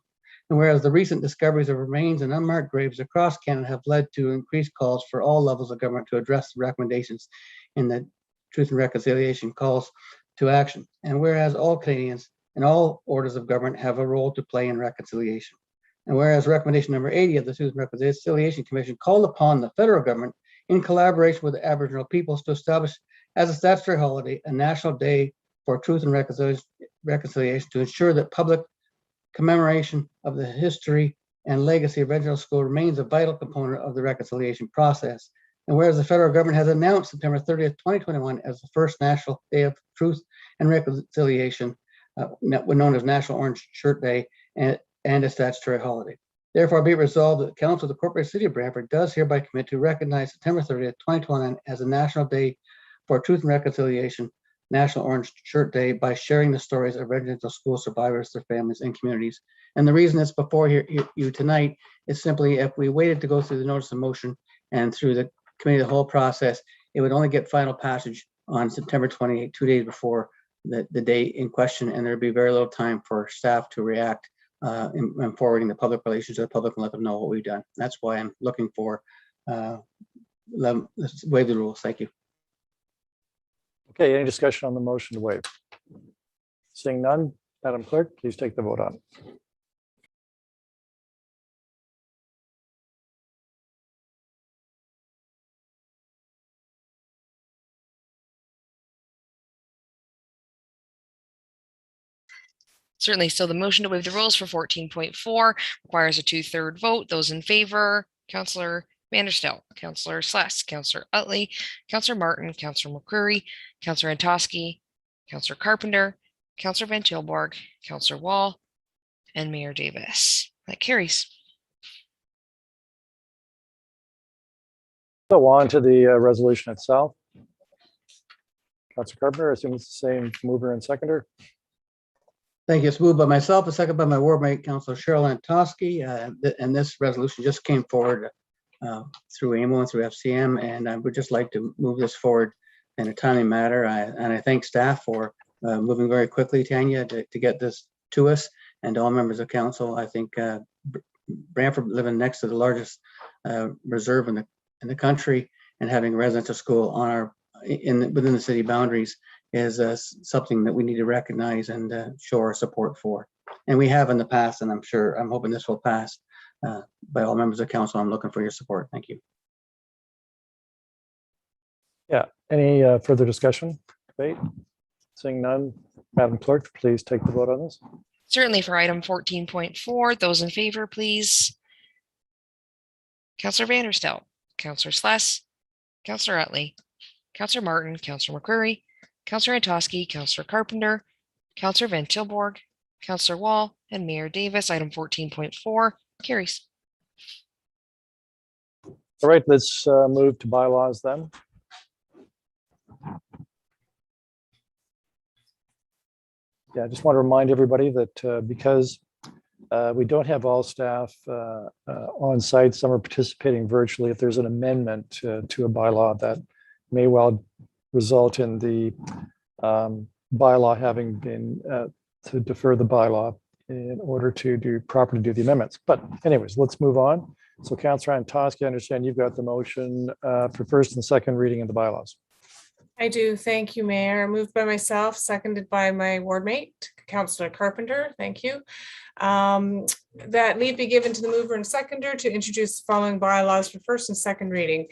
And whereas the recent discoveries of remains and unmarked graves across Canada have led to increased calls for all levels of government to address the recommendations in the Truth and Reconciliation calls to action. And whereas all Canadians and all orders of government have a role to play in reconciliation. And whereas recommendation number 80 of the Truth and Reconciliation Commission called upon the federal government in collaboration with the Aboriginal peoples to establish as a statutory holiday a national day for truth and reconciliation to ensure that public commemoration of the history and legacy of Reginald School remains a vital component of the reconciliation process. And whereas the federal government has announced September 30th, 2021 as the first National Day of Truth and Reconciliation, known as National Orange Shirt Day, and a statutory holiday. Therefore, be it resolved that the Council of the Corporate City of Brantford does hereby commit to recognize September 30th, 2021 as a National Day for Truth and Reconciliation, National Orange Shirt Day, by sharing the stories of residential school survivors, their families, and communities. And the reason it's before you tonight is simply if we waited to go through the notice of motion and through the committee of the whole process, it would only get final passage on September 28th, 2 days before the date in question, and there'd be very little time for staff to react in forwarding the public relations to the public and let them know what we've done. That's why I'm looking for let's waive the rules. Thank you. Okay, any discussion on the motion to waive? Seeing none, Madam Clerk, please take the vote on it. Certainly. So the motion to waive the rules for 14.4 requires a 2/3 vote. Those in favor, Councillor Vanderstel, Councillor Sless, Councillor Utley, Councillor Martin, Councillor McCreary, Councillor Antosky, Councillor Carpenter, Councillor Van Tilborg, Councillor Wall, and Mayor Davis. That carries. So on to the resolution itself. Councillor Carpenter, I assume it's the same mover and seconder. Thank you. It's moved by myself, a second by my ward mate, Councillor Cheryl Antosky, and this resolution just came forward through AMO and through FCM, and I would just like to move this forward in a timely manner. And I thank staff for moving very quickly, Tanya, to get this to us, and all members of council. I think Brantford, living next to the largest reserve in the country, and having a residential school on our within the city boundaries is something that we need to recognize and show our support for. And we have in the past, and I'm hoping this will pass by all members of council. I'm looking for your support. Thank you. Yeah, any further discussion, debate? Seeing none, Madam Clerk, please take the vote on this. Certainly. For item 14.4, those in favor, please. Councillor Vanderstel, Councillor Sless, Councillor Utley, Councillor Martin, Councillor McCreary, Councillor Antosky, Councillor Carpenter, Councillor Van Tilborg, Councillor Wall, and Mayor Davis. Item 14.4 carries. All right, let's move to bylaws then. Yeah, I just want to remind everybody that because we don't have all staff on site, some are participating virtually. If there's an amendment to a bylaw, that may well result in the bylaw having been to defer the bylaw in order to properly do the amendments. But anyways, let's move on. So Councillor Antosky, I understand you've got the motion for first and second reading of the bylaws. I do. Thank you, Mayor. Moved by myself, seconded by my ward mate, Councillor Carpenter. Thank you. That leave be given to the mover and seconder to introduce the following bylaws for first and second reading.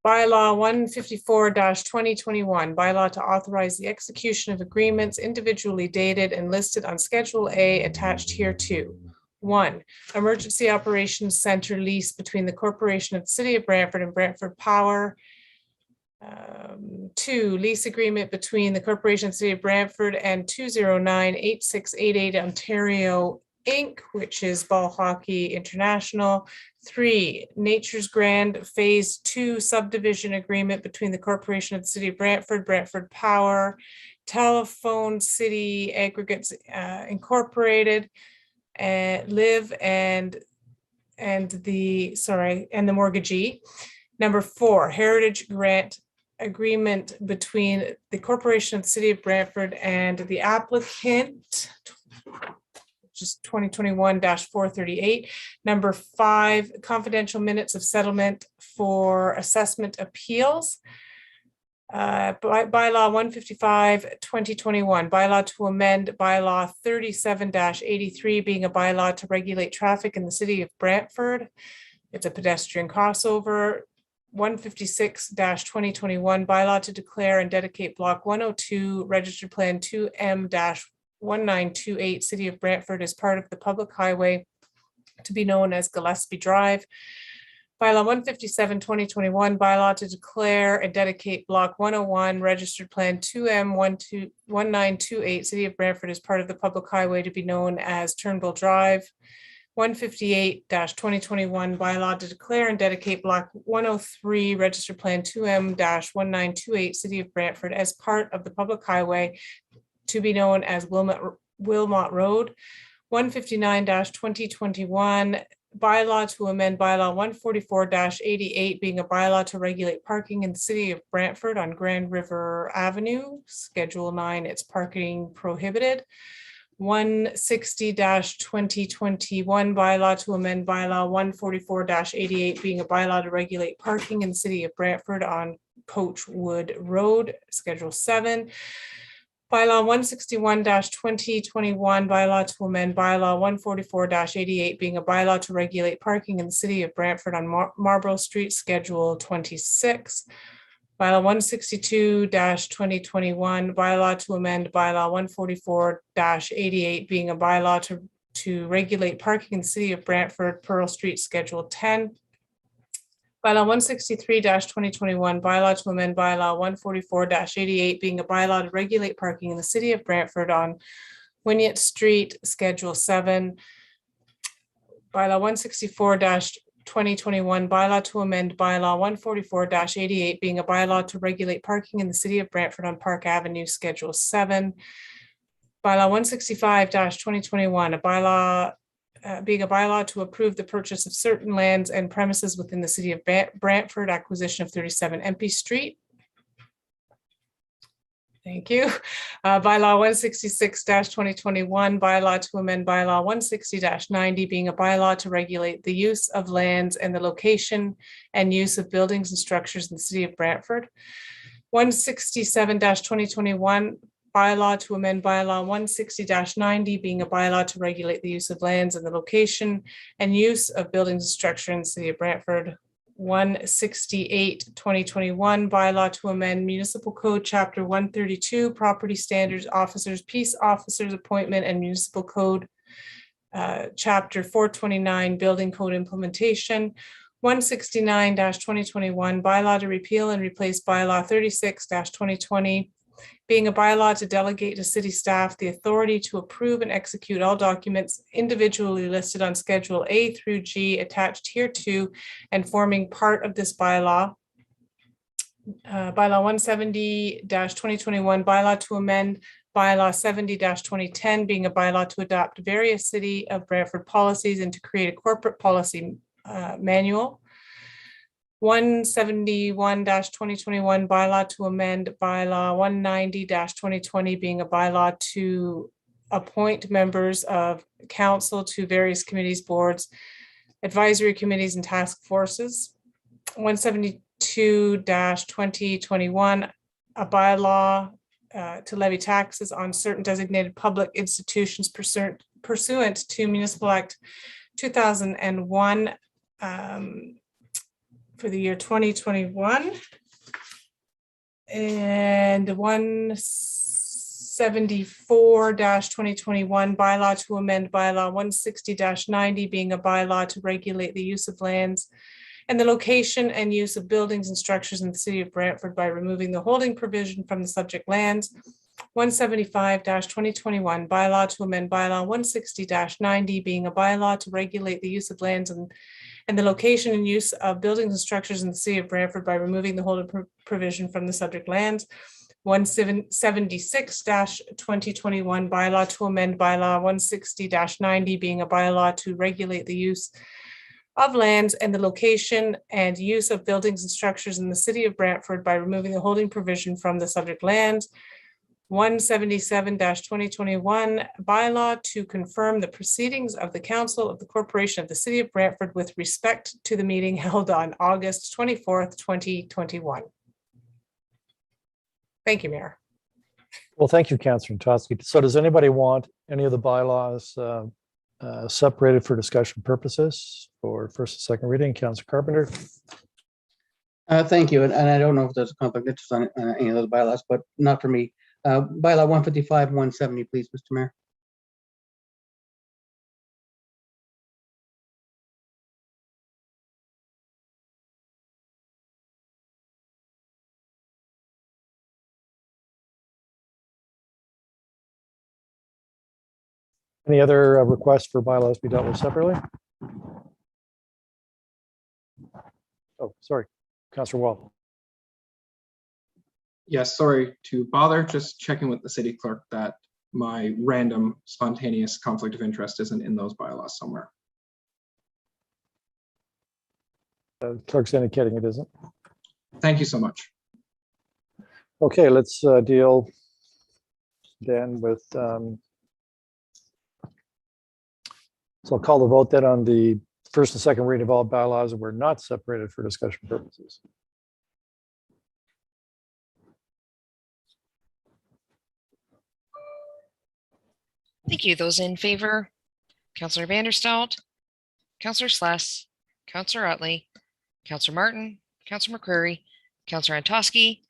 Bylaw 154-2021, bylaw to authorize the execution of agreements individually dated and listed on Schedule A attached hereto. 1. Emergency Operations Center lease between the Corporation of the City of Brantford and Brantford Power. 2. Lease agreement between the Corporation of the City of Brantford and 209-8688 Ontario Inc., which is Ball Hockey International. 3. Nature's Grand Phase 2 subdivision agreement between the Corporation of the City of Brantford, Brantford Power, Telephone City Aggregates Incorporated, Live and the mortgagee. Number 4, Heritage Grant agreement between the Corporation of the City of Brantford and the applicant, which is 2021-438. Number 5, confidential minutes of settlement for assessment appeals. Bylaw 155-2021, bylaw to amend bylaw 37-83, being a bylaw to regulate traffic in the city of Brantford. It's a pedestrian crossover. 156-2021, bylaw to declare and dedicate block 102, registered plan 2M-1928, City of Brantford as part of the public highway to be known as Gillespie Drive. Bylaw 157-2021, bylaw to declare and dedicate block 101, registered plan 2M-1928, City of Brantford as part of the public highway to be known as Turnbull Drive. 158-2021, bylaw to declare and dedicate block 103, registered plan 2M-1928, City of Brantford as part of the public highway to be known as Wilmot Road. 159-2021, bylaw to amend bylaw 144-88, being a bylaw to regulate parking in the city of Brantford on Grand River Avenue, Schedule 9, it's parking prohibited. 160-2021, bylaw to amend bylaw 144-88, being a bylaw to regulate parking in the city of Brantford on Coachwood Road, Schedule 7. Bylaw 161-2021, bylaw to amend bylaw 144-88, being a bylaw to regulate parking in the city of Brantford on Marlborough Street, Schedule 26. Bylaw 162-2021, bylaw to amend bylaw 144-88, being a bylaw to regulate parking in the city of Brantford, Pearl Street, Schedule 10. Bylaw 163-2021, bylaw to amend bylaw 144-88, being a bylaw to regulate parking in the city of Brantford on Wynyard Street, Schedule 7. Bylaw 164-2021, bylaw to amend bylaw 144-88, being a bylaw to regulate parking in the city of Brantford on Park Avenue, Schedule 7. Bylaw 165-2021, a bylaw being a bylaw to approve the purchase of certain lands and premises within the city of Brantford, acquisition of 37 Empey Street. Thank you. Bylaw 166-2021, bylaw to amend bylaw 160-90, being a bylaw to regulate the use of lands and the location and use of buildings and structures in the city of Brantford. 167-2021, bylaw to amend bylaw 160-90, being a bylaw to regulate the use of lands and the location and use of buildings and structure in the city of Brantford. 168-2021, bylaw to amend Municipal Code Chapter 132, Property Standards, Officers, Peace Officers Appointment, and Municipal Code Chapter 429, Building Code Implementation. 169-2021, bylaw to repeal and replace bylaw 36-2020, being a bylaw to delegate to city staff the authority to approve and execute all documents individually listed on Schedule A through G attached here to and forming part of this bylaw. Bylaw 170-2021, bylaw to amend bylaw 70-2010, being a bylaw to adopt various city of Brantford policies and to create a corporate policy manual. 171-2021, bylaw to amend bylaw 190-2020, being a bylaw to appoint members of council to various committees, boards, advisory committees, and task forces. 172-2021, a bylaw to levy taxes on certain designated public institutions pursuant to Municipal Act 2001 for the year 2021. And 174-2021, bylaw to amend bylaw 160-90, being a bylaw to regulate the use of lands and the location and use of buildings and structures in the city of Brantford by removing the holding provision from the subject lands. 175-2021, bylaw to amend bylaw 160-90, being a bylaw to regulate the use of lands and the location and use of buildings and structures in the city of Brantford by removing the holding provision from the subject lands. 176-2021, bylaw to amend bylaw 160-90, being a bylaw to regulate the use of lands and the location and use of buildings and structures in the city of Brantford by removing the holding provision from the subject lands. 177-2021, bylaw to confirm the proceedings of the Council of the Corporation of the City of Brantford with respect to the meeting held on August 24th, 2021. Thank you, Mayor. Well, thank you, Councillor Toski. So does anybody want any of the bylaws separated for discussion purposes for first and second reading? Councillor Carpenter? Thank you. And I don't know if there's a conflict of interest on any of those bylaws, but not for me. Bylaw 155 and 170, please, Mr. Mayor. Any other requests for bylaws be dealt with separately? Oh, sorry, Councillor Wall. Yes, sorry to bother, just checking with the city clerk that my random spontaneous conflict of interest isn't in those bylaws somewhere. Clerk's indicating it isn't. Thank you so much. Okay, let's deal then with, so I'll call the vote then on the first and second reading of all bylaws that were not separated for discussion purposes. Thank you. Those in favor, Councillor Vanderstelt, Councillor Sless, Councillor Utley, Councillor Martin, Councillor McCreary, Counselor Antosky,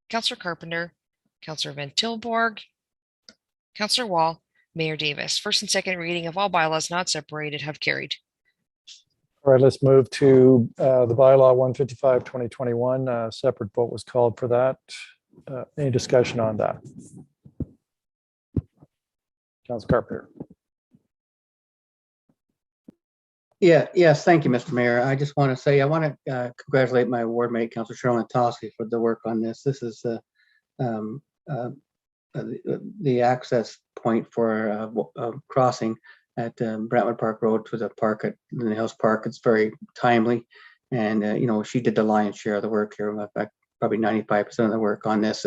Counselor Carpenter, Counselor Van Tilborg, Counselor Wall, Mayor Davis. First and second reading of all bylaws not separated have carried. All right, let's move to the bylaw 155, 2021. Separate vote was called for that. Any discussion on that? Councilor Carpenter. Yes, thank you, Mr. Mayor. I just want to say, I want to congratulate my ward mate, Councilor Cheryl Antosky, for the work on this. This is the access point for crossing at Brentwood Park Road to the park at the Hills Park. It's very timely. And, she did the lion's share of the work here. In fact, probably 95% of the work on this.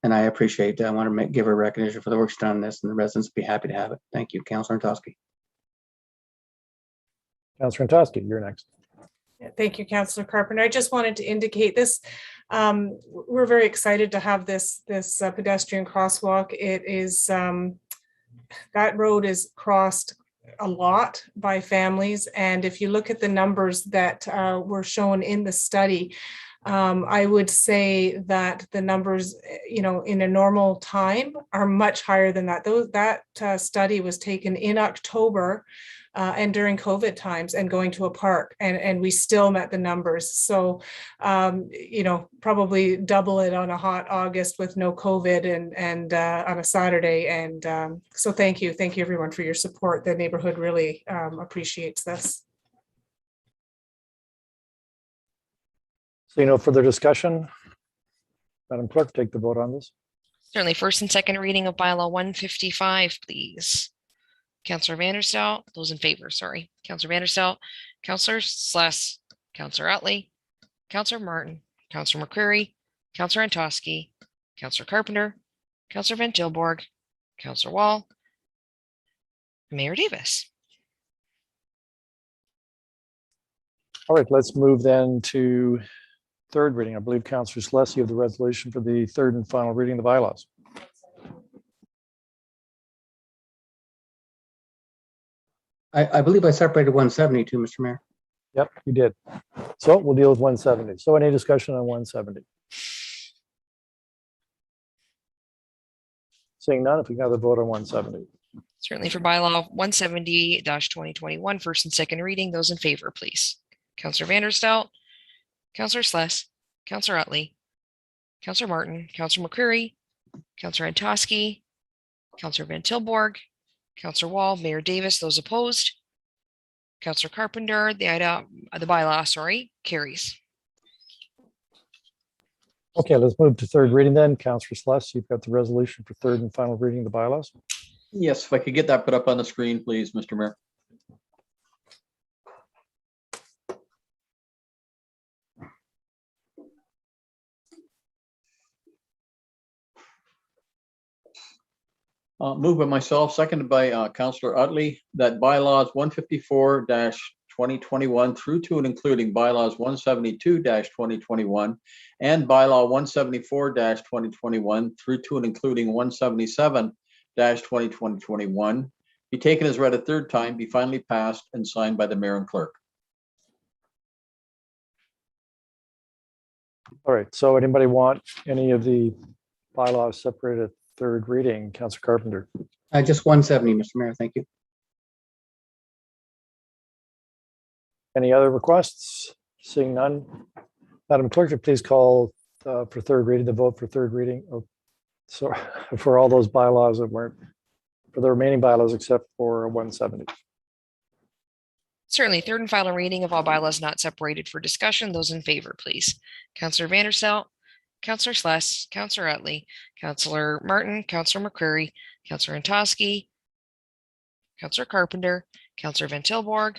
And I appreciate that. I want to give her recognition for the work she's done on this, and the residents will be happy to have it. Thank you, Councilor Antosky. Councilor Antosky, you're next. Thank you, Councilor Carpenter. I just wanted to indicate this. We're very excited to have this pedestrian crosswalk. It is that road is crossed a lot by families, and if you look at the numbers that were shown in the study, I would say that the numbers, in a normal time are much higher than that. That study was taken in October and during COVID times and going to a park, and we still met the numbers. So, probably double it on a hot August with no COVID and on a Saturday. And so thank you everyone for your support. The neighborhood really appreciates this. So, no further discussion. Madam Clerk, take the vote on this. Certainly. First and second reading of bylaw 155, please. Counselor Vanderstel, those in favor, sorry. Counselor Vanderstel, Counselor Sless, Counselor Utley, Counselor Martin, Counselor McCreary, Counselor Antosky, Counselor Carpenter, Counselor Van Tilborg, Counselor Wall, Mayor Davis. All right, let's move then to third reading. I believe Counselor Sless, you have the resolution for the third and final reading of the bylaws. I believe I separated 172, Mr. Mayor. Yep, you did. So we'll deal with 170. So any discussion on 170? Seeing none, if we can have the vote on 170. Certainly. For bylaw 170-2021, first and second reading, those in favor, please. Counselor Vanderstel, Counselor Sless, Counselor Utley, Counselor Martin, Counselor McCreary, Counselor Antosky, Counselor Van Tilborg, Counselor Wall, Mayor Davis, those opposed. Counselor Carpenter, the bylaw, carries. Okay, let's move to third reading then. Counselor Sless, you've got the resolution for third and final reading of the bylaws. Yes, if I could get that put up on the screen, please, Mr. Mayor. Moved by myself, seconded by Councillor Utley, that bylaws 154-2021 through to and including bylaws 172-2021 and bylaw 174-2021 through to and including 177-2021 be taken as read a third time, be finally passed and signed by the mayor and clerk. All right, so anybody want any of the bylaws separated at third reading? Councilor Carpenter. Just 170, Mr. Mayor. Thank you. Any other requests? Seeing none. Madam Clerk, please call for third reading, the vote for third reading. Oh, sorry, for all those bylaws that weren't, for the remaining bylaws except for 170. Certainly. Third and final reading of all bylaws not separated for discussion. Those in favor, please. Counselor Vanderstel, Counselor Sless, Counselor Utley, Counselor Martin, Counselor McCreary, Counselor Antosky, Counselor Carpenter, Counselor Van Tilborg,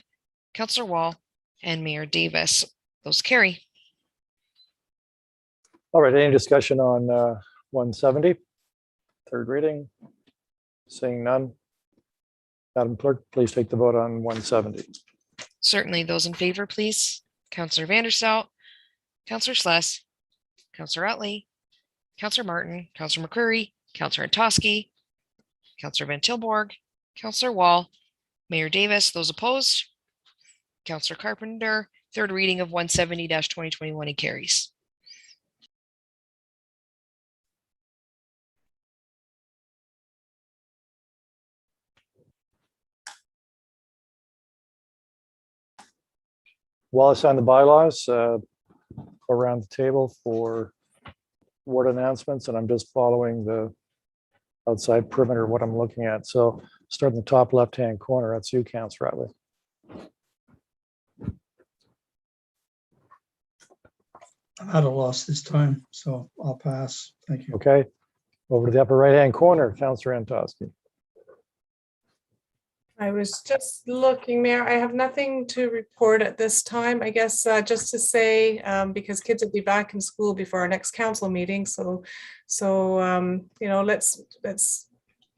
Counselor Wall, and Mayor Davis. Those carry. All right, any discussion on 170? Third reading? Seeing none. Madam Clerk, please take the vote on 170. Certainly. Those in favor, please. Counselor Vanderstel, Counselor Sless, Counselor Utley, Counselor Martin, Counselor McCreary, Counselor Antosky, Counselor Van Tilborg, Counselor Wall, Mayor Davis. Those opposed. Counselor Carpenter. Third reading of 170-2021 carries. While I sign the bylaws, around the table for ward announcements, and I'm just following the outside perimeter, what I'm looking at. So start in the top left-hand corner, that's you, Councillor Ratley. I'm at a loss this time, so I'll pass. Thank you. Okay, over to the upper right-hand corner, Councillor Antosky. I was just looking, Mayor, I have nothing to report at this time. I guess just to say, because kids will be back in school before our next council meeting. So you know, let's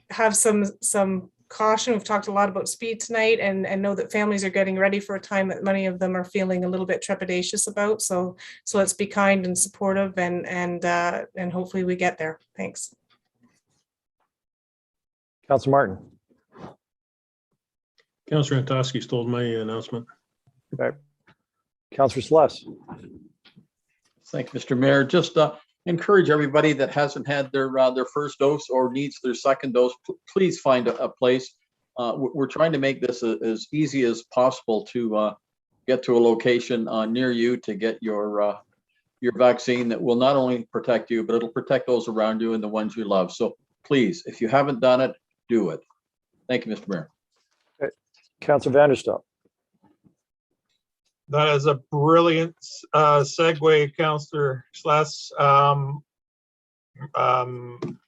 have some caution. We've talked a lot about speed tonight and know that families are getting ready for a time that many of them are feeling a little bit trepidatious about. So let's be kind and supportive and hopefully we get there. Thanks. Councillor Martin. Councillor Antosky stole my announcement. Okay. Councillor Sluss. Thank you, Mr. Mayor. Just encourage everybody that hasn't had their first dose or needs their second dose, please find a place. We're trying to make this as easy as possible to get to a location near you to get your vaccine that will not only protect you, but it'll protect those around you and the ones you love. So please, if you haven't done it, do it. Thank you, Mr. Mayor. Councillor Vanderstelt. That is a brilliant segue, Councillor Sless. Marlene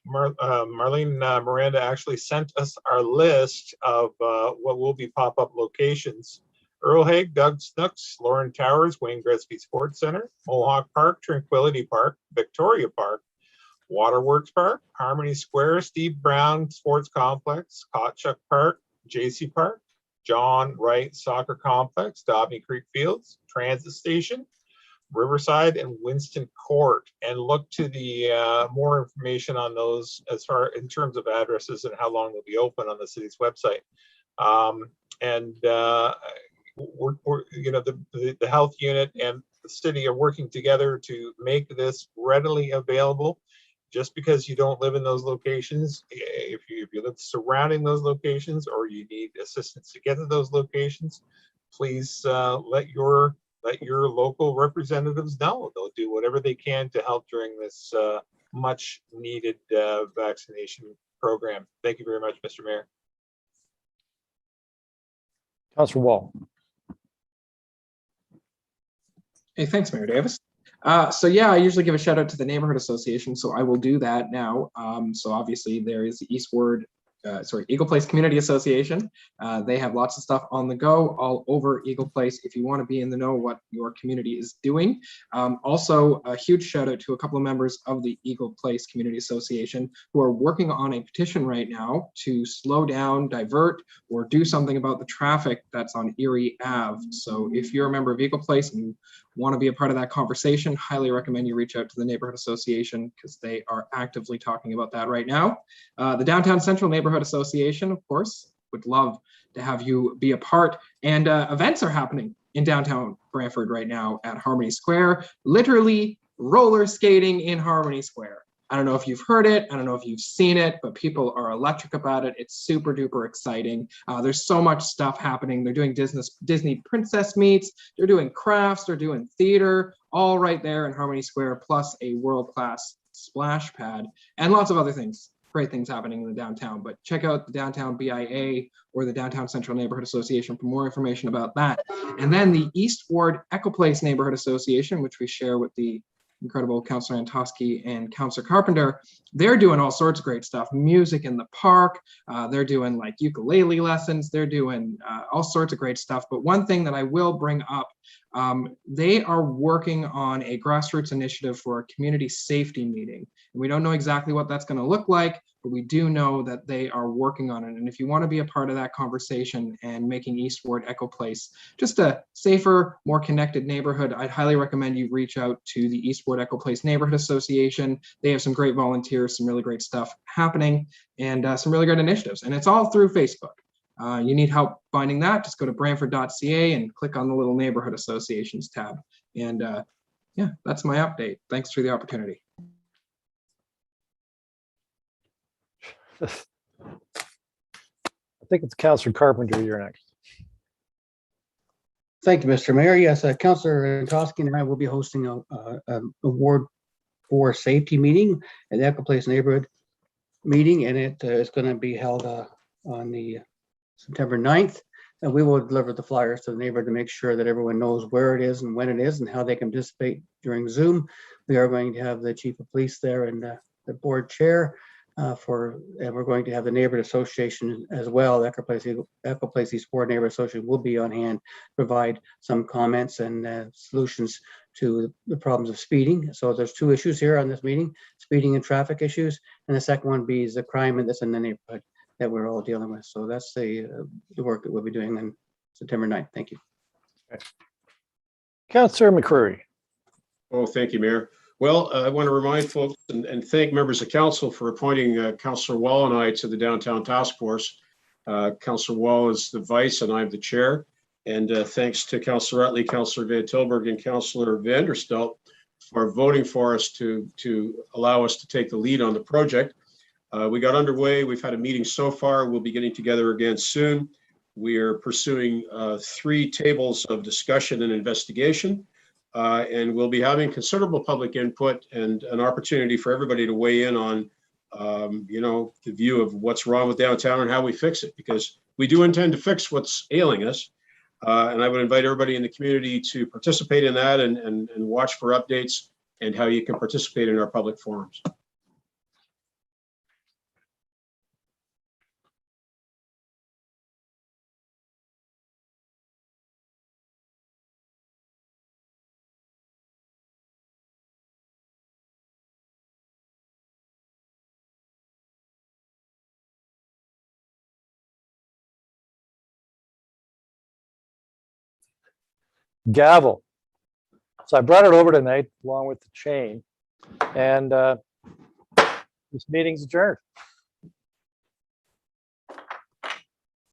Miranda actually sent us our list of what will be pop-up locations. Earl Hague, Doug Snooks, Lauren Towers, Wayne Gretzky Sports Center, Mohawk Park, Tranquility Park, Victoria Park, Waterworks Park, Harmony Square, Steve Brown Sports Complex, Kotchuk Park, JC Park, John Wright Soccer Complex, Dobney Creek Fields, Transit Station, Riverside, and Winston Court. And look to the more information on those as far in terms of addresses and how long they'll be open on the city's website. We're you know, the health unit and the city are working together to make this readily available. Just because you don't live in those locations, if you live surrounding those locations or you need assistance to get to those locations, please let your local representatives know. They'll do whatever they can to help during this much needed vaccination program. Thank you very much, Mr. Mayor. Councillor Wall. Hey, thanks, Mayor Davis. So yeah, I usually give a shout out to the neighborhood association, so I will do that now. So obviously there is the Eagle Place Community Association. They have lots of stuff on the go all over Eagle Place if you want to be in the know what your community is doing. Also, a huge shout out to a couple of members of the Eagle Place Community Association who are working on a petition right now to slow down, divert, or do something about the traffic that's on Erie Ave. So if you're a member of Eagle Place and you want to be a part of that conversation, highly recommend you reach out to the neighborhood association because they are actively talking about that right now. The Downtown Central Neighborhood Association, of course, would love to have you be a part. And events are happening in downtown Brantford right now at Harmony Square, literally roller skating in Harmony Square. I don't know if you've heard it, I don't know if you've seen it, but people are electric about it. It's super duper exciting. There's so much stuff happening. They're doing Disney princess meets, they're doing crafts, they're doing theater, all right there in Harmony Square, plus a world-class splash pad and lots of other things. Great things happening in the downtown, but check out the Downtown BIA or the Downtown Central Neighborhood Association for more information about that. And then the East Ward Echo Place Neighborhood Association, which we share with the incredible Councillor Antosky and Councillor Carpenter, they're doing all sorts of great stuff. Music in the park, they're doing like ukulele lessons, they're doing all sorts of great stuff. But one thing that I will bring up, they are working on a grassroots initiative for a community safety meeting. And we don't know exactly what that's going to look like, but we do know that they are working on it. And if you want to be a part of that conversation and making East Ward Echo Place just a safer, more connected neighborhood, I'd highly recommend you reach out to the East Ward Echo Place Neighborhood Association. They have some great volunteers, some really great stuff happening, and some really great initiatives. And it's all through Facebook. You need help finding that, just go to brantford.ca and click on the little neighborhood associations tab. And yeah, that's my update. Thanks for the opportunity. I think it's Councillor Carpenter, you're next. Thank you, Mr. Mayor. Yes, Councillor Toski and I will be hosting a Ward 4 safety meeting at the Echo Place neighborhood meeting, and it is going to be held on the September 9th. And we will deliver the flyers to the neighborhood to make sure that everyone knows where it is and when it is and how they can participate during Zoom. We are going to have the chief of police there and the board chair and we're going to have the neighborhood association as well. The Echo Place East Ward Neighborhood Association will be on hand to provide some comments and solutions to the problems of speeding. So there's two issues here on this meeting: speeding and traffic issues, and the second one be the crime that's in the neighborhood that we're all dealing with. So that's the work that we'll be doing on September 9th. Thank you. Councillor McCreary. Oh, thank you, Mayor. Well, I want to remind folks and thank members of council for appointing Councillor Wall and I to the Downtown Task Force. Councillor Wall is the vice and I'm the chair. And thanks to Councillor Utley, Councillor Van Tilburg, and Councillor Vanderstelt for voting for us to allow us to take the lead on the project. We got underway. We've had a meeting so far. We'll be getting together again soon. We are pursuing 3 tables of discussion and investigation. And we'll be having considerable public input and an opportunity for everybody to weigh in on, the view of what's wrong with downtown and how we fix it, because we do intend to fix what's ailing us. And I would invite everybody in the community to participate in that and watch for updates and how you can participate in our public forums. Gavel. So I brought it over tonight along with the chain, and this meeting's adjourned.